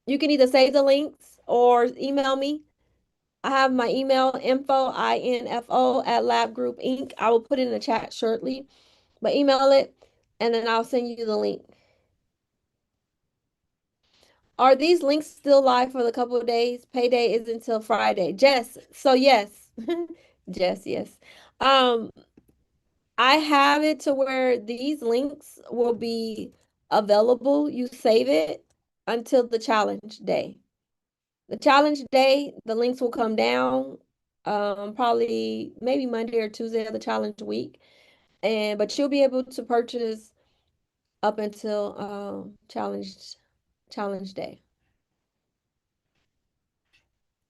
You can either save the links or email me. I have my email info at Lab Group Inc. I will put it in the chat shortly, but email it and then I'll send you the link. Are these links still live for the couple of days? Payday is until Friday. Jess, so yes. Jess, yes. Um, I have it to where these links will be available. You save it until the challenge day. The challenge day, the links will come down probably maybe Monday or Tuesday of the challenge week. But you'll be able to purchase up until challenge day.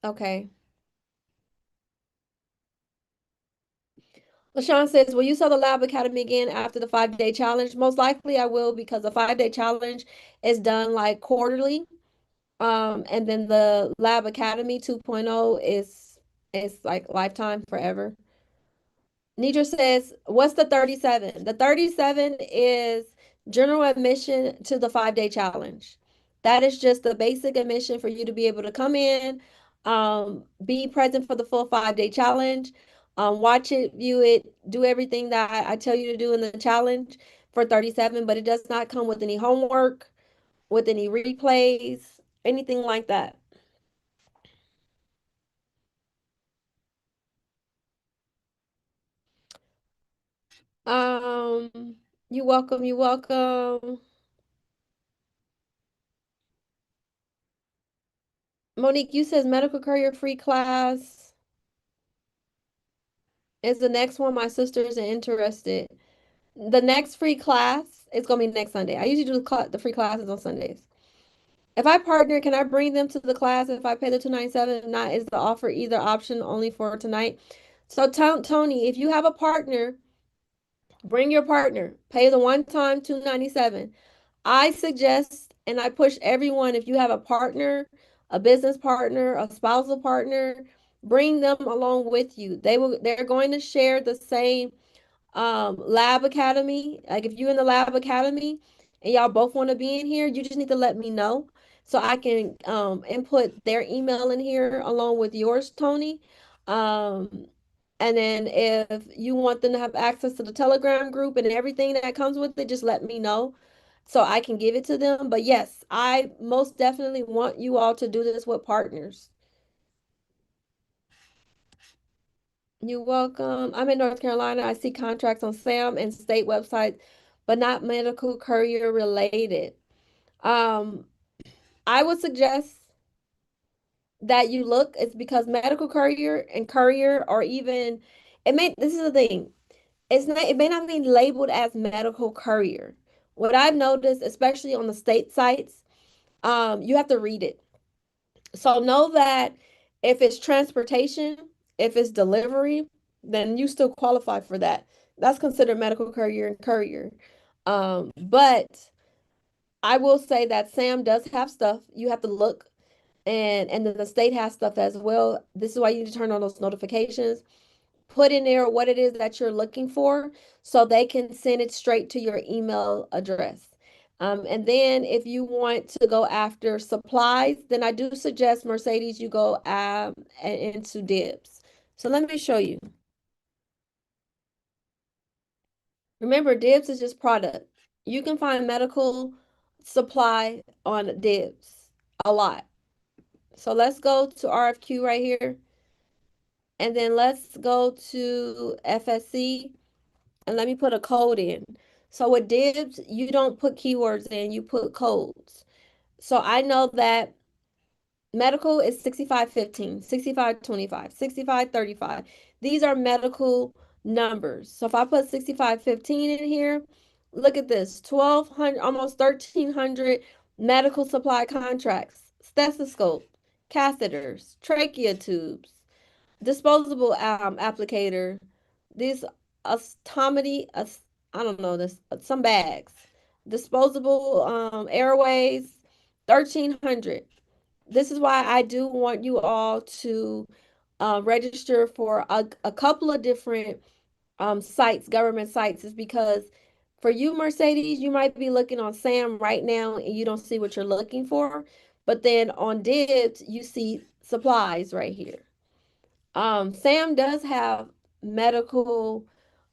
Okay. LaShawn says, will you sell the Lab Academy again after the 5-day challenge? Most likely I will because the 5-day challenge is done like quarterly. And then the Lab Academy 2.0 is like lifetime forever. Nidra says, what's the 37? The 37 is general admission to the 5-day challenge. That is just the basic admission for you to be able to come in, be present for the full 5-day challenge, watch it, view it, do everything that I tell you to do in the challenge for 37, but it does not come with any homework, with any replays, anything like that. Um, you're welcome, you're welcome. Monique, you says medical courier free class is the next one. My sister isn't interested. The next free class is gonna be next Sunday. I usually do the free classes on Sundays. If I partner, can I bring them to the class if I pay the 297? If not, is the offer either option only for tonight? So Tony, if you have a partner, bring your partner. Pay the one time 297. I suggest And I push everyone, if you have a partner, a business partner, a spousal partner, bring them along with you. They're going to share the same lab academy. Like if you're in the lab academy and y'all both want to be in here, you just need to let me know so I can input their email in here along with yours, Tony. Um, and then if you want them to have access to the Telegram group and everything that comes with it, just let me know so I can give it to them. But yes, I most definitely want you all to do this with partners. You're welcome. I'm in North Carolina. I see contracts on SAM and state websites, but not medical courier related. Um, I would suggest that you look. It's because medical courier and courier, or even it may. This is the thing. It's not. It may not be labeled as medical courier. What I've noticed, especially on the state sites, you have to read it. So know that if it's transportation, if it's delivery, then you still qualify for that. That's considered medical courier and courier. But I will say that Sam does have stuff. You have to look, and then the state has stuff as well. This is why you need to turn on those notifications. Put in there what it is that you're looking for so they can send it straight to your email address. And then if you want to go after supplies, then I do suggest Mercedes you go into Dibs. So let me show you. Remember, Dibs is just product. You can find medical supply on Dibs a lot. So let's go to RFQ right here. And then let's go to FSC. And let me put a code in. So with Dibs, you don't put keywords in, you put codes. So I know that medical is 6515, 6525, 6535. These are medical numbers. So if I put 6515 in here, look at this, 1200, almost 1300 medical supply contracts, stethoscope, catheters, trachea tubes, disposable applicator, these ostomy, I don't know this, some bags, disposable airways, 1300. This is why I do want you all to register for a couple of different sites, government sites, is because for you, Mercedes, you might be looking on SAM right now and you don't see what you're looking for. But then on Dibs, you see supplies right here. Sam does have medical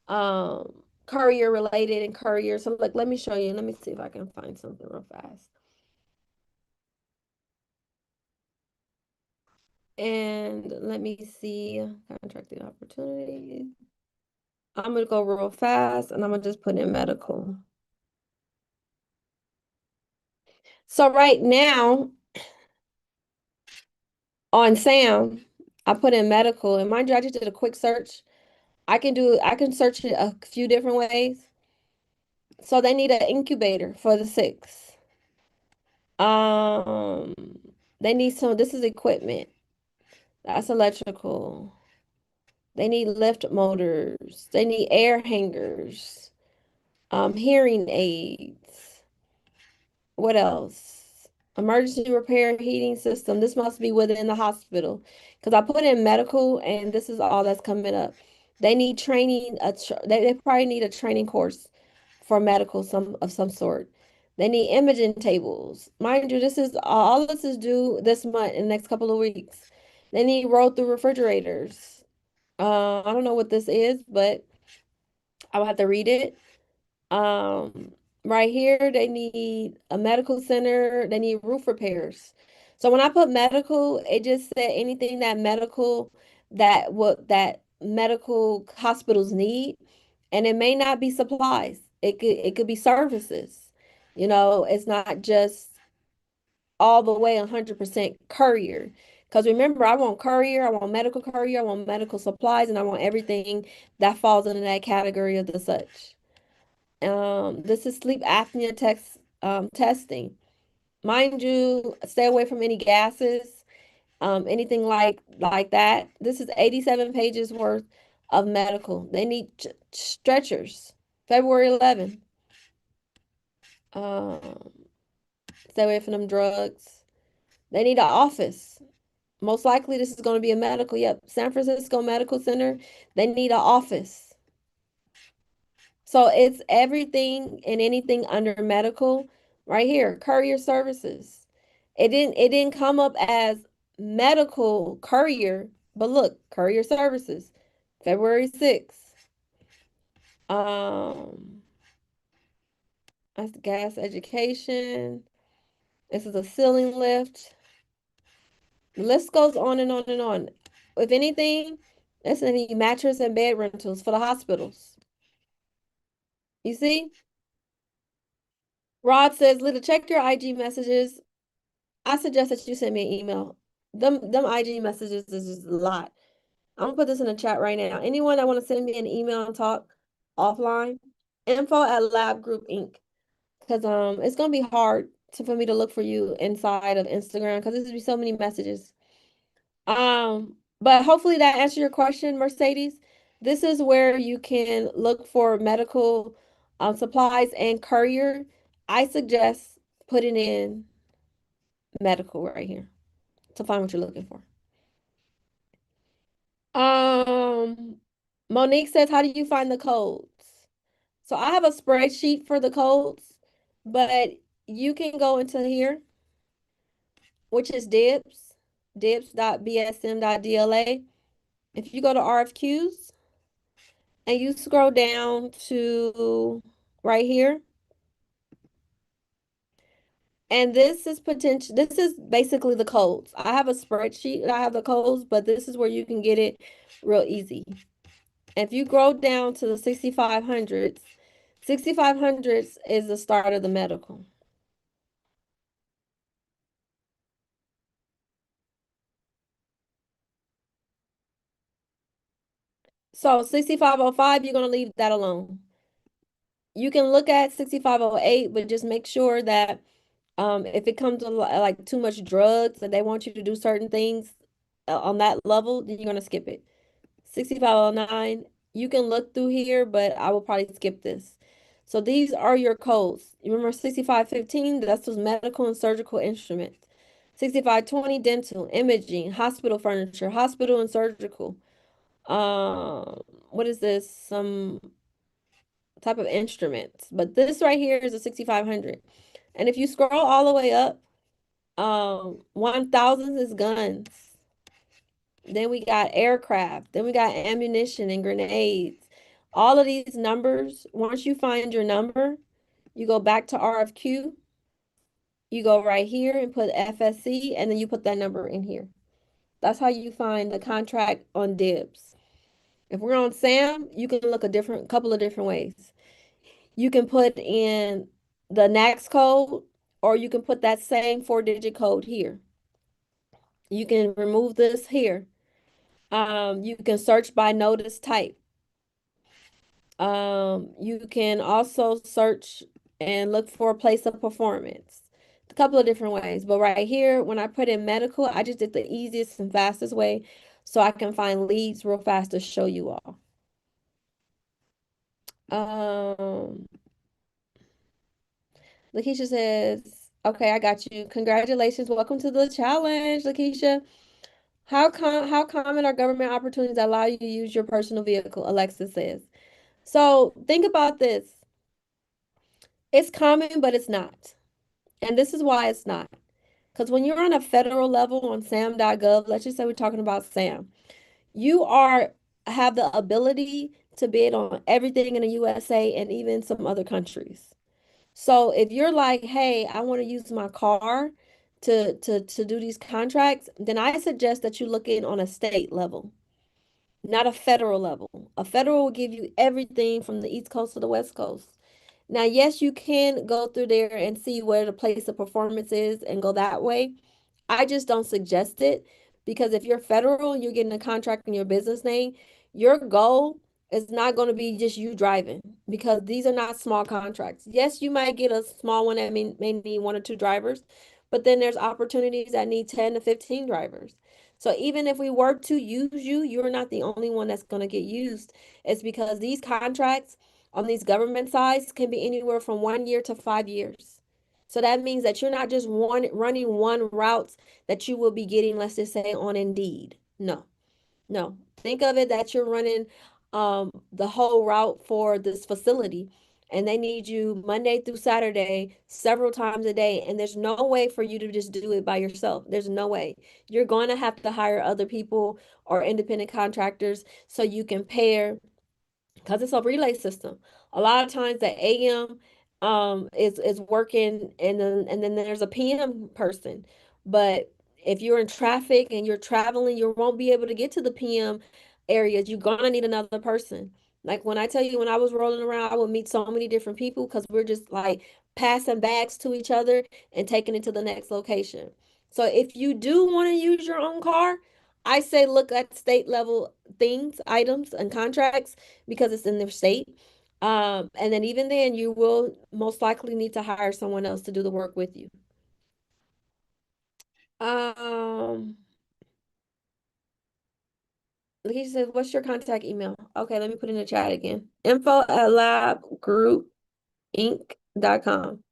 courier related and courier. So like let me show you. Let me see if I can find something real fast. And let me see contracting opportunities. I'm gonna go real fast and I'm gonna just put in medical. So right now on Sam, I put in medical, and mind you, I just did a quick search. I can search it a few different ways. So they need an incubator for the 6. Um, they need this is equipment. That's electrical. They need lift motors. They need air hangers, hearing aids. What else? Emergency repair heating system. This must be within the hospital because I put in medical and this is all that's coming up. They need training. They probably need a training course for medical some sort. They need imaging tables. Mind you, this is all this is due this month in the next couple of weeks. They need roll through refrigerators. I don't know what this is, but I will have to read it. Um, right here, they need a medical center. They need roof repairs. So when I put medical, it just said anything that medical that medical hospitals need, and it may not be supplies. It could be services. It's not just all the way 100% courier. Because remember, I want courier, I want medical courier, I want medical supplies, and I want everything that falls into that category of the such. This is sleep apnea testing. Mind you, stay away from any gases, anything like that. This is 87 pages worth of medical. They need stretchers. February 11th. Um, stay away from them drugs. They need an office. Most likely, this is going to be a medical. Yep, San Francisco Medical Center. They need an office. So it's everything and anything under medical right here. Courier services. It didn't come up as medical courier, but look, courier services. February 6th. Um, that's gas education. This is a ceiling lift. The list goes on and on and on. If anything, it's any mattress and bed rentals for the hospitals. You see? Rod says, Lita, check your IG messages. I suggest that you send me an email. Them IG messages is just a lot. I'm gonna put this in the chat right now. Anyone that want to send me an email and talk offline, info@Lab Group Inc. Because it's gonna be hard for me to look for you inside of Instagram because there's be so many messages. But hopefully that answered your question, Mercedes. This is where you can look for medical supplies and courier. I suggest putting in medical right here to find what you're looking for. Um, Monique says, how do you find the codes? So I have a spreadsheet for the codes, but you can go into here, which is dibs.bsm.dla. If you go to RFQs and you scroll down to right here, and this is basically the codes. I have a spreadsheet that I have the codes, but this is where you can get it real easy. If you go down to the 6500s, 6500s is the start of the medical. So 6505, you're going to leave that alone. You can look at 6508, but just make sure that if it comes to like too much drugs and they want you to do certain things on that level, then you're going to skip it. 6509, you can look through here, but I will probably skip this. So these are your codes. You remember 6515, that's those medical and surgical instruments. 6520, dental, imaging, hospital furniture, hospital and surgical. What is this? Some type of instruments. But this right here is a 6500. And if you scroll all the way up, 1000 is guns. Then we got aircraft. Then we got ammunition and grenades. All of these numbers, once you find your number, you go back to RFQ. You go right here and put FSC, and then you put that number in here. That's how you find the contract on dibs. If we're on SAM, you can look a couple of different ways. You can put in the NACS code, or you can put that same 4-digit code here. You can remove this here. You can search by notice type. You can also search and look for a place of performance. A couple of different ways. But right here, when I put in medical, I just did the easiest and fastest way so I can find leads real fast to show you all. Lakeisha says, okay, I got you. Congratulations. Welcome to the challenge, Lakeisha. How common are government opportunities that allow you to use your personal vehicle? Alexa says. So think about this. It's common, but it's not. And this is why it's not. Because when you're on a federal level on sam.gov, let's just say we're talking about SAM, you have the ability to bid on everything in the USA and even some other countries. So if you're like, hey, I want to use my car to do these contracts, then I suggest that you look in on a state level, not a federal level. A federal will give you everything from the East Coast to the West Coast. Now, yes, you can go through there and see where the place of performance is and go that way. I just don't suggest it because if you're federal and you're getting a contract in your business name, your goal is not going to be just you driving because these are not small contracts. Yes, you might get a small one that may need 1 or 2 drivers, but then there's opportunities that need 10 to 15 drivers. So even if we were to use you, you're not the only one that's going to get used. It's because these contracts on these government sides can be anywhere from 1 year to 5 years. So that means that you're not just running one route that you will be getting, let's just say, on Indeed. No. No, think of it that you're running the whole route for this facility, and they need you Monday through Saturday, several times a day, and there's no way for you to just do it by yourself. There's no way. You're going to have to hire other people or independent contractors so you can pair because it's a relay system. A lot of times the AM is working and then there's a PM person. But if you're in traffic and you're traveling, you won't be able to get to the PM areas. You're gonna need another person. Like when I tell you when I was rolling around, I would meet so many different people because we're just like passing bags to each other and taking it to the next location. So if you do want to use your own car, I say look at state level things, items, and contracts because it's in their state. And then even then, you will most likely need to hire someone else to do the work with you. Um, he says, what's your contact email? Okay, let me put in the chat again. info@labgroupinc.com.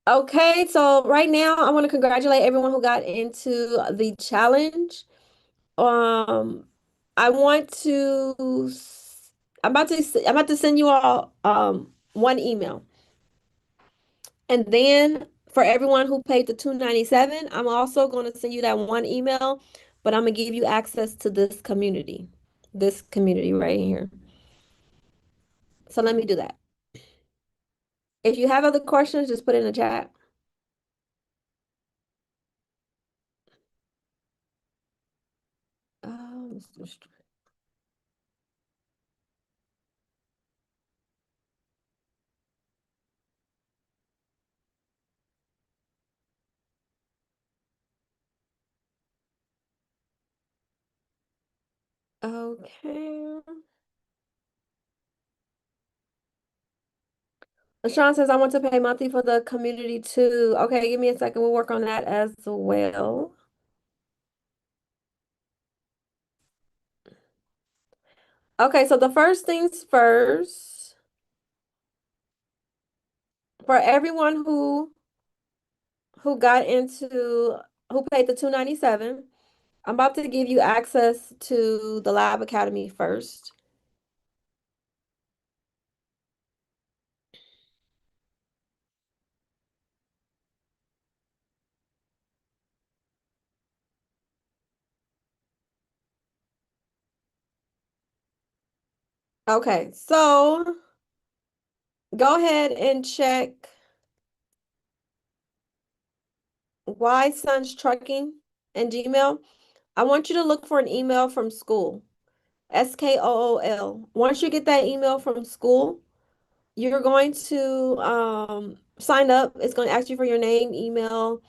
Okay, so right now I want to congratulate everyone who got into the challenge. Um, I want to, I'm about to send you all one email. And then for everyone who paid the 297, I'm also going to send you that one email, but I'm going to give you access to this community. This community right here. So let me do that. If you have other questions, just put it in the chat. Um, okay. Sean says, I want to pay monthly for the community too. Okay, give me a second. We'll work on that as well. Okay, so the first things first, for everyone got into who paid the 297, I'm about to give you access to the Lab Academy first. Okay, so go ahead and check Why Sons Trucking and Gmail. I want you to look for an email from school, SKOOL. Once you get that email from school, you're going to sign up. It's going to ask you for your name, email,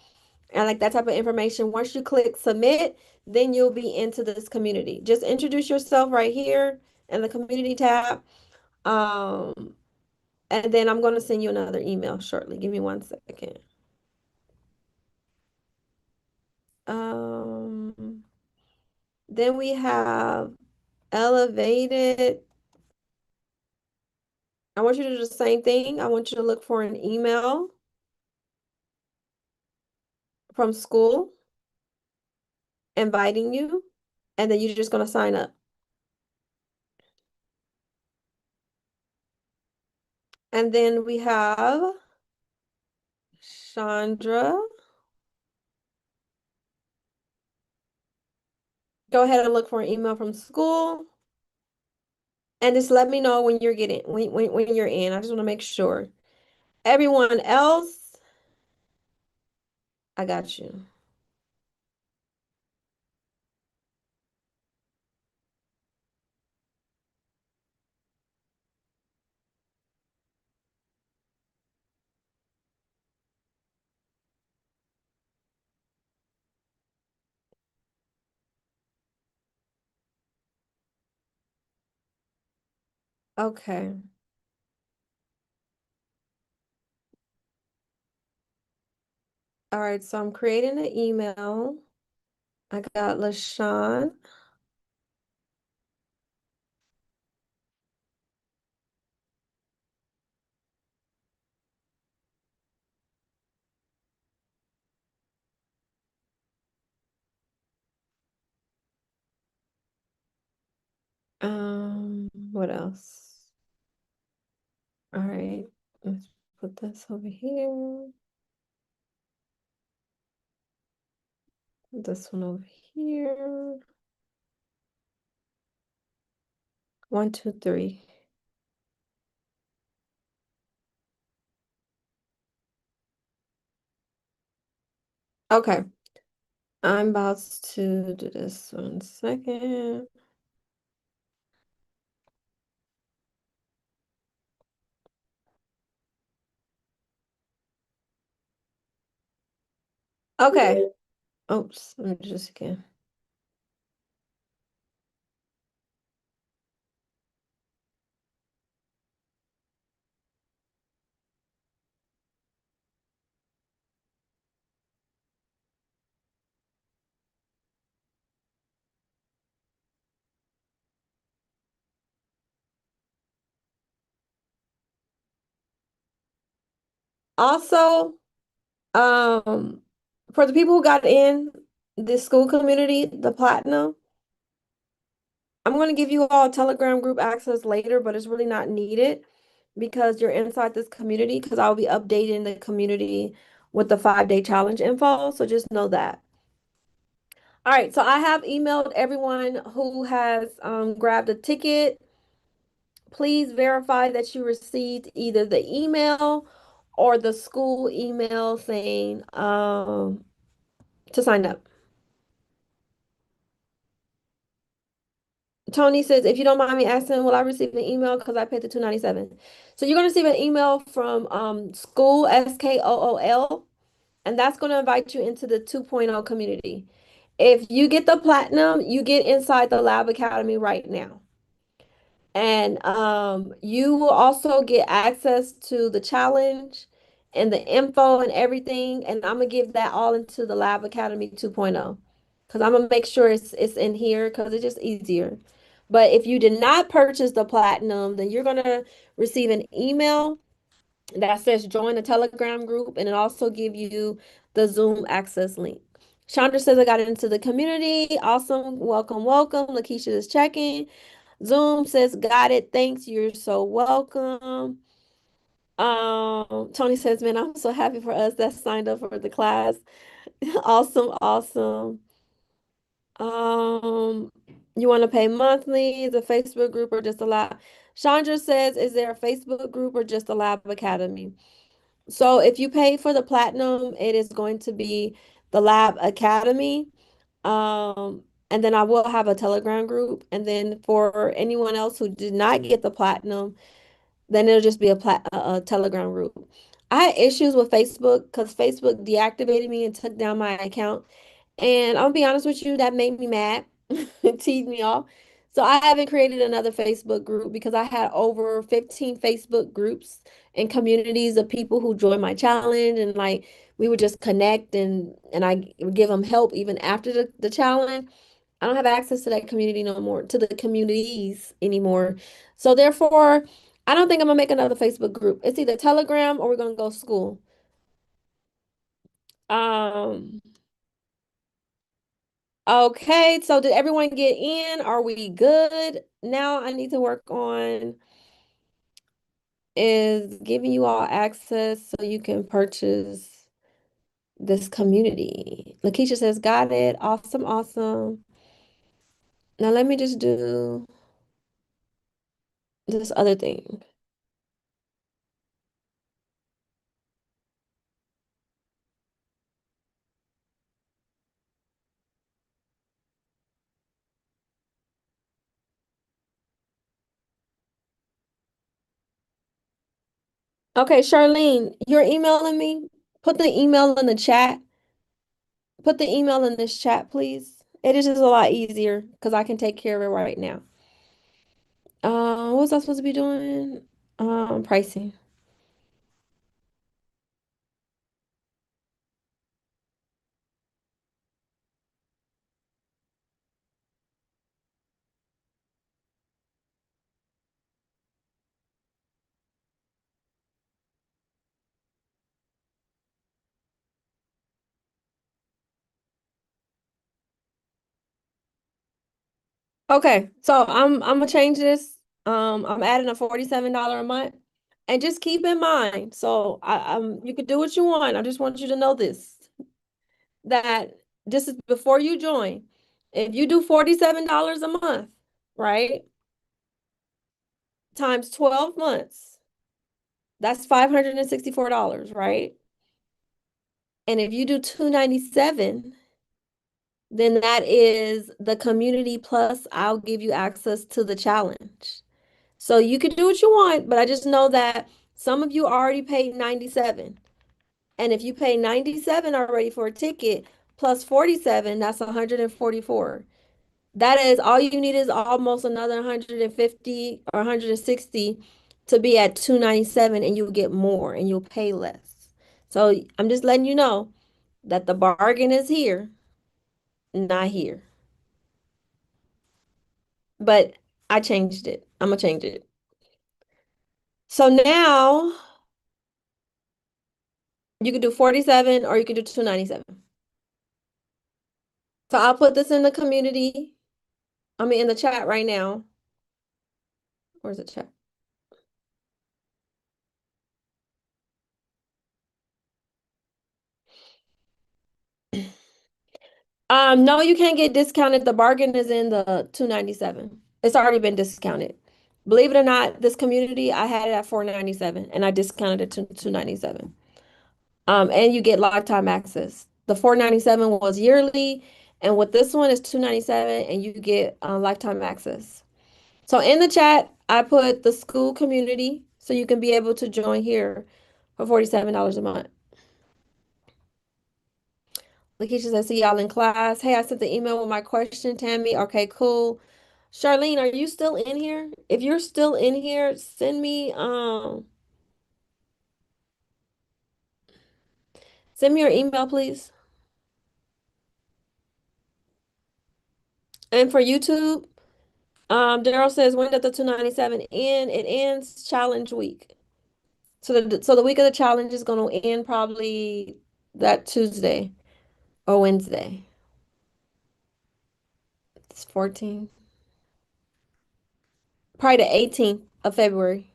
and like that type of information. Once you click submit, then you'll be into this community. Just introduce yourself right here in the community tab. Um, and then I'm going to send you another email shortly. Give me 1 second. Um, then we have elevated. I want you to do the same thing. I want you to look for an email from school inviting you, and then you're just going to sign up. And then we have Chandra. Go ahead and look for an email from school and just let me know when you're getting when you're in. I just want to make sure. Everyone else, I got you. Okay. All right, so I'm creating an email. I got LaShawn. What else? All right, let's put this over here. This one over here. One, two, three. Okay, I'm about to do this 1 second. Okay. Oops, let me do this again. Also, um, for the people who got in this school community, the platinum, I'm going to give you all Telegram group access later, but it's really not needed because you're inside this community because I'll be updating the community with the 5-day challenge info. So just know that. All right, so I have emailed everyone who has grabbed a ticket. Please verify that you received either the email or the school email saying to sign up. Tony says, if you don't mind me asking, will I receive an email because I paid the 297? So you're going to receive an email from school, SKOOL, and that's going to invite you into the 2.0 community. If you get the platinum, you get inside the Lab Academy right now. And you will also get access to the challenge and the info and everything. And I'm gonna give that all into the Lab Academy 2.0 because I'm gonna make sure it's in here because it's just easier. But if you did not purchase the platinum, then you're gonna receive an email that says join the Telegram group, and it also give you the Zoom access link. Chandra says I got into the community. Awesome. Welcome, welcome. Lakeisha is checking. Zoom says, got it. Thanks. You're so welcome. Tony says, man, I'm so happy for us that signed up for the class. Awesome, awesome. Um, you want to pay monthly? Is a Facebook group or just a lab? Chandra says, is there a Facebook group or just a Lab Academy? So if you pay for the platinum, it is going to be the Lab Academy. And then I will have a Telegram group. And then for anyone else who did not get the platinum, then it'll just be a Telegram group. I had issues with Facebook because Facebook deactivated me and took down my account. And I'll be honest with you, that made me mad. It teased me off. So I haven't created another Facebook group because I had over 15 Facebook groups and communities of people who joined my challenge and like we would just connect and I would give them help even after the challenge. I don't have access to that community no more, to the communities anymore. So therefore, I don't think I'm gonna make another Facebook group. It's either Telegram or we're gonna go school. Um, okay, so did everyone get in? Are we good? Now I need to work on is giving you all access so you can purchase this community. Lakeisha says, got it. Awesome, awesome. Now let me just do this other thing. Okay, Charlene, you're emailing me. Put the email in the chat. Put the email in this chat, please. It is just a lot easier because I can take care of it right now. What was I supposed to be doing? Pricing. Okay, so I'm gonna change this. I'm adding a $47 a month. And just keep in mind, so you can do what you want. I just want you to know this, that this is before you join. If you do $47 a month, right? Times 12 months, that's $564, right? And if you do 297, then that is the community plus I'll give you access to the challenge. So you can do what you want, but I just know that some of you already paid 97. And if you pay 97 already for a ticket plus 47, that's 144. That is all you need is almost another 150 or 160 to be at 297 and you'll get more and you'll pay less. So I'm just letting you know that the bargain is here, not here. But I changed it. I'm gonna change it. So now you can do 47 or you can do 297. So I'll put this in the community. I mean in the chat right now. Where's the chat? No, you can't get discounted. The bargain is in the 297. It's already been discounted. Believe it or not, this community, I had it at 497 and I discounted it to 297. And you get lifetime access. The 497 was yearly, and with this one is 297 and you get lifetime access. So in the chat, I put the school community so you can be able to join here for $47 a month. Lakeisha says, see y'all in class. Hey, I sent the email with my question, Tammy. Okay, cool. Charlene, are you still in here? If you're still in here, send me your email, please. And for YouTube, Daryl says, when did the 297 end? It ends challenge week. So the week of the challenge is gonna end probably that Tuesday or Wednesday. It's 14. Probably the 18th of February.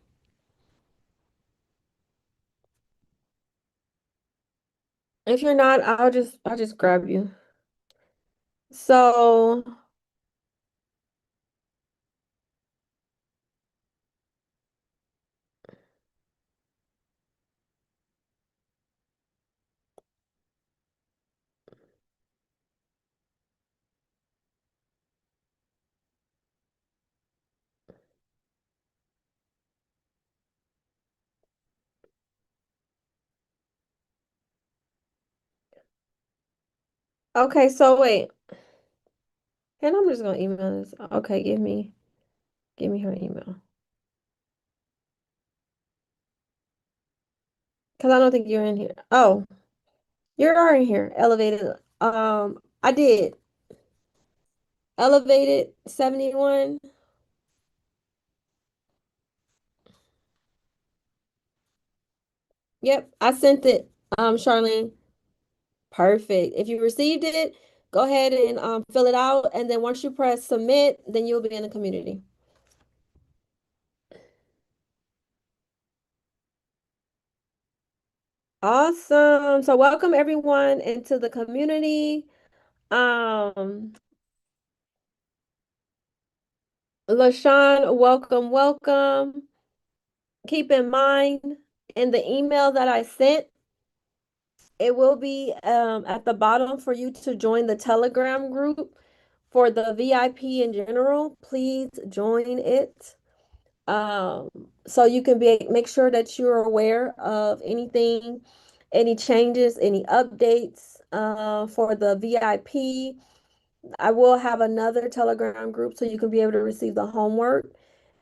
If you're not, I'll just grab you. So, okay, so wait. And I'm just gonna email this. Okay, give me her email. Because I don't think you're in here. Oh, you are in here. Elevated. I did. Elevated 71. Yep, I sent it. Charlene. Perfect. If you received it, go ahead and fill it out. And then once you press submit, then you'll be in the community. Awesome. So welcome everyone into the community. Um, LaShawn, welcome, welcome. Keep in mind in the email that I sent, it will be at the bottom for you to join the Telegram group for the VIP in general. Please join it. Um, so you can make sure that you're aware of anything, any changes, any updates for the VIP. I will have another Telegram group so you can be able to receive the homework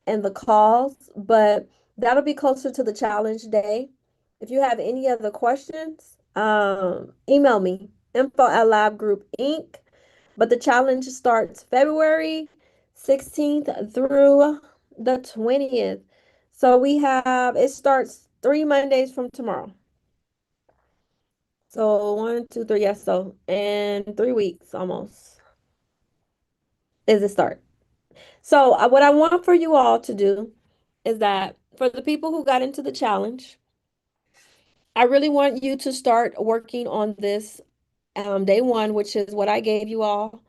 and the calls, but that'll be closer to the challenge day. If you have any other questions, email me, info@labgroup.inc. But the challenge starts February 16th through the 20th. So it starts 3 Mondays from tomorrow. So 1, 2, 3, yes, so in 3 weeks almost is the start. So, what I want for you all to do is that for the people who got into the challenge, I really want you to start working on this day one, which is what I gave you all,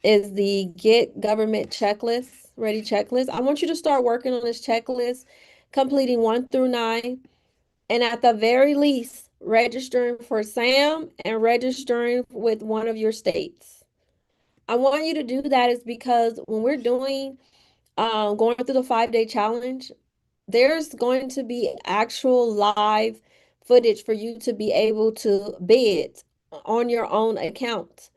is the Get Government Checklist, Ready Checklist. I want you to start working on this checklist, completing 1 through 9, and at the very least, registering for SAM and registering with one of your states. I want you to do that is because when we're doing going through the 5 day challenge, there's going to be actual live footage for you to be able to bid on your own account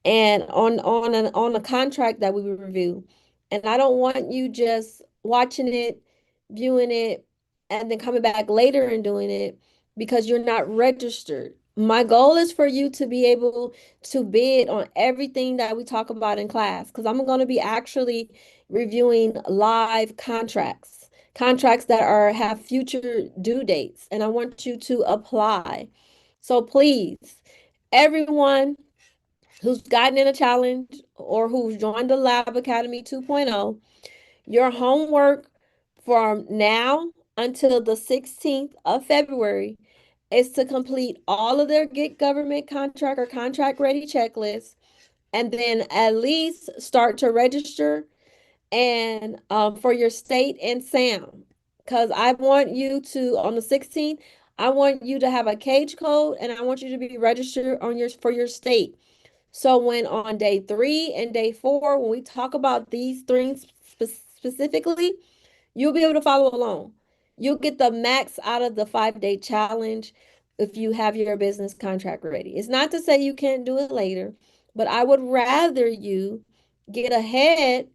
and on a contract that we will review. And I don't want you just watching it, viewing it, and then coming back later and doing it because you're not registered. My goal is for you to be able to bid on everything that we talk about in class because I'm going to be actually reviewing live contracts that are have future due dates, and I want you to apply. So please, everyone who's gotten in a challenge or who's joined the Lab Academy 2.0, your homework from now until the 16th of February is to complete all of their Get Government Contract or Contract Ready checklists and then at least start to register and for your state and SAM. Because I want you to, on the 16th, I want you to have a cage code and I want you to be registered on your for your state. So when on day 3 and day 4, when we talk about these things specifically, you'll be able to follow along. You'll get the max out of the 5 day challenge if you have your business contract ready. It's not to say you can't do it later, but I would rather you get ahead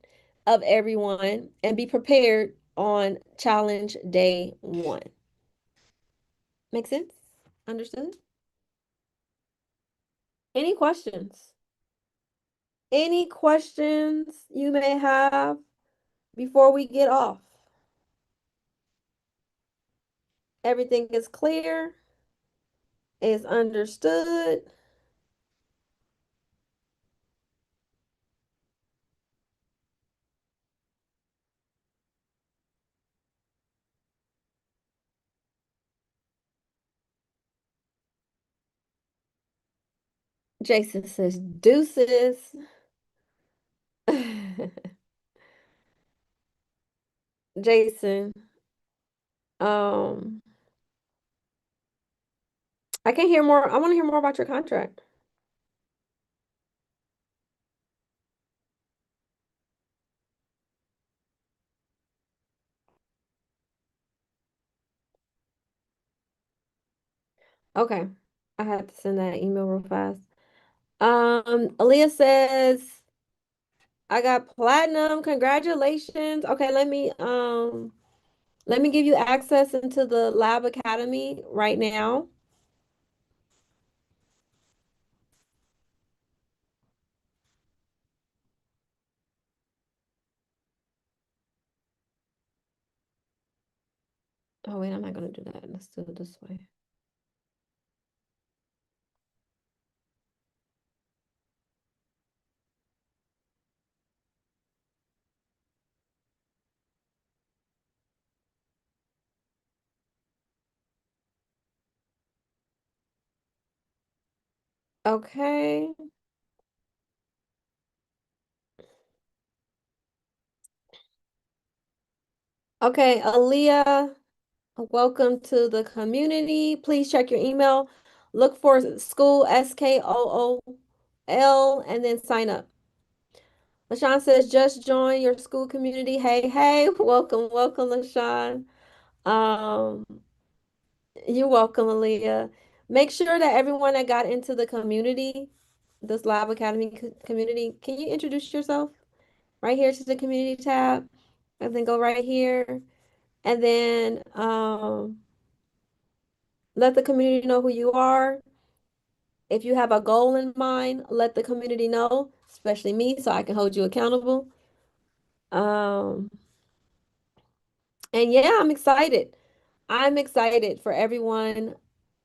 of everyone and be prepared on challenge day 1. Make sense? Understood? Any questions? Any questions you may have before we get off? Everything is clear, is understood. Jason says deuces. Jason, um, I can hear more. I want to hear more about your contract. Okay. I had to send that email real fast. Aaliyah says, I got platinum. Congratulations. Okay, let me give you access into the Lab Academy right now. Oh wait, I'm not gonna do that. Let's do it this way. Okay. Okay, Aaliyah, welcome to the community. Please check your email. Look for school SKOOL and then sign up. LaShawn says, just join your school community. Hey, hey, welcome, LaShawn. Um, you're welcome, Aaliyah. Make sure that everyone that got into the community, this Lab Academy community, can you introduce yourself right here to the community tab? And then go right here. And then let the community know who you are. If you have a goal in mind, let the community know, especially me, so I can hold you accountable. Um, and yeah, I'm excited. I'm excited for everyone.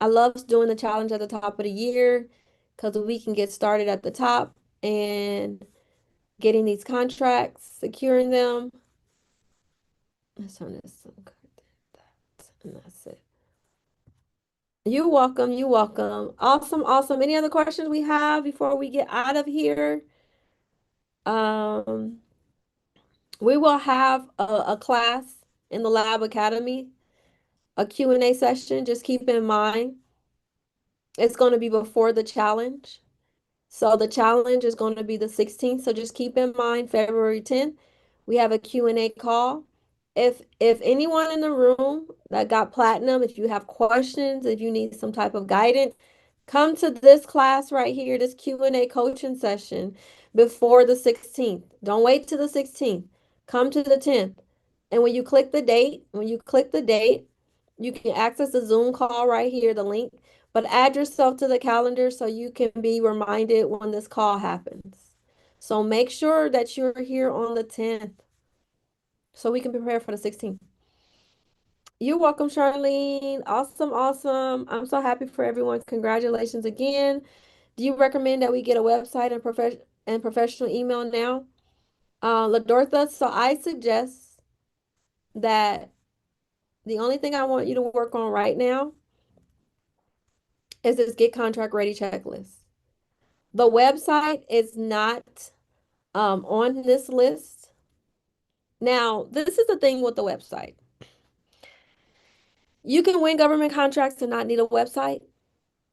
I love doing the challenge at the top of the year because we can get started at the top and getting these contracts, securing them. Let's turn this on. And that's it. You're welcome. You're welcome. Awesome. Awesome. Any other questions we have before we get out of here? Um, we will have a class in the Lab Academy, a Q&A session. Just keep in mind, it's going to be before the challenge. So the challenge is going to be the 16th. So just keep in mind, February 10th, we have a Q&A call. If anyone in the room that got platinum, if you have questions, if you need some type of guidance, come to this class right here, this Q&A coaching session before the 16th. Don't wait till the 16th. Come to the 10th. And when you click the date, you can access the Zoom call right here, the link, but add yourself to the calendar so you can be reminded when this call happens. So make sure that you're here on the 10th so we can prepare for the 16th. You're welcome, Charlene. Awesome, awesome. I'm so happy for everyone. Congratulations again. Do you recommend that we get a website and professional email now? Ladortha, so I suggest that the only thing I want you to work on right now is this get contract ready checklist. The website is not on this list. Now, this is the thing with the website. You can win government contracts and not need a website.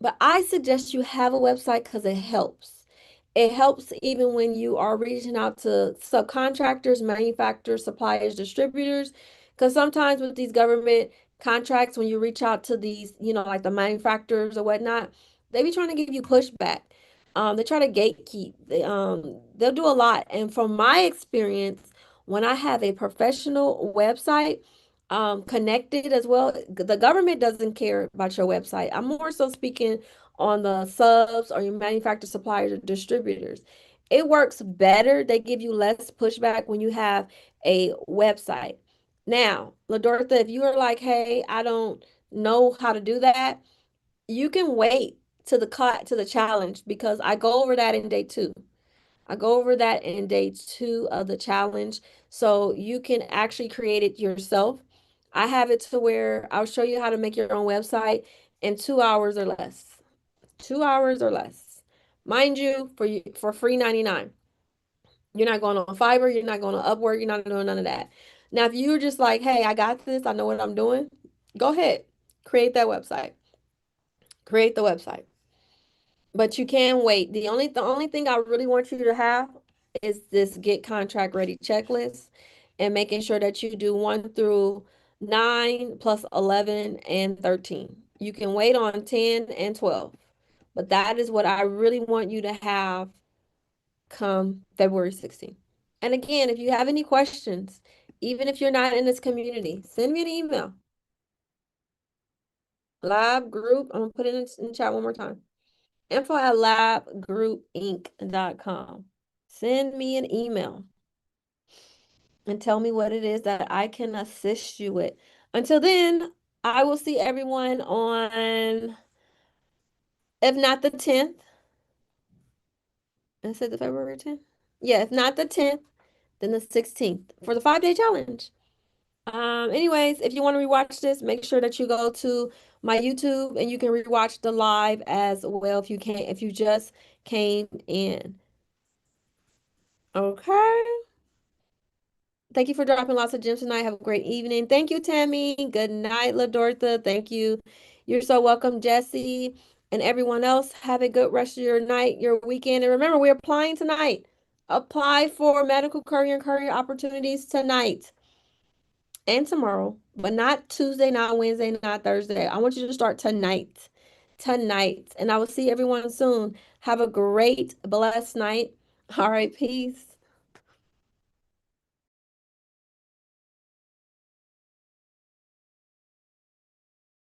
But I suggest you have a website because it helps. It helps even when you are reaching out to subcontractors, manufacturers, suppliers, distributors. Because sometimes with these government contracts, when you reach out to these, like the manufacturers or whatnot, they be trying to give you pushback. They try to gatekeep. They'll do a lot. And from my experience, when I have a professional website, connected as well. The government doesn't care about your website. I'm more so speaking on the subs or your manufacturer suppliers or distributors. It works better. They give you less pushback when you have a website. Now, Ladortha, if you are like, hey, I don't know how to do that, you can wait to the challenge because I go over that in day 2. I go over that in day 2 of the challenge. So you can actually create it yourself. I have it to where I'll show you how to make your own website in 2 hours or less. 2 hours or less. Mind you, for free 99. You're not going on Fiverr, you're not going on Upwork, you're not doing none of that. Now, if you're just like, hey, I got this, I know what I'm doing, go ahead. Create that website. Create the website. But you can wait. The only thing I really want you to have is this get contract ready checklist and making sure that you do 1 through 9 plus 11 and 13. You can wait on 10 and 12. But that is what I really want you to have come February 16th. And again, if you have any questions, even if you're not in this community, send me an email. Lab group, I'm gonna put it in the chat one more time. info@labgroupinc.com. Send me an email and tell me what it is that I can assist you with. Until then, I will see everyone on, if not the 10th, I said the February 10th? Yeah, if not the 10th, then the 16th for the 5-day challenge. Anyways, if you want to rewatch this, make sure that you go to my YouTube and you can rewatch the live as well if you just came in. Okay. Thank you for dropping lots of gems tonight. Have a great evening. Thank you, Tammy. Good night, Ladortha. Thank you. You're so welcome, Jesse. And everyone else, have a good rest of your night, your weekend. And remember, we're applying tonight. Apply for medical courier and courier opportunities tonight and tomorrow, but not Tuesday, not Wednesday, not Thursday. I want you to start tonight. Tonight. And I will see everyone soon. Have a great, blessed night. All right, peace.